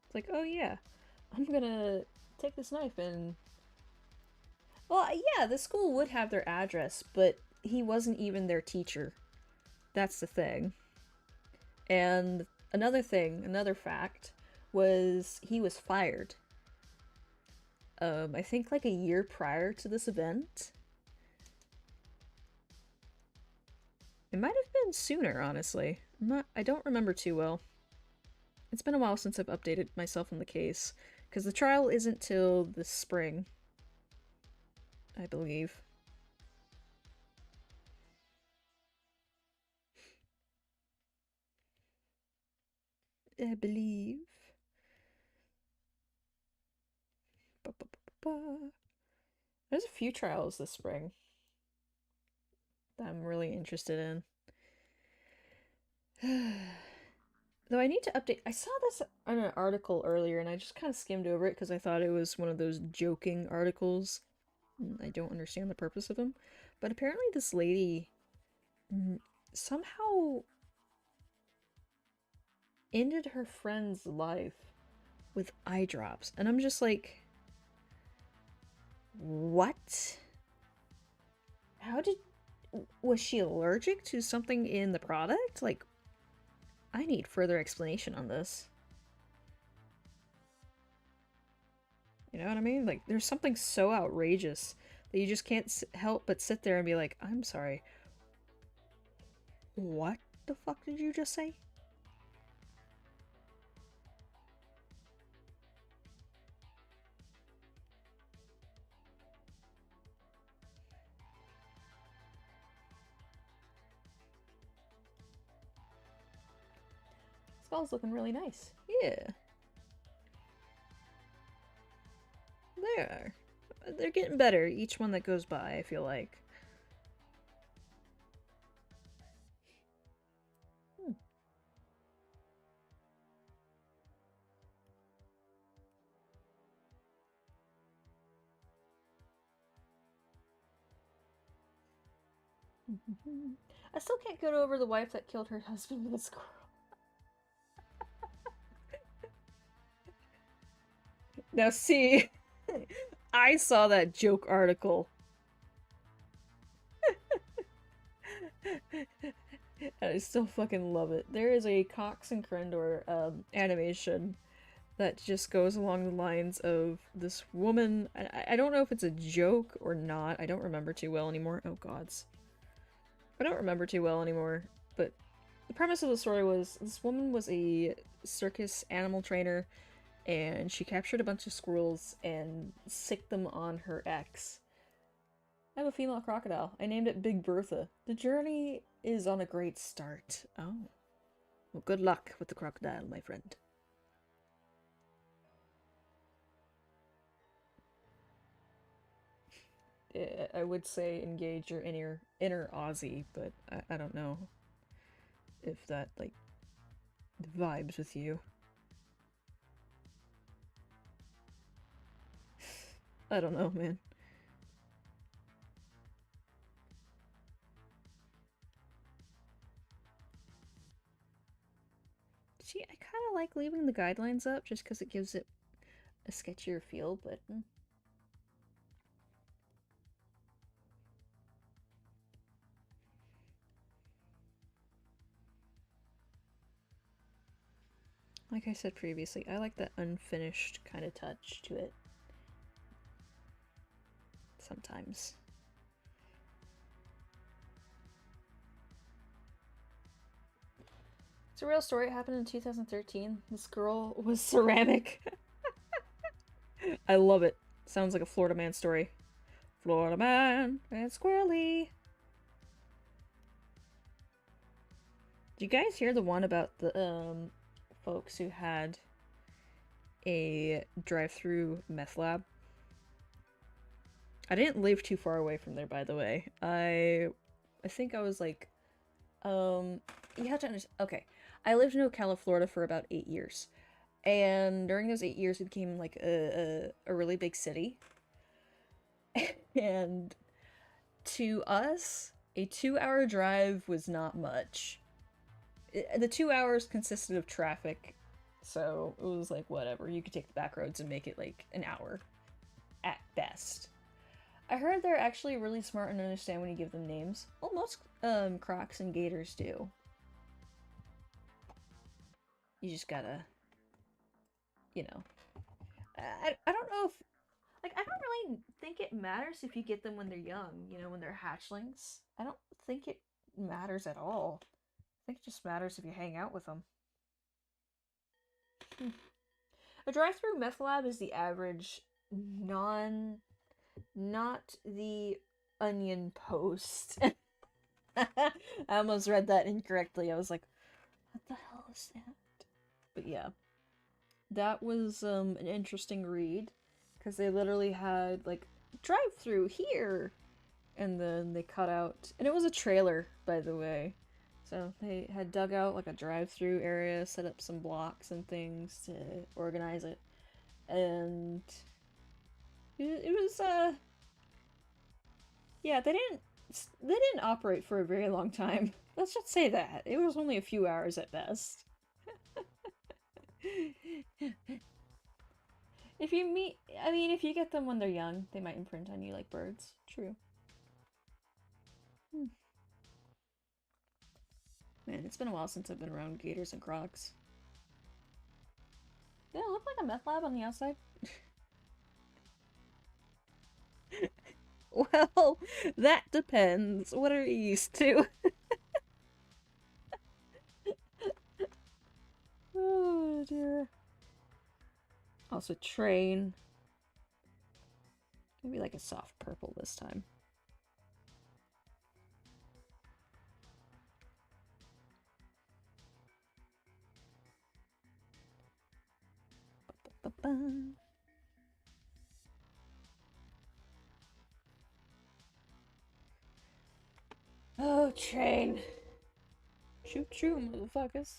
It's like, oh yeah, I'm gonna take this knife and... Well, yeah, the school would have their address, but he wasn't even their teacher. That's the thing. And another thing, another fact, was he was fired. I think like a year prior to this event. It might have been sooner, honestly. I don't remember too well. It's been a while since I've updated myself on the case, because the trial isn't till this spring, I believe. I believe. Ba, ba, ba, ba. There's a few trials this spring that I'm really interested in. Though I need to update. I saw this on an article earlier and I just kind of skimmed over it because I thought it was one of those joking articles. I don't understand the purpose of them. But apparently this lady somehow ended her friend's life with eye drops. And I'm just like, what? How did... Was she allergic to something in the product? Like, I need further explanation on this. You know what I mean? Like, there's something so outrageous that you just can't help but sit there and be like, I'm sorry. What the fuck did you just say? Skull's looking really nice. Yeah. They are. They're getting better each one that goes by, I feel like. I still can't get over the wife that killed her husband with a squirrel. Now see, I saw that joke article. And I still fucking love it. There is a Cox and Crendor animation that just goes along the lines of this woman. I don't know if it's a joke or not. I don't remember too well anymore. Oh gods. I don't remember too well anymore, but the premise of the story was this woman was a circus animal trainer, and she captured a bunch of squirrels and sicked them on her ex. I have a female crocodile. I named it Big Bertha. The journey is on a great start. Oh. Well, good luck with the crocodile, my friend. I would say engage your inner Aussie, but I don't know if that, like, vibes with you. I don't know, man. See, I kind of like leaving the guidelines up just because it gives it a sketchier feel, but... Like I said previously, I like that unfinished kind of touch to it. Sometimes. It's a real story. It happened in 2013. This girl was ceramic. I love it. Sounds like a Florida Man story. Florida Man and Squirrely. Did you guys hear the one about the folks who had a drive-through meth lab? I didn't live too far away from there, by the way. I think I was like, you have to understand. Okay, I lived in Ocala, Florida for about 8 years, and during those 8 years, it became like a really big city. And to us, a 2-hour drive was not much. The 2 hours consisted of traffic, so it was like whatever. You could take the back roads and make it like an hour at best. I heard they're actually really smart and understand when you give them names. Well, most crocs and gators do. You just gotta, you know. I don't know if, like, I don't really think it matters if you get them when they're young, you know, when they're hatchlings. I don't think it matters at all. I think it just matters if you hang out with them. A drive-through meth lab is the average not the Onion Post. I almost read that incorrectly. I was like, what the hell is that? But yeah. That was an interesting read. Because they literally had, like, drive-through here! And then they cut out... And it was a trailer, by the way. So they had dug out, like, a drive-through area, set up some blocks and things to organize it. And... It was, yeah, they didn't operate for a very long time. Let's just say that. It was only a few hours at best. If you get them when they're young, they might imprint on you like birds. True. Man, it's been a while since I've been around gators and crocs. Did it look like a meth lab on the outside? Well, that depends. What are you used to? Oh dear. Also, train. Maybe like a soft purple this time. Ba-ba-ba. Oh, train. Choo choo, motherfuckers.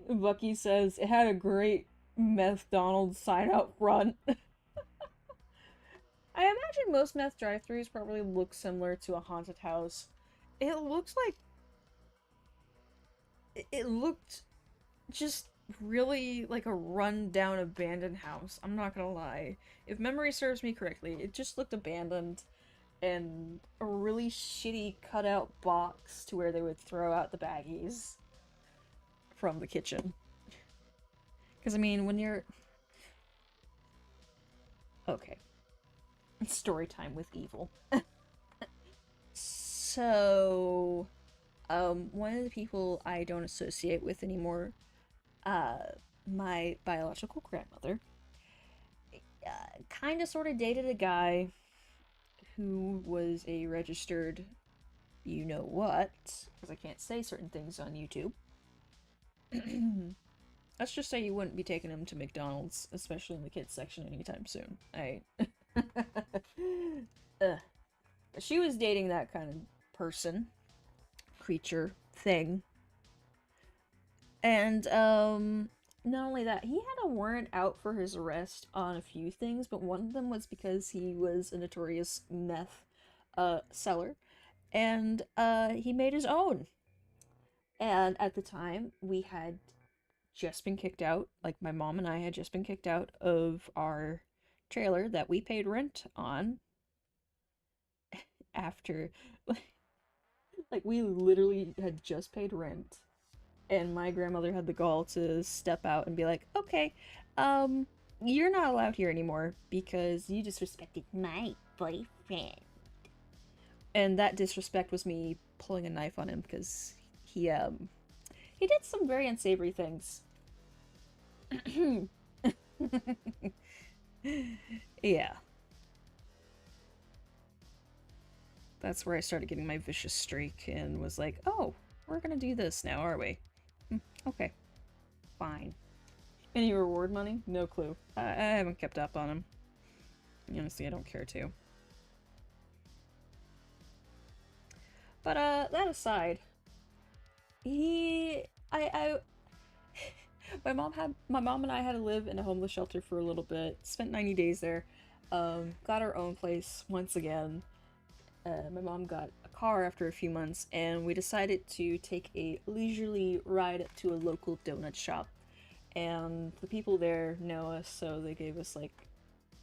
Bucky says it had a great meth Donald sign out front. I imagine most meth drive-thrus probably look similar to a haunted house. It looks like... It looked just really like a run-down abandoned house. I'm not gonna lie. If memory serves me correctly, it just looked abandoned and a really shitty cutout box to where they would throw out the baggies from the kitchen. Because, I mean, when you're... Okay. Story time with evil. So, one of the people I don't associate with anymore, uh, my biological grandmother, kind of sort of dated a guy who was a registered you know what, because I can't say certain things on YouTube. Let's just say you wouldn't be taking him to McDonald's, especially in the kids section anytime soon. She was dating that kind of person, creature, thing. And not only that, he had a warrant out for his arrest on a few things, but one of them was because he was a notorious meth seller, and he made his own. And at the time, we had just been kicked out, like my mom and I had just been kicked out of our trailer that we paid rent on after like we literally had just paid rent, and my grandmother had the gall to step out and be like, "Okay, you're not allowed here anymore because you disrespected my boyfriend." And that disrespect was me pulling a knife on him because he did some very unsavory things. Yeah. That's where I started getting my vicious streak and was like, oh, we're gonna do this now, are we? Okay. Fine. Any reward money? No clue. I haven't kept up on him. Honestly, I don't care to. But, that aside, I my mom and I had to live in a homeless shelter for a little bit. Spent 90 days there. Got our own place once again. My mom got a car after a few months, and we decided to take a leisurely ride to a local donut shop. And the people there know us, so they gave us like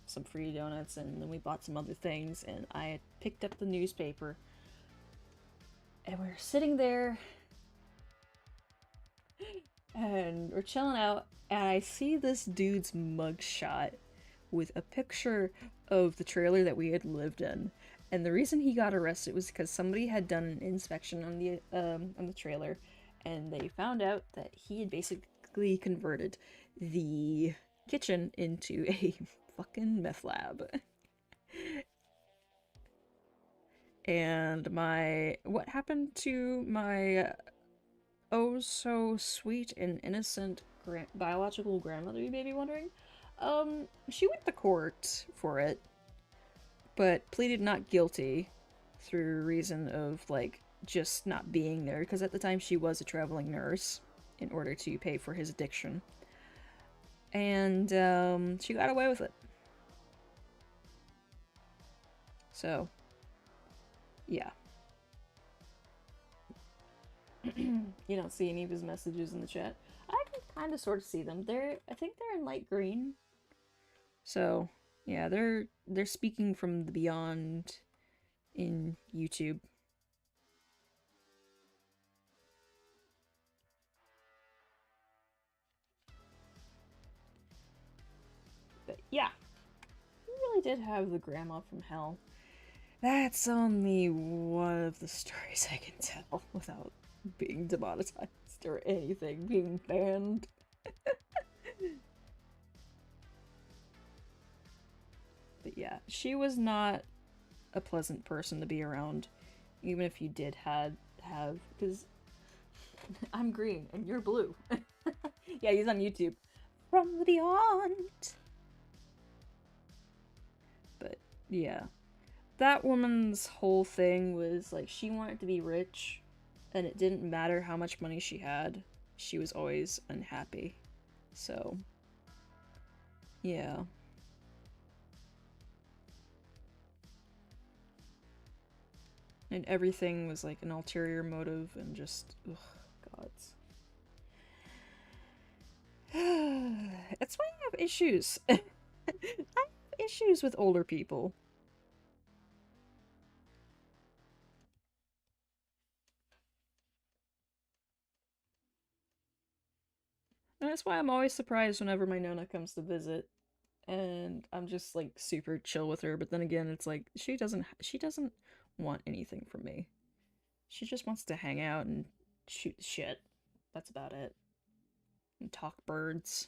some free donuts, and then we bought some other things. And I had picked up the newspaper, and we were sitting there, and we're chilling out, and I see this dude's mugshot with a picture of the trailer that we had lived in. And the reason he got arrested was because somebody had done an inspection on the trailer, and they found out that he had basically converted the kitchen into a fucking meth lab. And what happened to my oh so sweet and innocent biological grandmother, you may be wondering? She went to court for it, but pleaded not guilty through reason of, like, just not being there, because at the time she was a traveling nurse in order to pay for his addiction. And, she got away with it. So, yeah. You don't see any of his messages in the chat. I can kind of sort of see them. I think they're in light green. So, yeah, they're speaking from the beyond in YouTube. But yeah, he really did have the grandma from hell. That's only one of the stories I can tell without being demonetized or anything, being banned. But yeah, she was not a pleasant person to be around, even if you did have, because I'm green and you're blue. Yeah, he's on YouTube. From the beyond. But yeah, that woman's whole thing was like she wanted to be rich, and it didn't matter how much money she had, she was always unhappy. So, yeah. And everything was like an ulterior motive and just, ugh, gods. That's why I have issues. I have issues with older people. And that's why I'm always surprised whenever my Nona comes to visit. And I'm just like super chill with her, but then again, it's like she doesn't want anything from me. She just wants to hang out and shoot the shit. That's about it. And talk birds,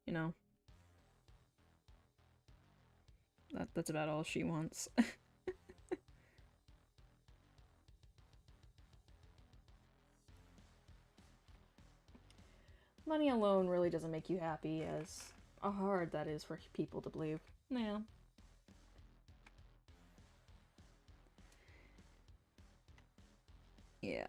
you know. That's about all she wants. Money alone really doesn't make you happy, as hard that is for people to believe. Yeah. Yeah.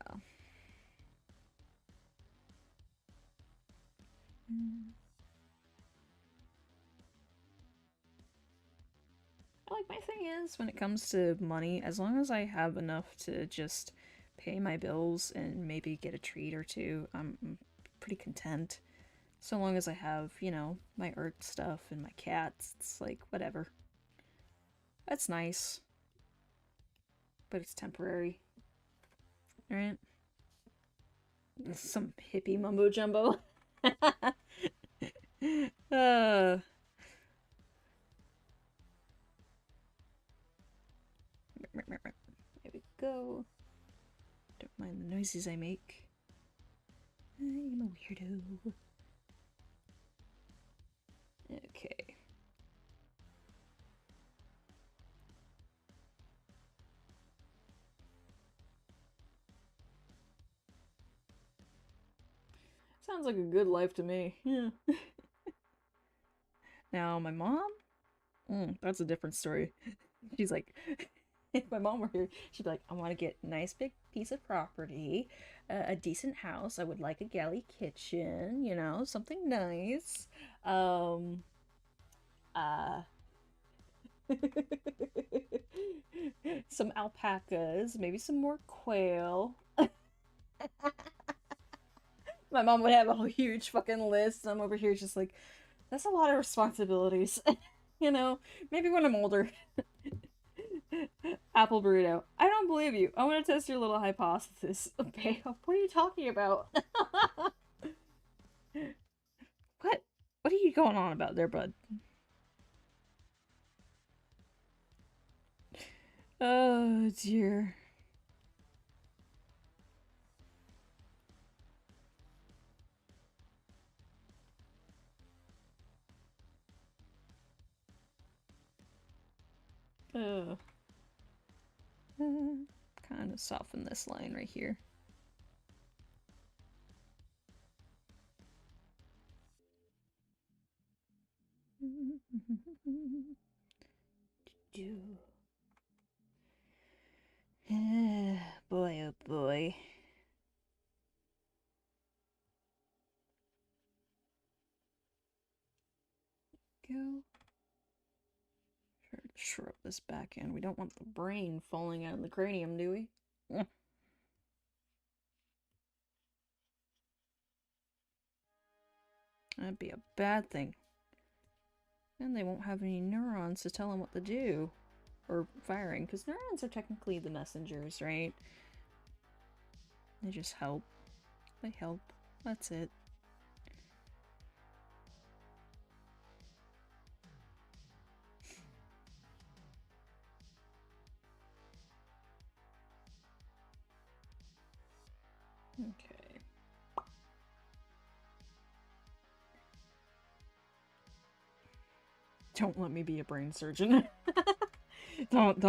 Like, my thing is, when it comes to money, as long as I have enough to just pay my bills and maybe get a treat or two, I'm pretty content. So long as I have, you know, my art stuff and my cats, it's like, whatever. That's nice, but it's temporary. Right? Some hippie mumbo jumbo. uh, there we go. Don't mind the noises I make. I'm a weirdo. Okay. Sounds like a good life to me. Yeah. Now, my mom? That's a different story. She's like, if my mom were here, she'd be like, I want to get a nice big piece of property, a decent house. I would like a galley kitchen, you know, something nice. Um, uh, some alpacas, maybe some more quail. My mom would have a huge fucking list. And I'm over here just like, that's a lot of responsibilities. You know, maybe when I'm older. Apple burrito. I don't believe you. I want to test your little hypothesis. Okay, what are you talking about? what? What are you going on about there, bud? Oh dear. Uh, kind of soften this line right here. Boy, oh boy. Go. Shrub this back in. We don't want the brain falling out of the cranium, do we? That'd be a bad thing. And they won't have any neurons to tell them what to do. Or firing, because neurons are technically the messengers, right? They just help. They help. That's it. Okay. Don't let me be a brain surgeon. don't.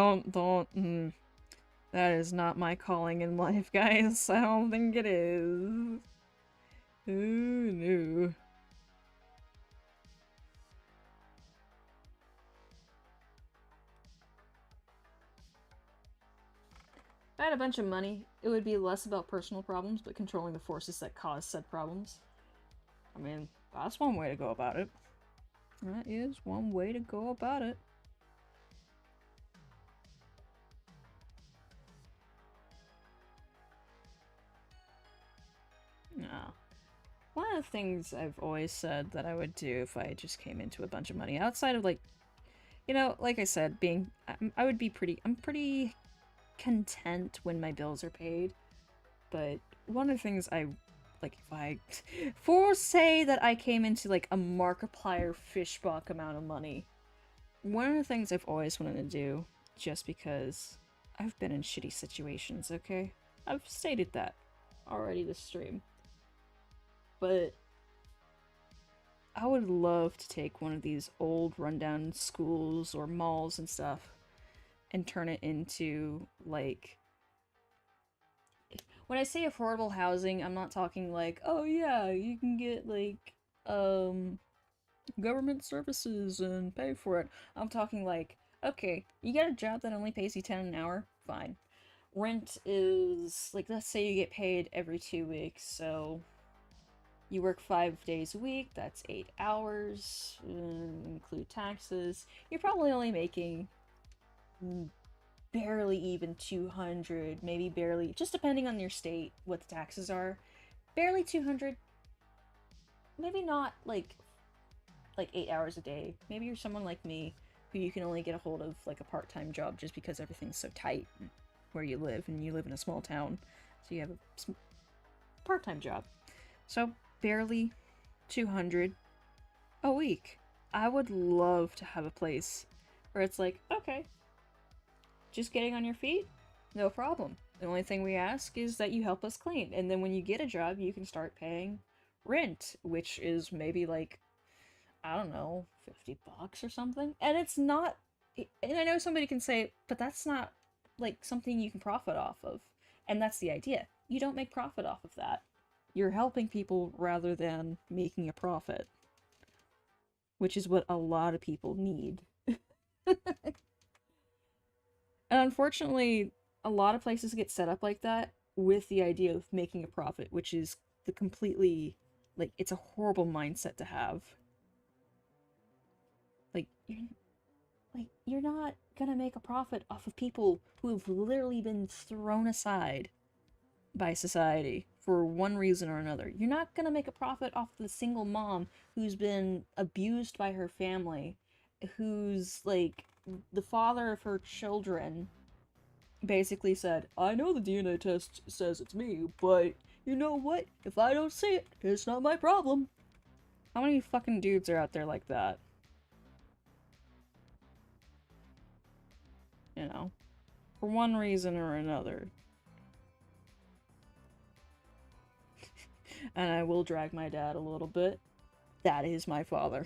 That is not my calling in life, guys. I don't think it is. Ooh, no. If I had a bunch of money, it would be less about personal problems, but controlling the forces that cause said problems. I mean, that's one way to go about it. That is one way to go about it. No. One of the things I've always said that I would do if I just came into a bunch of money, outside of like, you know, like I said, I'm pretty content when my bills are paid. But one of the things like, if I, for say that I came into like a Markiplier Fishbach amount of money, one of the things I've always wanted to do, just because I've been in shitty situations, okay? I've stated that already this stream. But I would love to take one of these old rundown schools or malls and stuff and turn it into, like, when I say affordable housing, I'm not talking like, oh yeah, you can get like government services and pay for it. I'm talking like, okay, you get a job that only pays you 10 an hour, fine. Rent is like, let's say you get paid every 2 weeks, so you work 5 days a week, that's 8 hours, include taxes. You're probably only making barely even 200, maybe barely, just depending on your state, what the taxes are. Barely 200. Maybe not like 8 hours a day. Maybe you're someone like me who you can only get a hold of like a part-time job just because everything's so tight where you live, and you live in a small town. So you have a part-time job. So barely 200 a week. I would love to have a place where it's like, okay, just getting on your feet, no problem. The only thing we ask is that you help us clean. And then when you get a job, you can start paying rent, which is maybe like, I don't know, $50 or something. And it's not, and I know somebody can say, but that's not like something you can profit off of. And that's the idea. You don't make profit off of that. You're helping people rather than making a profit, which is what a lot of people need. And unfortunately, a lot of places get set up like that with the idea of making a profit, which is the completely, like, it's a horrible mindset to have. Like, you're not gonna make a profit off of people who have literally been thrown aside by society for one reason or another. You're not gonna make a profit off the single mom who's been abused by her family, who's like the father of her children basically said, I know the DNA test says it's me, but you know what? If I don't see it, it's not my problem. How many fucking dudes are out there like that? You know? For one reason or another. And I will drag my dad a little bit. That is my father.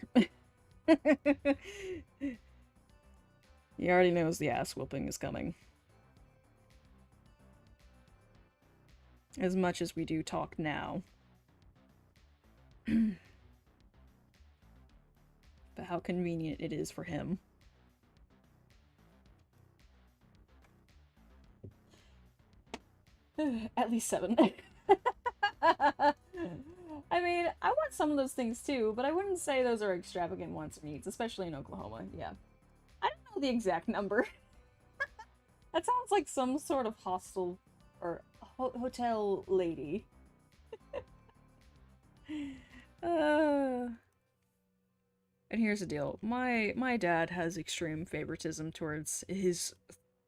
He already knows the ass whooping is coming. As much as we do talk now. But how convenient it is for him. At least 7. I mean, I want some of those things too, but I wouldn't say those are extravagant wants or needs, especially in Oklahoma. Yeah. I don't know the exact number. That sounds like some sort of hostel or hotel lady. And here's the deal. My dad has extreme favoritism towards his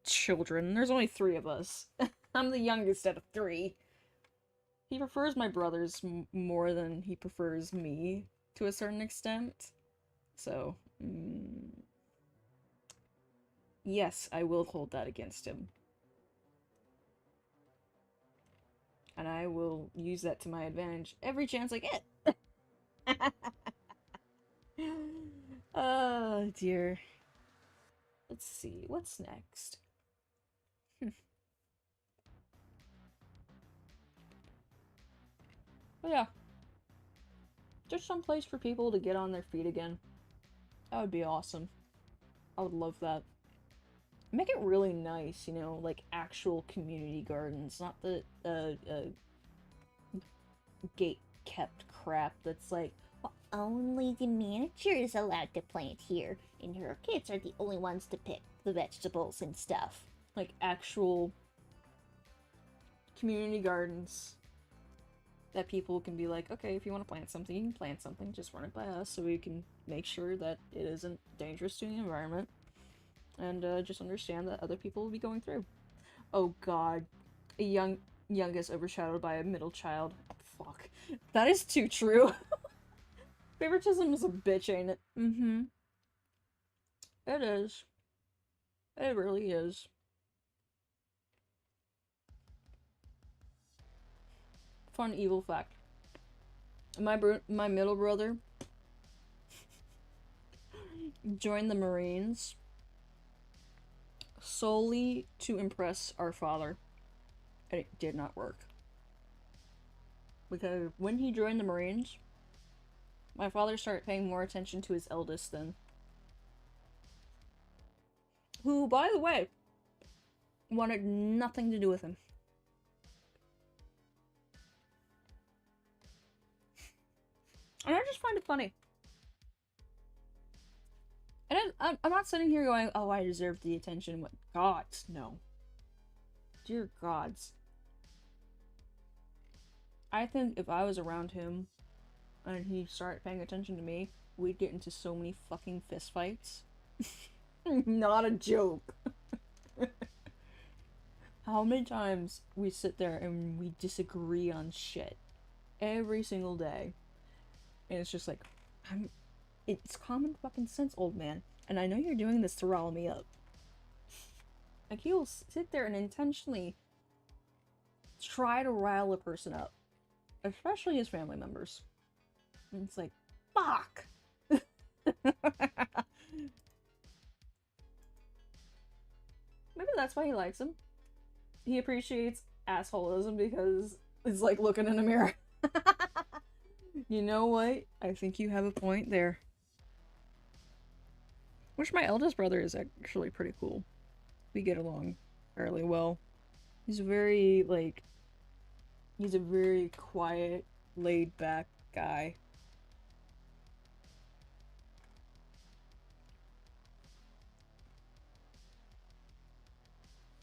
children. There's only 3 of us. I'm the youngest out of 3. He prefers my brothers more than he prefers me to a certain extent. So, yes, I will hold that against him. And I will use that to my advantage every chance I get. Oh, dear. Let's see, what's next? But yeah. Just some place for people to get on their feet again. That would be awesome. I would love that. Make it really nice, you know, like actual community gardens, not the gate-kept crap that's like, well, only the manager is allowed to plant here, and her kids are the only ones to pick the vegetables and stuff. Like actual community gardens that people can be like, okay, if you want to plant something, you can plant something, just run it by us so we can make sure that it isn't dangerous to the environment, and just understand that other people will be going through. Oh god, a youngest overshadowed by a middle child. Fuck. That is too true. Favoritism is a bitch, ain't it? Mm-hmm. It is. It really is. Fun evil fact. My middle brother joined the Marines solely to impress our father, and it did not work. Because when he joined the Marines, my father started paying more attention to his eldest than... Who, by the way, wanted nothing to do with him. And I just find it funny. And I'm not sitting here going, oh, I deserve the attention. What? Gods, no. Dear gods. I think if I was around him and he started paying attention to me, we'd get into so many fucking fistfights. Not a joke. How many times we sit there and we disagree on shit every single day. And it's just like, it's common fucking sense, old man. And I know you're doing this to rile me up. Like, he'll sit there and intentionally try to rile a person up. Especially his family members. And it's like, fuck! Maybe that's why he likes him. He appreciates assholism because it's like looking in a mirror. You know what? I think you have a point there. Which my eldest brother is actually pretty cool. We get along fairly well. He's very, like... He's a very quiet, laid-back guy.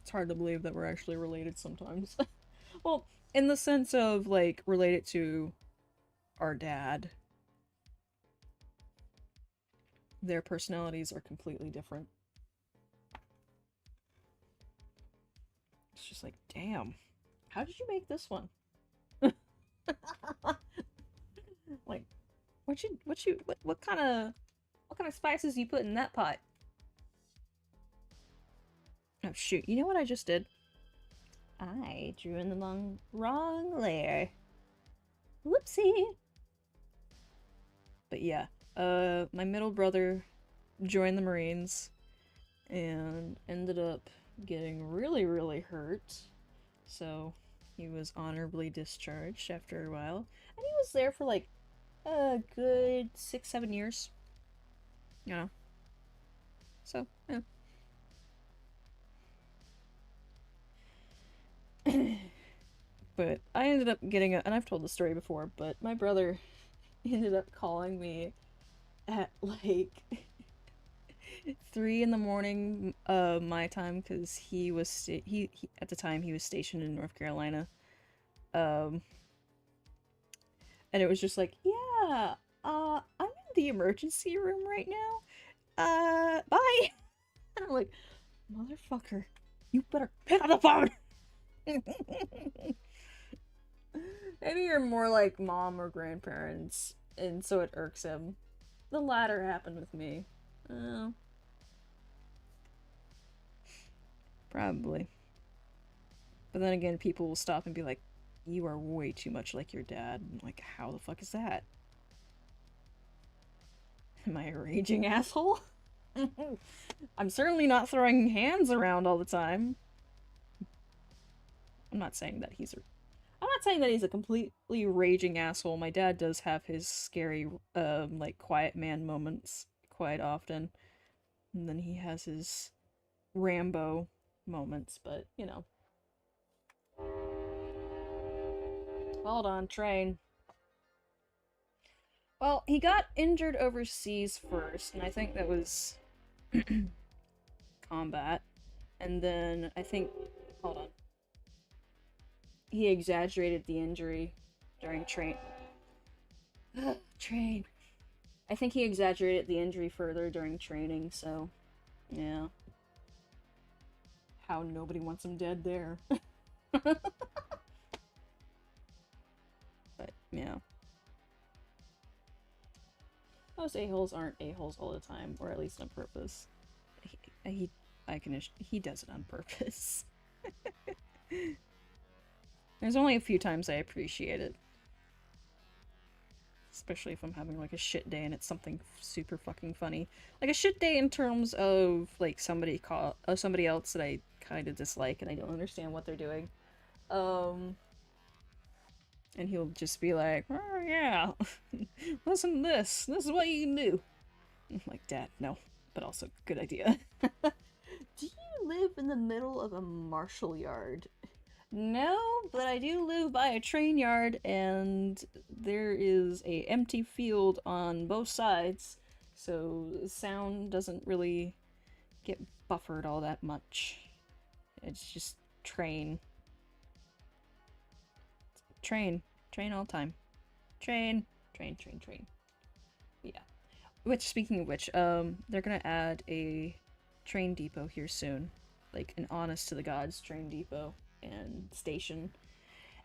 It's hard to believe that we're actually related sometimes. Well, in the sense of, like, related to our dad. Their personalities are completely different. It's just like, damn. How did you make this one? Like, what kind of spices you put in that pot? Oh shoot, you know what I just did? I drew in the wrong layer. Whoopsie. But yeah, my middle brother joined the Marines and ended up getting really, really hurt. So he was honorably discharged after a while. And he was there for like a good 6-7 years. You know. So, yeah. But I ended up getting and I've told the story before, but my brother ended up calling me at like 3 in the morning my time, because he was he at the time he was stationed in North Carolina, and it was just like, yeah, I'm in the emergency room right now, bye. And I'm like, motherfucker, you better pick up the phone. Maybe you're more like mom or grandparents, and so it irks him. The latter happened with me. Probably. But then again, people will stop and be like, you are way too much like your dad. I'm like, how the fuck is that? Am I a raging asshole? I'm certainly not throwing hands around all the time. I'm not saying that he's a completely raging asshole. My dad does have his scary, like, quiet man moments quite often. And then he has his Rambo moments, but, you know. Hold on, train. Well, he got injured overseas first, and I think that was combat. And then I think, hold on. He exaggerated the injury during train. I think he exaggerated the injury further during training, so yeah. How nobody wants him dead there. But yeah. Most a-holes aren't a-holes all the time, or at least on purpose. He does it on purpose. There's only a few times I appreciate it. Especially if I'm having like a shit day and it's something super fucking funny. Like a shit day in terms of like somebody else that I kind of dislike and I don't understand what they're doing. And he'll just be like, oh yeah, listen to this. This is what you can do. I'm like, Dad, no. But also, good idea. Do you live in the middle of a martial yard? No, but I do live by a train yard, and there is a empty field on both sides, so sound doesn't really get buffered all that much. It's just train. Train all the time. Train. Yeah. Which, speaking of which, they're gonna add a train depot here soon. Like an honest to the gods train depot and station.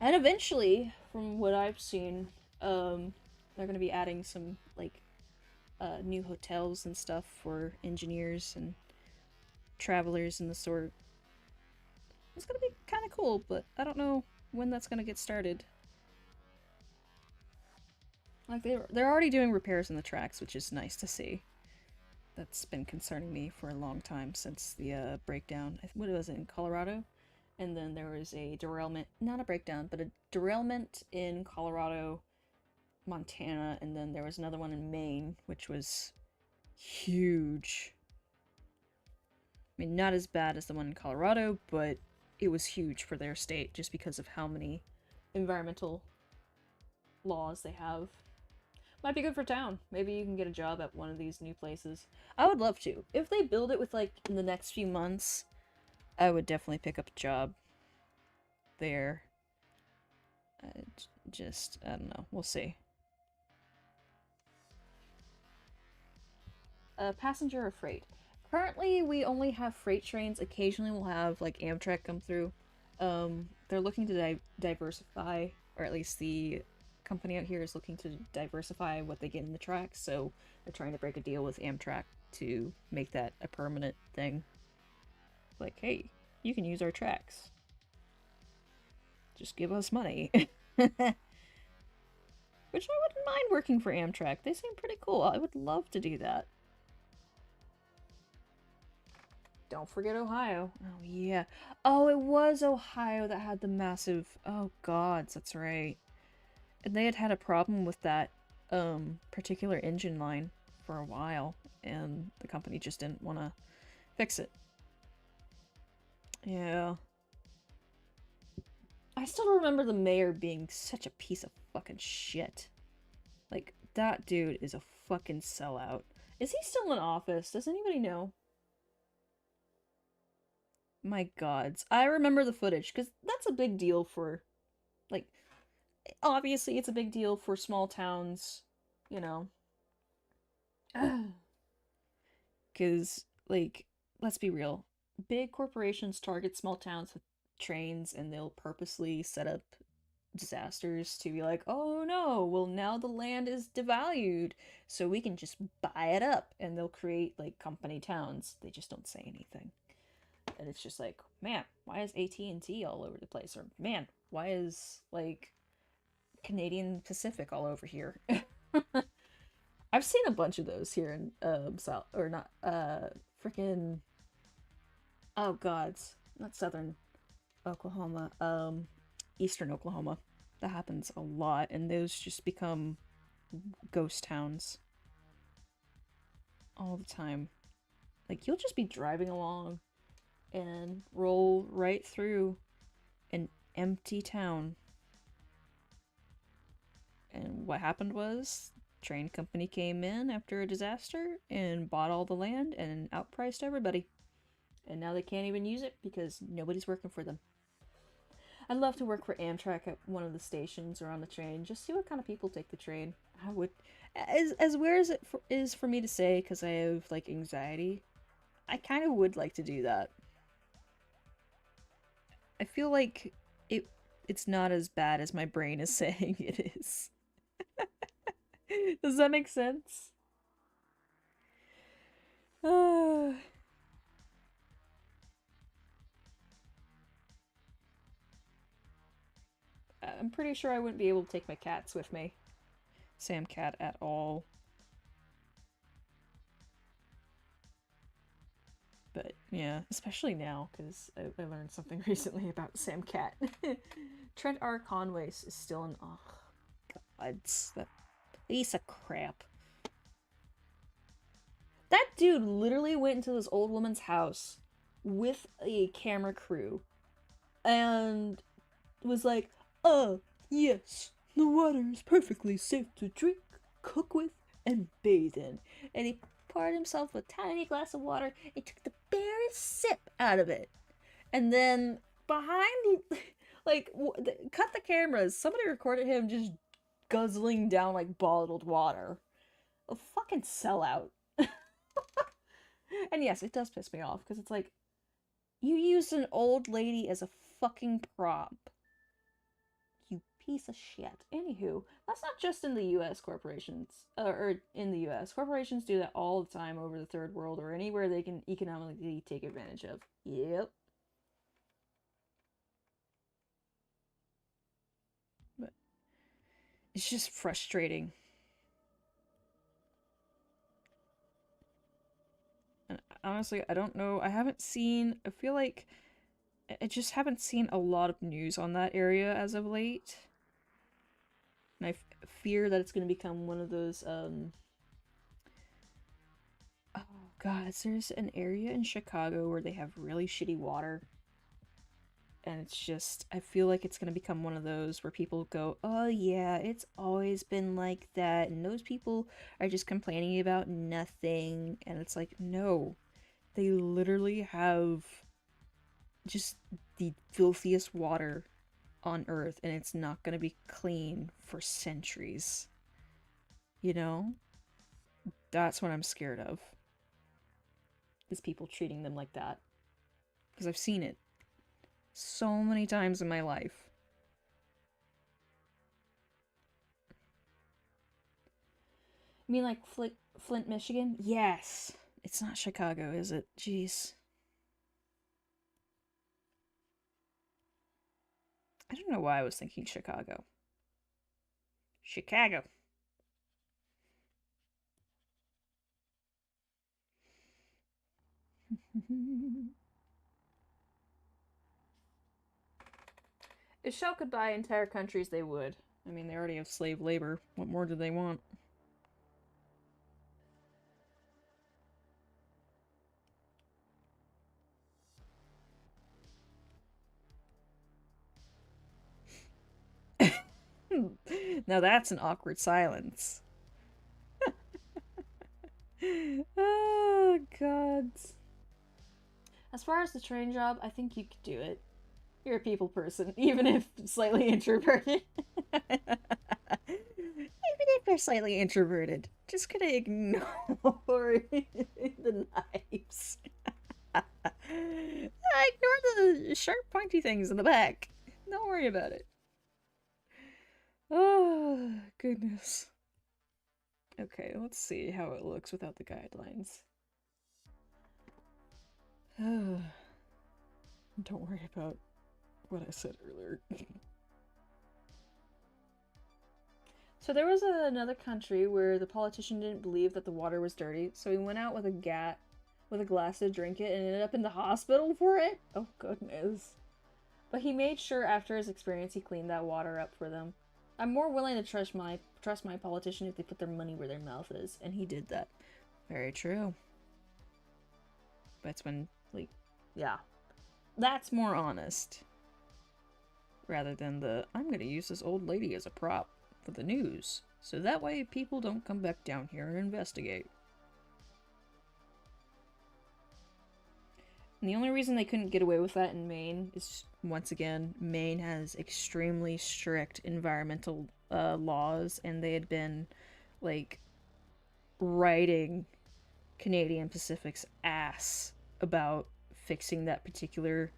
And eventually, from what I've seen, they're gonna be adding some, like, new hotels and stuff for engineers and travelers and the sort. It's gonna be kind of cool, but I don't know when that's gonna get started. Like, they're already doing repairs in the tracks, which is nice to see. That's been concerning me for a long time since the breakdown. What was it, in Colorado? And then there was a derailment, not a breakdown, but a derailment in Colorado, Montana, and then there was another one in Maine, which was huge. I mean, not as bad as the one in Colorado, but it was huge for their state just because of how many environmental laws they have. Might be good for town. Maybe you can get a job at one of these new places. I would love to. If they build it with, like, in the next few months, I would definitely pick up a job there. I don't know. We'll see. Passenger or freight? Currently, we only have freight trains. Occasionally, we'll have, like, Amtrak come through. They're looking to diversify, or at least the company out here is looking to diversify what they get in the tracks, so they're trying to break a deal with Amtrak to make that a permanent thing. Like, hey, you can use our tracks. Just give us money. Which I wouldn't mind working for Amtrak. They seem pretty cool. I would love to do that. Don't forget Ohio. Oh, yeah. Oh, it was Ohio that had the massive... Oh, gods, that's right. And they had a problem with that particular engine line for a while, and the company just didn't want to fix it. Yeah. I still remember the mayor being such a piece of fucking shit. Like, that dude is a fucking sellout. Is he still in office? Does anybody know? My gods. I remember the footage, because that's a big deal for, like, obviously it's a big deal for small towns, you know. Because, like, let's be real. Big corporations target small towns with trains, and they'll purposely set up disasters to be like, oh no, well now the land is devalued, so we can just buy it up, and they'll create, like, company towns. They just don't say anything. And it's just like, man, why is AT&T all over the place? Or, man, why is, like, Canadian Pacific all over here? I've seen a bunch of those here in South, or not, freaking, oh gods, not Southern Oklahoma, Eastern Oklahoma. That happens a lot, and those just become ghost towns all the time. Like, you'll just be driving along and roll right through an empty town. And what happened was, train company came in after a disaster and bought all the land and outpriced everybody. And now they can't even use it because nobody's working for them. I'd love to work for Amtrak at one of the stations or on the train. Just see what kind of people take the train. I would, as weird as is for me to say, because I have like anxiety. I kind of would like to do that. I feel like it's not as bad as my brain is saying it is. Does that make sense? I'm pretty sure I wouldn't be able to take my cats with me. Sam Cat at all. But yeah, especially now, because I learned something recently about Sam Cat. Trent R. Conway is still in. Oh, God, that piece of crap. That dude literally went into this old woman's house with a camera crew and was like, yes, the water is perfectly safe to drink, cook with, and bathe in. And he poured himself a tiny glass of water and took the barest sip out of it. And then behind, like, cut the cameras. Somebody recorded him just guzzling down, like, bottled water. A fucking sellout. And yes, it does piss me off, because it's like, you used an old lady as a fucking prop. You piece of shit. Anywho, that's not just in the US corporations, or in the US. Corporations do that all the time over the third world or anywhere they can economically take advantage of. Yep. But it's just frustrating. And honestly, I don't know. I feel like I just haven't seen a lot of news on that area as of late. And I fear that it's going to become one of those, oh god, there's an area in Chicago where they have really shitty water. And it's just, I feel like it's going to become one of those where people go, oh yeah, it's always been like that. And those people are just complaining about nothing. And it's like, no, they literally have just the filthiest water on Earth, and it's not going to be clean for centuries. You know? That's what I'm scared of. Is people treating them like that. Because I've seen it so many times in my life. You mean like Flint, Michigan? Yes. It's not Chicago, is it? Jeez. I don't know why I was thinking Chicago. Chicago. If Shell could buy entire countries, they would. I mean, they already have slave labor. What more do they want? Now that's an awkward silence. Oh, God. As far as the train job, I think you could do it. You're a people person, even if slightly introverted. Even if you're slightly introverted, just gonna ignore the knives. Ignore the sharp, pointy things in the back. Don't worry about it. Oh, goodness. Okay, let's see how it looks without the guidelines. Don't worry about what I said earlier. So there was another country where the politician didn't believe that the water was dirty, so he went out with a glass to drink it and ended up in the hospital for it. Oh goodness. But he made sure after his experience he cleaned that water up for them. I'm more willing to trust my politician if they put their money where their mouth is, and he did that. Very true. That's when, like, yeah. That's more honest. Rather than the, I'm gonna use this old lady as a prop for the news, so that way people don't come back down here and investigate. And the only reason they couldn't get away with that in Maine is once again, Maine has extremely strict environmental laws, and they had been like riding Canadian Pacific's ass about fixing that particular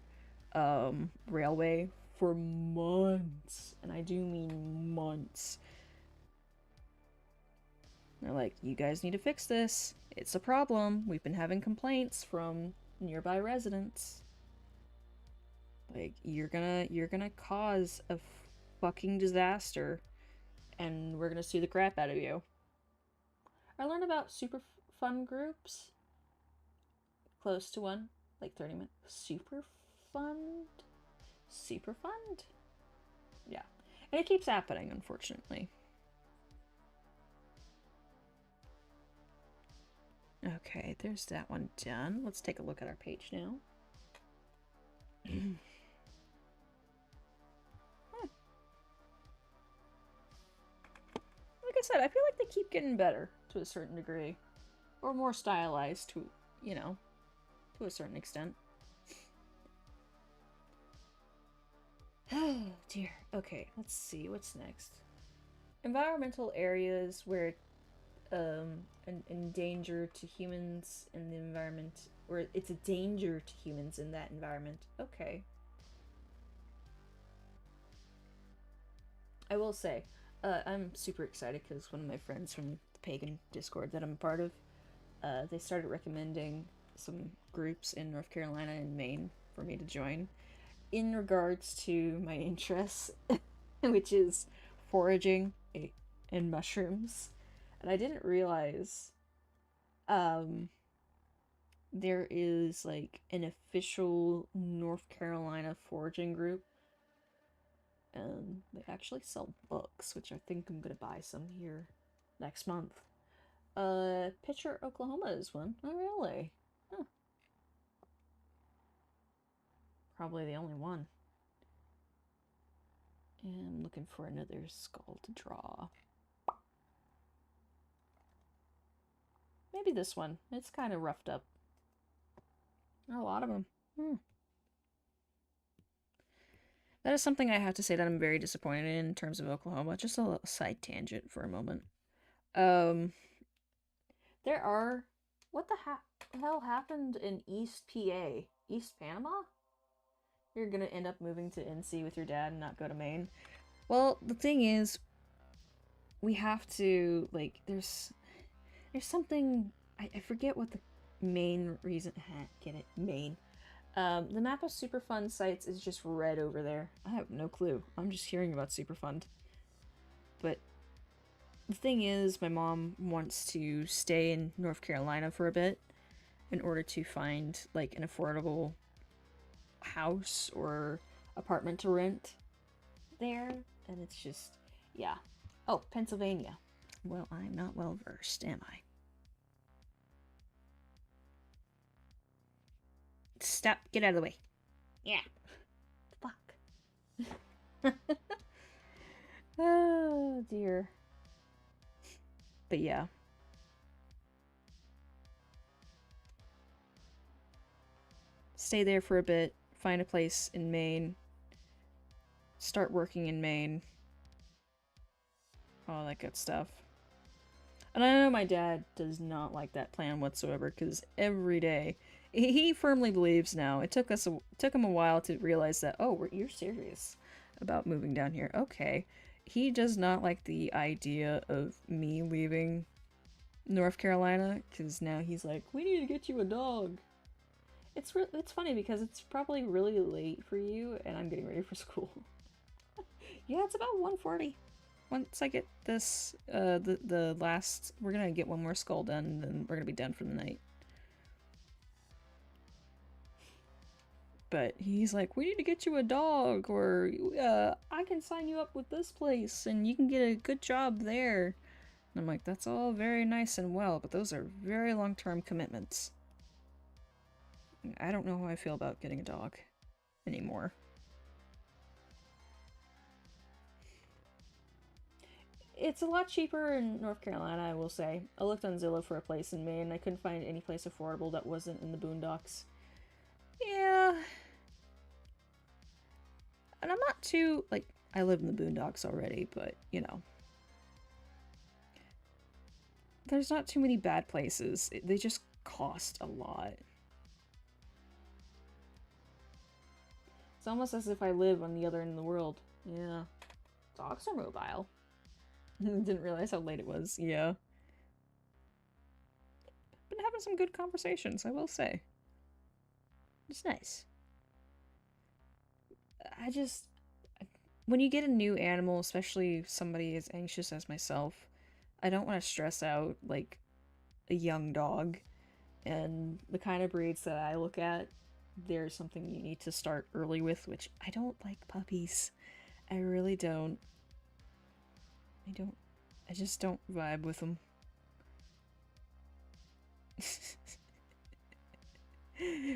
railway for months, and I do mean months. They're like, you guys need to fix this. It's a problem. We've been having complaints from nearby residents. Like, you're gonna cause a fucking disaster, and we're gonna sue the crap out of you. I learned about super fun groups. Close to one, like 30 minutes. Super fund? Super fund? Yeah. And it keeps happening, unfortunately. Okay, there's that one done. Let's take a look at our page now. Like I said, I feel like they keep getting better to a certain degree. Or more stylized to, you know, to a certain extent. Oh dear. Okay, let's see. What's next? Environmental areas where in danger to humans in the environment, or it's a danger to humans in that environment. Okay. I will say, I'm super excited because one of my friends from the Pagan Discord that I'm a part of, they started recommending some groups in North Carolina and Maine for me to join in regards to my interests, which is foraging and mushrooms. And I didn't realize there is like an official North Carolina foraging group. And they actually sell books, which I think I'm gonna buy some here next month. Pitcher, Oklahoma is one. Oh, really? Huh. Probably the only one. And I'm looking for another skull to draw. Maybe this one. It's kind of roughed up. A lot of them. That is something I have to say that I'm very disappointed in terms of Oklahoma. Just a little side tangent for a moment. There are... What the hell happened in East PA? East Panama? You're gonna end up moving to NC with your dad and not go to Maine. Well, the thing is, we have to, like, there's something... I forget what the main reason... Get it? Maine. The map of Superfund sites is just red over there. I have no clue. I'm just hearing about Superfund. But the thing is, my mom wants to stay in North Carolina for a bit in order to find, like, an affordable house or apartment to rent there. And it's just, yeah. Oh, Pennsylvania. Well, I'm not well versed, am I? Stop. Get out of the way. Yeah. Fuck. Oh, dear. But yeah. Stay there for a bit. Find a place in Maine. Start working in Maine. All that good stuff. And I know my dad does not like that plan whatsoever, because every day... He firmly believes now. It took him a while to realize that, oh, you're serious about moving down here. Okay. He does not like the idea of me leaving North Carolina, because now he's like, we need to get you a dog. It's funny because it's probably really late for you, and I'm getting ready for school. Yeah, it's about 1:40. Once I get this, the last, we're gonna get one more skull done, and then we're gonna be done for the night. But he's like, we need to get you a dog, or I can sign you up with this place, and you can get a good job there. And I'm like, that's all very nice and well, but those are very long-term commitments. I don't know how I feel about getting a dog anymore. It's a lot cheaper in North Carolina, I will say. I looked on Zillow for a place in Maine. I couldn't find any place affordable that wasn't in the boondocks. Yeah. And I'm not too, like, I live in the boondocks already, but, you know. There's not too many bad places. They just cost a lot. It's almost as if I live on the other end of the world. Yeah. Dogs are mobile. Didn't realize how late it was. Yeah. Been having some good conversations, I will say. It's nice. I just... When you get a new animal, especially somebody as anxious as myself, I don't want to stress out, like, a young dog. And the kind of breeds that I look at, there's something you need to start early with, which I don't like puppies. I really don't. I just don't vibe with them.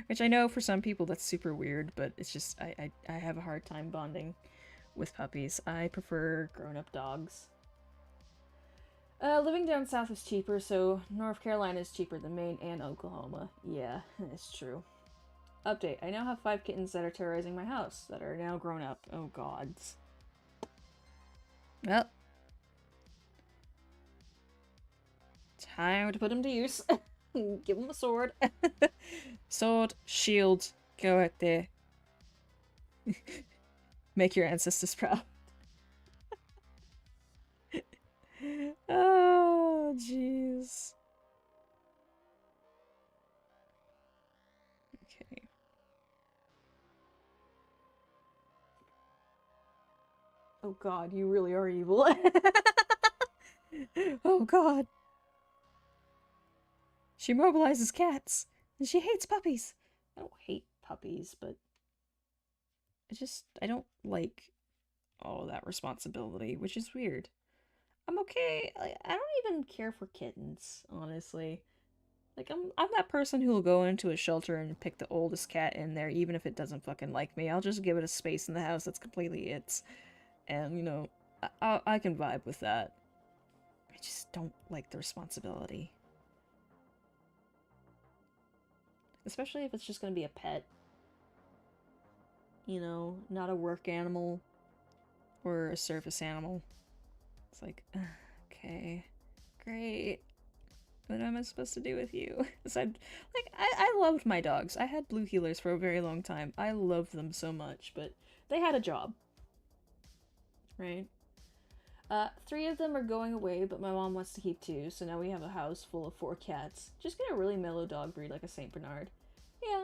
Which I know for some people that's super weird, but it's just, I have a hard time bonding with puppies. I prefer grown-up dogs. Living down south is cheaper, so North Carolina is cheaper than Maine and Oklahoma. Yeah, it's true. Update. I now have 5 kittens that are terrorizing my house, that are now grown up. Oh gods. Well. Time to put them to use. Give them a sword. Sword, shield, go out there. Make your ancestors proud. Oh, jeez. Okay. Oh god, you really are evil. Oh god. She mobilizes cats, and she hates puppies. I don't hate puppies, but I don't like all that responsibility, which is weird. I'm okay. I don't even care for kittens, honestly. Like I'm that person who will go into a shelter and pick the oldest cat in there, even if it doesn't fucking like me. I'll just give it a space in the house that's completely its, and you know, I can vibe with that. I just don't like the responsibility, especially if it's just gonna be a pet. You know, not a work animal or a service animal. It's like, okay, great. What am I supposed to do with you? I loved my dogs. I had blue heelers for a very long time. I loved them so much, but they had a job. Right? 3 of them are going away, but my mom wants to keep 2, so now we have a house full of 4 cats. Just get a really mellow dog breed like a Saint Bernard. Yeah.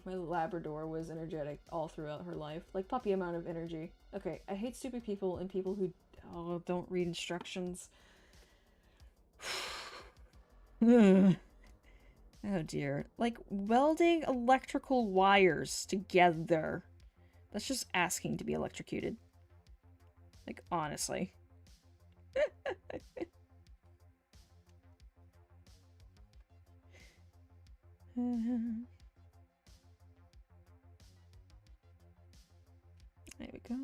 My Labrador was energetic all throughout her life. Like, puppy amount of energy. Okay, I hate stupid people and people who don't read instructions. Oh dear. Like, welding electrical wires together. That's just asking to be electrocuted. Like, honestly. There we go.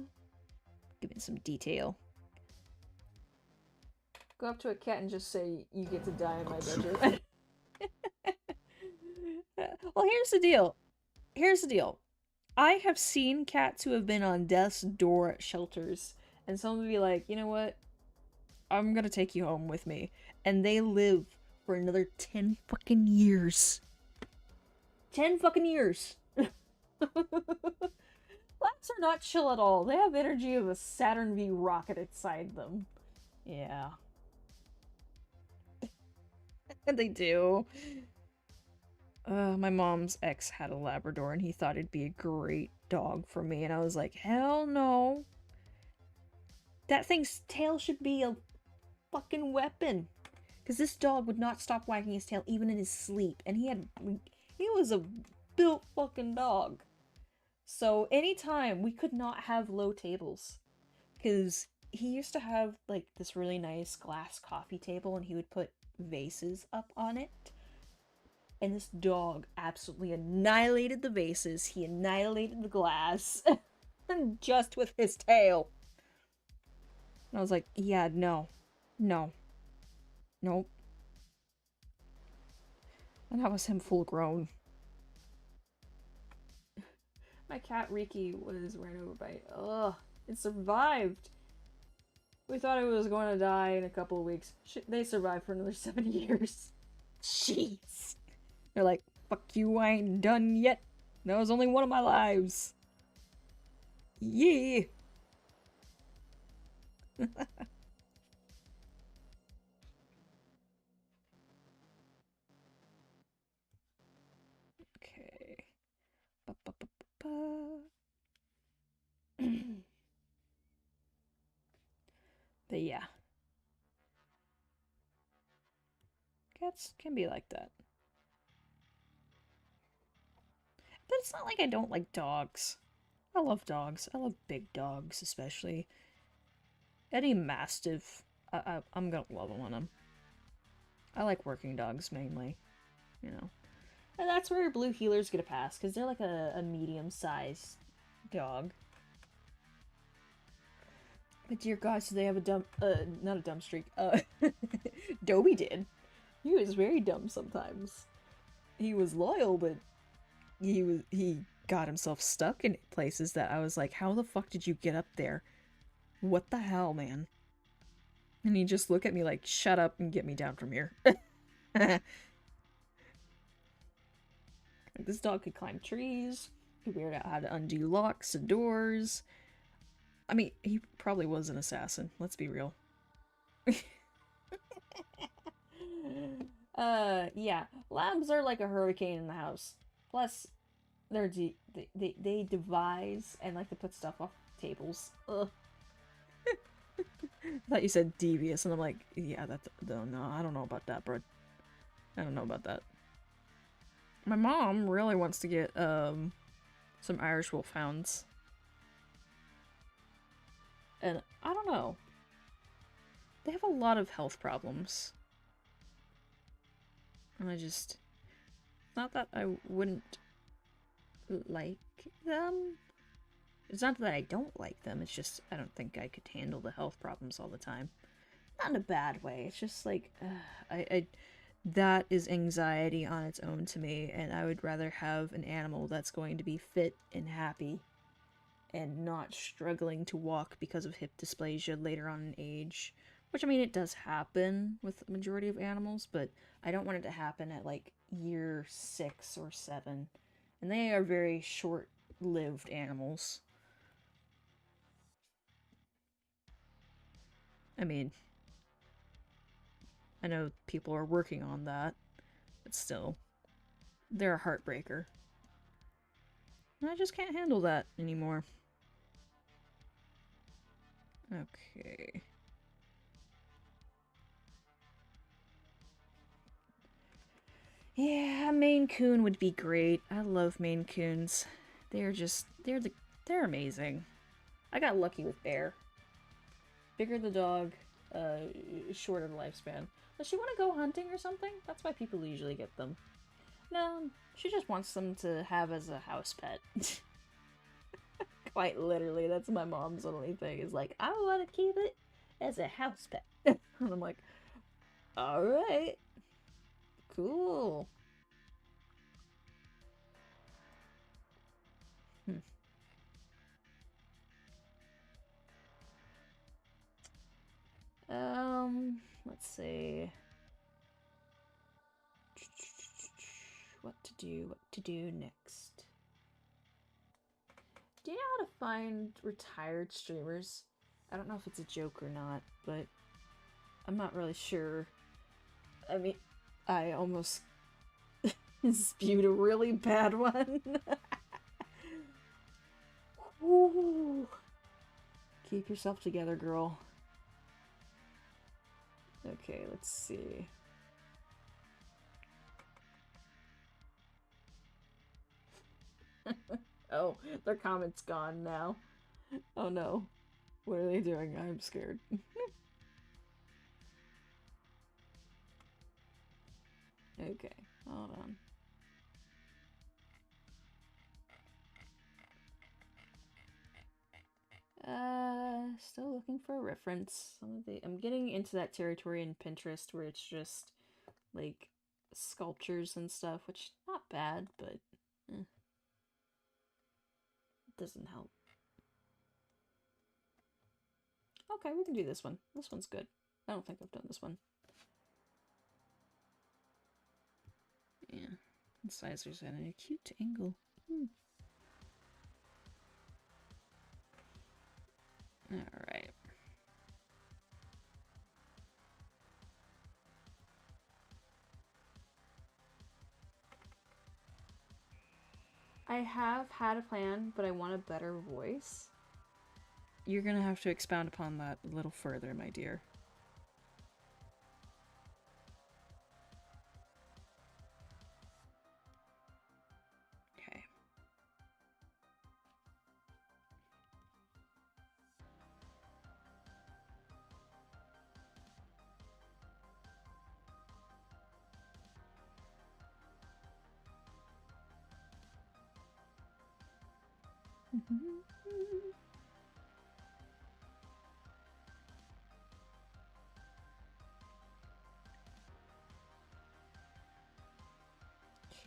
Give it some detail. Go up to a cat and just say, you get to die in my bedroom. Well, here's the deal. Here's the deal. I have seen cats who have been on death's door at shelters, and someone will be like, you know what? I'm gonna take you home with me. And they live for another 10 fucking years. 10 fucking years! Cats are not chill at all. They have energy of a Saturn V rocket inside them. Yeah. They do. My mom's ex had a Labrador and he thought it'd be a great dog for me, and I was like, hell no. That thing's tail should be a fucking weapon. Because this dog would not stop wagging his tail even in his sleep, and he was a built fucking dog. So anytime we could not have low tables, because he used to have like this really nice glass coffee table and he would put vases up on it. And this dog absolutely annihilated the vases. He annihilated the glass. Just with his tail. And I was like, yeah, no. No. Nope. And that was him full grown. My cat Riki was ran over by. Ugh, it survived. We thought it was going to die in a couple of weeks. They survived for another 7 years. Jeez. They're like, fuck you, I ain't done yet. That was only one of my lives. Yeah. Okay. Ba-ba-ba-ba-ba. But yeah. Cats can be like that. But it's not like I don't like dogs. I love dogs. I love big dogs, especially. Any Mastiff, I'm gonna love one of them. I like working dogs mainly, you know. And that's where blue heelers get a pass, because they're like a medium-sized dog. But dear God, so they have a dumb, not a dumb streak, Dobie did. He was very dumb sometimes. He was loyal, but he got himself stuck in places that I was like, how the fuck did you get up there? What the hell, man? And he'd just look at me like, shut up and get me down from here. This dog could climb trees, he figured out how to undo locks and doors. I mean, he probably was an assassin, let's be real. Yeah. Labs are like a hurricane in the house. Plus, they devise and like to put stuff off tables. Ugh. I thought you said devious, and I'm like, yeah, no, I don't know about that, bro. I don't know about that. My mom really wants to get, some Irish Wolfhounds. And I don't know. They have a lot of health problems. And I just... Not that I wouldn't like them. It's not that I don't like them, it's just I don't think I could handle the health problems all the time. Not in a bad way, it's just like, that is anxiety on its own to me, and I would rather have an animal that's going to be fit and happy and not struggling to walk because of hip dysplasia later on in age. Which, I mean, it does happen with the majority of animals, but I don't want it to happen at, like, year 6 or 7. And they are very short-lived animals. I mean, I know people are working on that, but still, they're a heartbreaker. And I just can't handle that anymore. Okay. Yeah, Maine Coon would be great. I love Maine Coons. They're amazing. I got lucky with Bear. Bigger the dog, shorter the lifespan. Does she want to go hunting or something? That's why people usually get them. No, she just wants them to have as a house pet. Quite literally, that's my mom's only thing, is like, I want to keep it as a house pet. And I'm like, alright. Cool. Let's see. What to do next. Do you know how to find retired streamers? I don't know if it's a joke or not, but I'm not really sure. I mean, I almost spewed a really bad one. Ooh. Keep yourself together, girl. Okay, let's see. Oh, their comment's gone now. Oh no. What are they doing? I'm scared. Okay, hold on. Still looking for a reference. I'm getting into that territory in Pinterest where it's just like sculptures and stuff, which not bad, but doesn't help. Okay, we can do this one. This one's good. I don't think I've done this one. Yeah. Incisors at an acute angle. Alright. I have had a plan, but I want a better voice. You're gonna have to expound upon that a little further, my dear. Okay.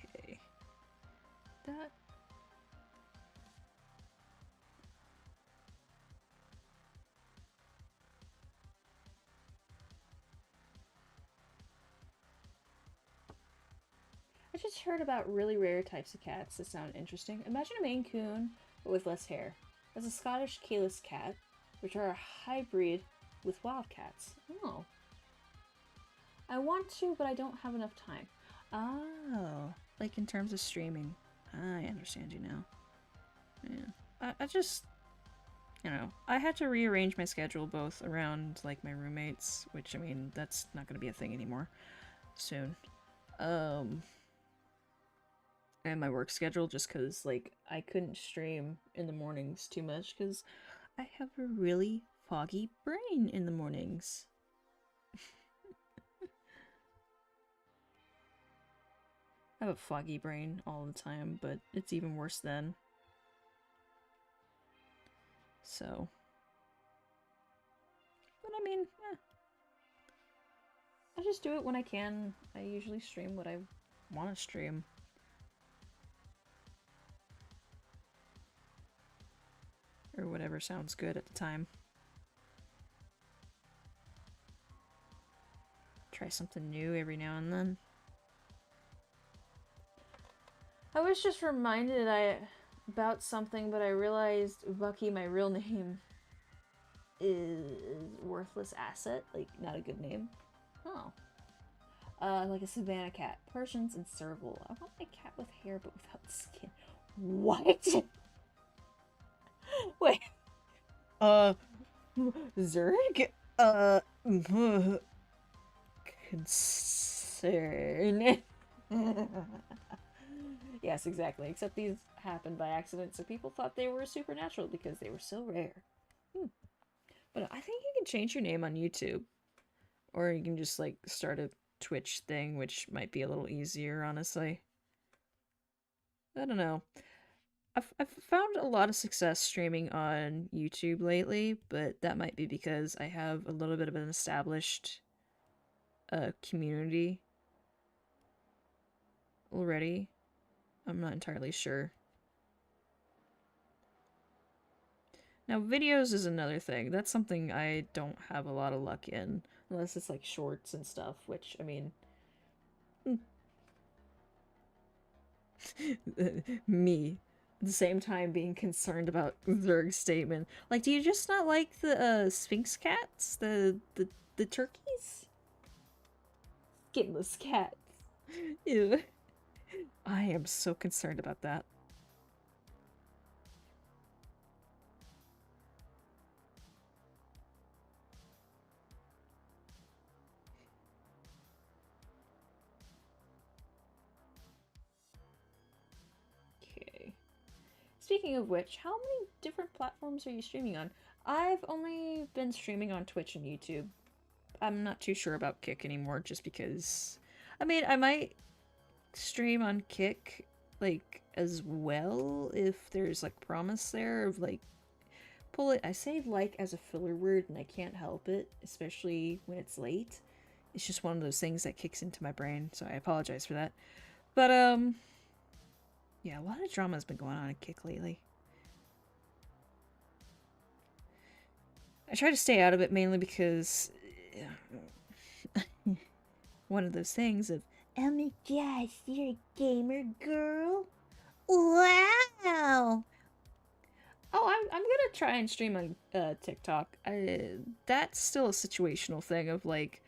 Okay. That. I just heard about really rare types of cats that sound interesting. Imagine a Maine Coon, but with less hair. There's a Scottish Cayless cat, which are a hybrid with wildcats. Oh. I want to, but I don't have enough time. Oh, like in terms of streaming. I understand you now. Yeah. I just, you know, I had to rearrange my schedule both around, like, my roommates, which, I mean, that's not gonna be a thing anymore soon. And my work schedule, just because, like, I couldn't stream in the mornings too much because I have a really foggy brain in the mornings. I have a foggy brain all the time, but it's even worse then. So. But I mean, I just do it when I can. I usually stream what I want to stream. Or whatever sounds good at the time. Try something new every now and then. I was just reminded about something, but I realized Bucky, my real name, is worthless asset. Like, not a good name. Oh. Like a Savannah cat. Persians and serval. I want a cat with hair but without skin. What? Wait. Zerg? Concern. Yes, exactly. Except these happened by accident, so people thought they were supernatural because they were so rare. But I think you can change your name on YouTube. Or you can just, like, start a Twitch thing, which might be a little easier, honestly. I don't know. I've found a lot of success streaming on YouTube lately, but that might be because I have a little bit of an established community already. I'm not entirely sure. Now, videos is another thing. That's something I don't have a lot of luck in, unless it's like shorts and stuff, which, I mean... Me. At the same time being concerned about Zerg's statement. Like, do you just not like the Sphinx cats? The turkeys? Skinless cats. Ew. I am so concerned about that. Okay. Speaking of which, how many different platforms are you streaming on? I've only been streaming on Twitch and YouTube. I'm not too sure about Kick anymore, just because... I mean, I might stream on Kick, like, as well, if there's, like, promise there of, like, pull it. I say like as a filler word, and I can't help it, especially when it's late. It's just one of those things that kicks into my brain, so I apologize for that. But, yeah, a lot of drama has been going on at Kick lately. I try to stay out of it mainly because one of those things of, oh my gosh, you're a gamer girl? Wow! Oh, I'm gonna try and stream on TikTok. That's still a situational thing of like,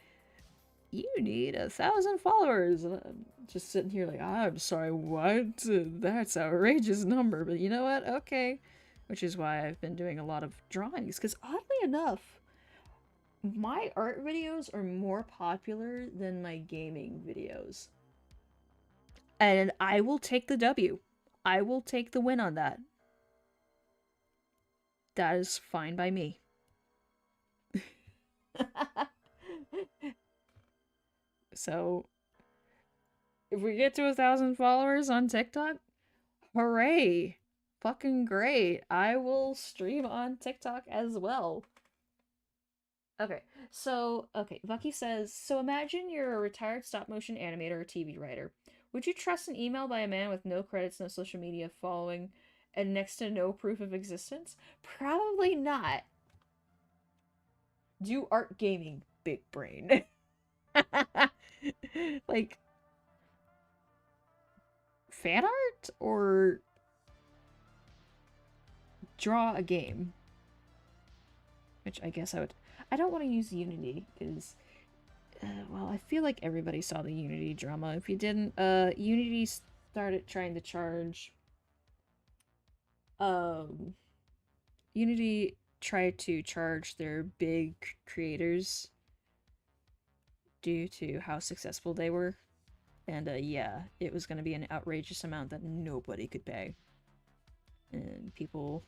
you need 1,000 followers. And I'm just sitting here like, I'm sorry, what? That's outrageous number. But you know what? Okay. Which is why I've been doing a lot of drawings. Because oddly enough, my art videos are more popular than my gaming videos. And I will take the W. I will take the win on that. That is fine by me. So, if we get to 1,000 followers on TikTok, hooray! Fucking great. I will stream on TikTok as well. Okay, Vucky says, so imagine you're a retired stop motion animator or TV writer. Would you trust an email by a man with no credits, no social media following, and next to no proof of existence? Probably not. Do art gaming, big brain. Like, fan art or draw a game? Which I guess I would. I don't want to use Unity because, well, I feel like everybody saw the Unity drama. If you didn't, Unity started trying to charge. Um, Unity tried to charge their big creators due to how successful they were. And yeah, it was going to be an outrageous amount that nobody could pay. And people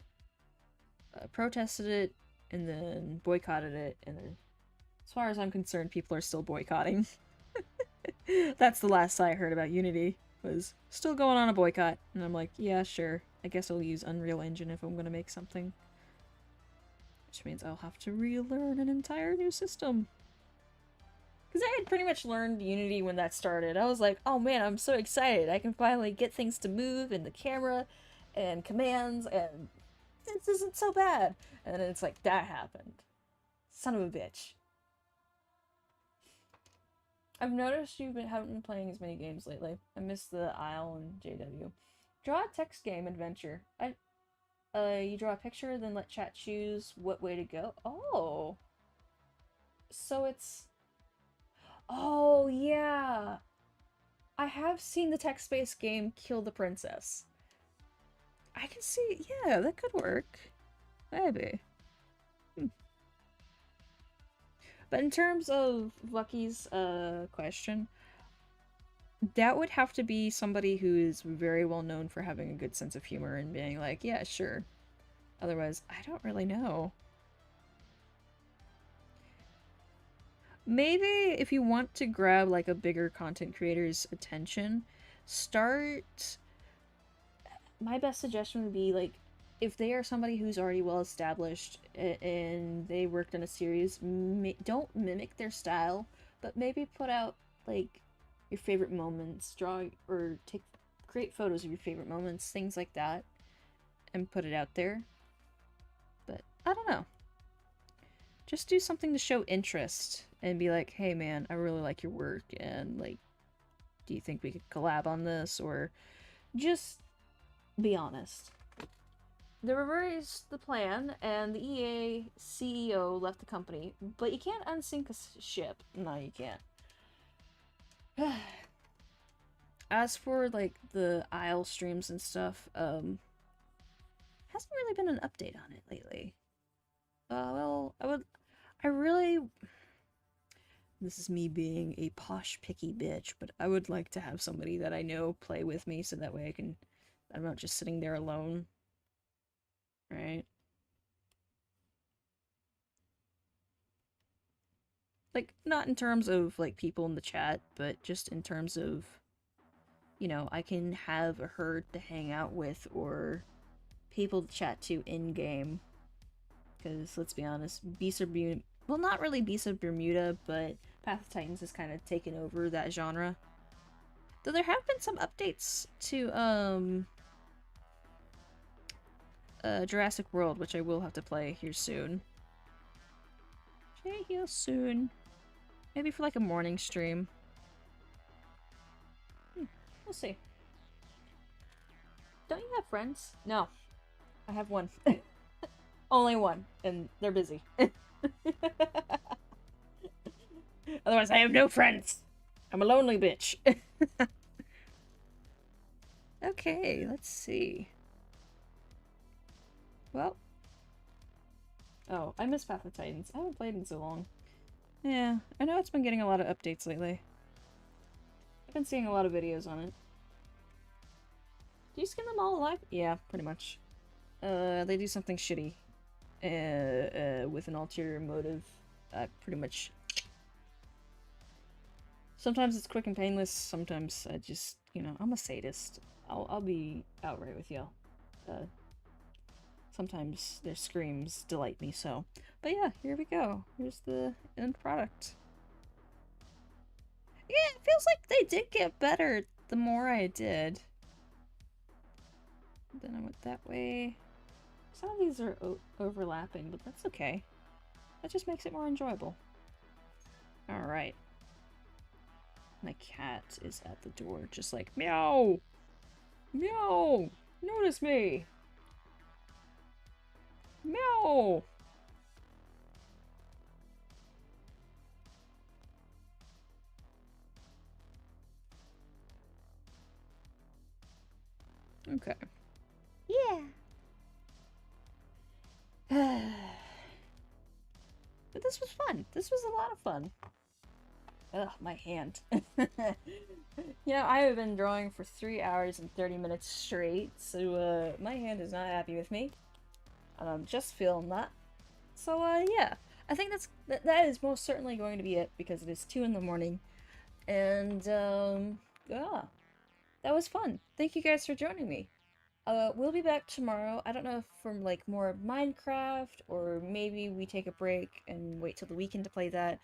protested it and then boycotted it. And then, as far as I'm concerned, people are still boycotting. That's the last I heard about Unity, was still going on a boycott. And I'm like, yeah, sure. I guess I'll use Unreal Engine if I'm going to make something. Which means I'll have to relearn an entire new system. Because I had pretty much learned Unity when that started. I was like, oh man, I'm so excited. I can finally get things to move in the camera and commands, and this isn't so bad. And then it's like, that happened. Son of a bitch. I've noticed haven't been playing as many games lately. I miss the Isle and JW. Draw a text game adventure. You draw a picture, then let chat choose what way to go. Oh. So it's... Oh, yeah. I have seen the text-based game Kill the Princess. I can see, yeah, that could work. Maybe. But in terms of Lucky's question, that would have to be somebody who is very well known for having a good sense of humor and being like, yeah, sure. Otherwise, I don't really know. Maybe if you want to grab like a bigger content creator's attention, start... My best suggestion would be like, if they are somebody who's already well established and they worked in a series, don't mimic their style, but maybe put out like your favorite moments, draw or create photos of your favorite moments, things like that, and put it out there. But I don't know. Just do something to show interest and be like, hey man, I really like your work, and like, do you think we could collab on this? Or just be honest. They reversed the plan, and the EA CEO left the company, but you can't unsink a ship. No, you can't. As for, like, the Isle streams and stuff, hasn't really been an update on it lately. Well, I really... This is me being a posh, picky bitch, but I would like to have somebody that I know play with me so that way I'm not just sitting there alone. Right? Like, not in terms of, like, people in the chat, but just in terms of, you know, I can have a herd to hang out with or people to chat to in-game. Because, let's be honest, Beast of Bermuda... Well, not really Beast of Bermuda, but Path of Titans has kind of taken over that genre. Though there have been some updates to, Jurassic World, which I will have to play here soon. be here soon. Maybe for like a morning stream. We'll see. Don't you have friends? No. I have one. Only one. And they're busy. Otherwise, I have no friends. I'm a lonely bitch. Okay, let's see. Well. Oh, I miss Path of Titans. I haven't played in so long. Yeah, I know it's been getting a lot of updates lately. I've been seeing a lot of videos on it. Do you skin them all alive? Yeah, pretty much. They do something shitty. With an ulterior motive. Pretty much. Sometimes it's quick and painless, sometimes I just, you know, I'm a sadist. I'll be outright with you. Sometimes their screams delight me so. But yeah, here we go. Here's the end product. Yeah, it feels like they did get better the more I did. Then I went that way. Some of these are overlapping, but that's okay. That just makes it more enjoyable. Alright. My cat is at the door, just like, meow! Meow! Notice me! Meow! Okay. Yeah! But this was fun. This was a lot of fun. Ugh, my hand. You know, I have been drawing for 3 hours and 30 minutes straight, so, my hand is not happy with me. And I'm just feeling that. So, yeah. I think that is most certainly going to be it, because it is 2 in the morning. And, yeah. That was fun. Thank you guys for joining me. We'll be back tomorrow. I don't know if from, like, more Minecraft, or maybe we take a break and wait till the weekend to play that,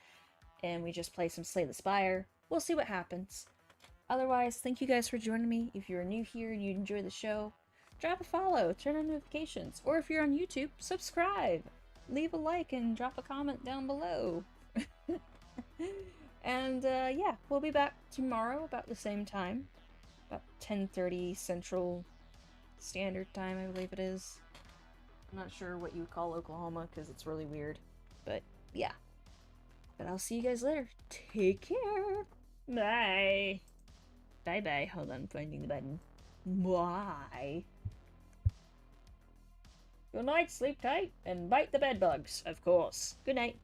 and we just play some Slay the Spire. We'll see what happens. Otherwise, thank you guys for joining me. If you're new here and you enjoy the show, drop a follow, turn on notifications, or if you're on YouTube, subscribe! Leave a like and drop a comment down below. And, yeah, we'll be back tomorrow about the same time. About 10:30 Central Standard Time, I believe it is. I'm not sure what you would call Oklahoma, because it's really weird. But, yeah. But I'll see you guys later. Take care! Bye! Bye-bye. Hold on, finding the button. Bye! Good night, sleep tight, and bite the bed bugs, of course. Good night.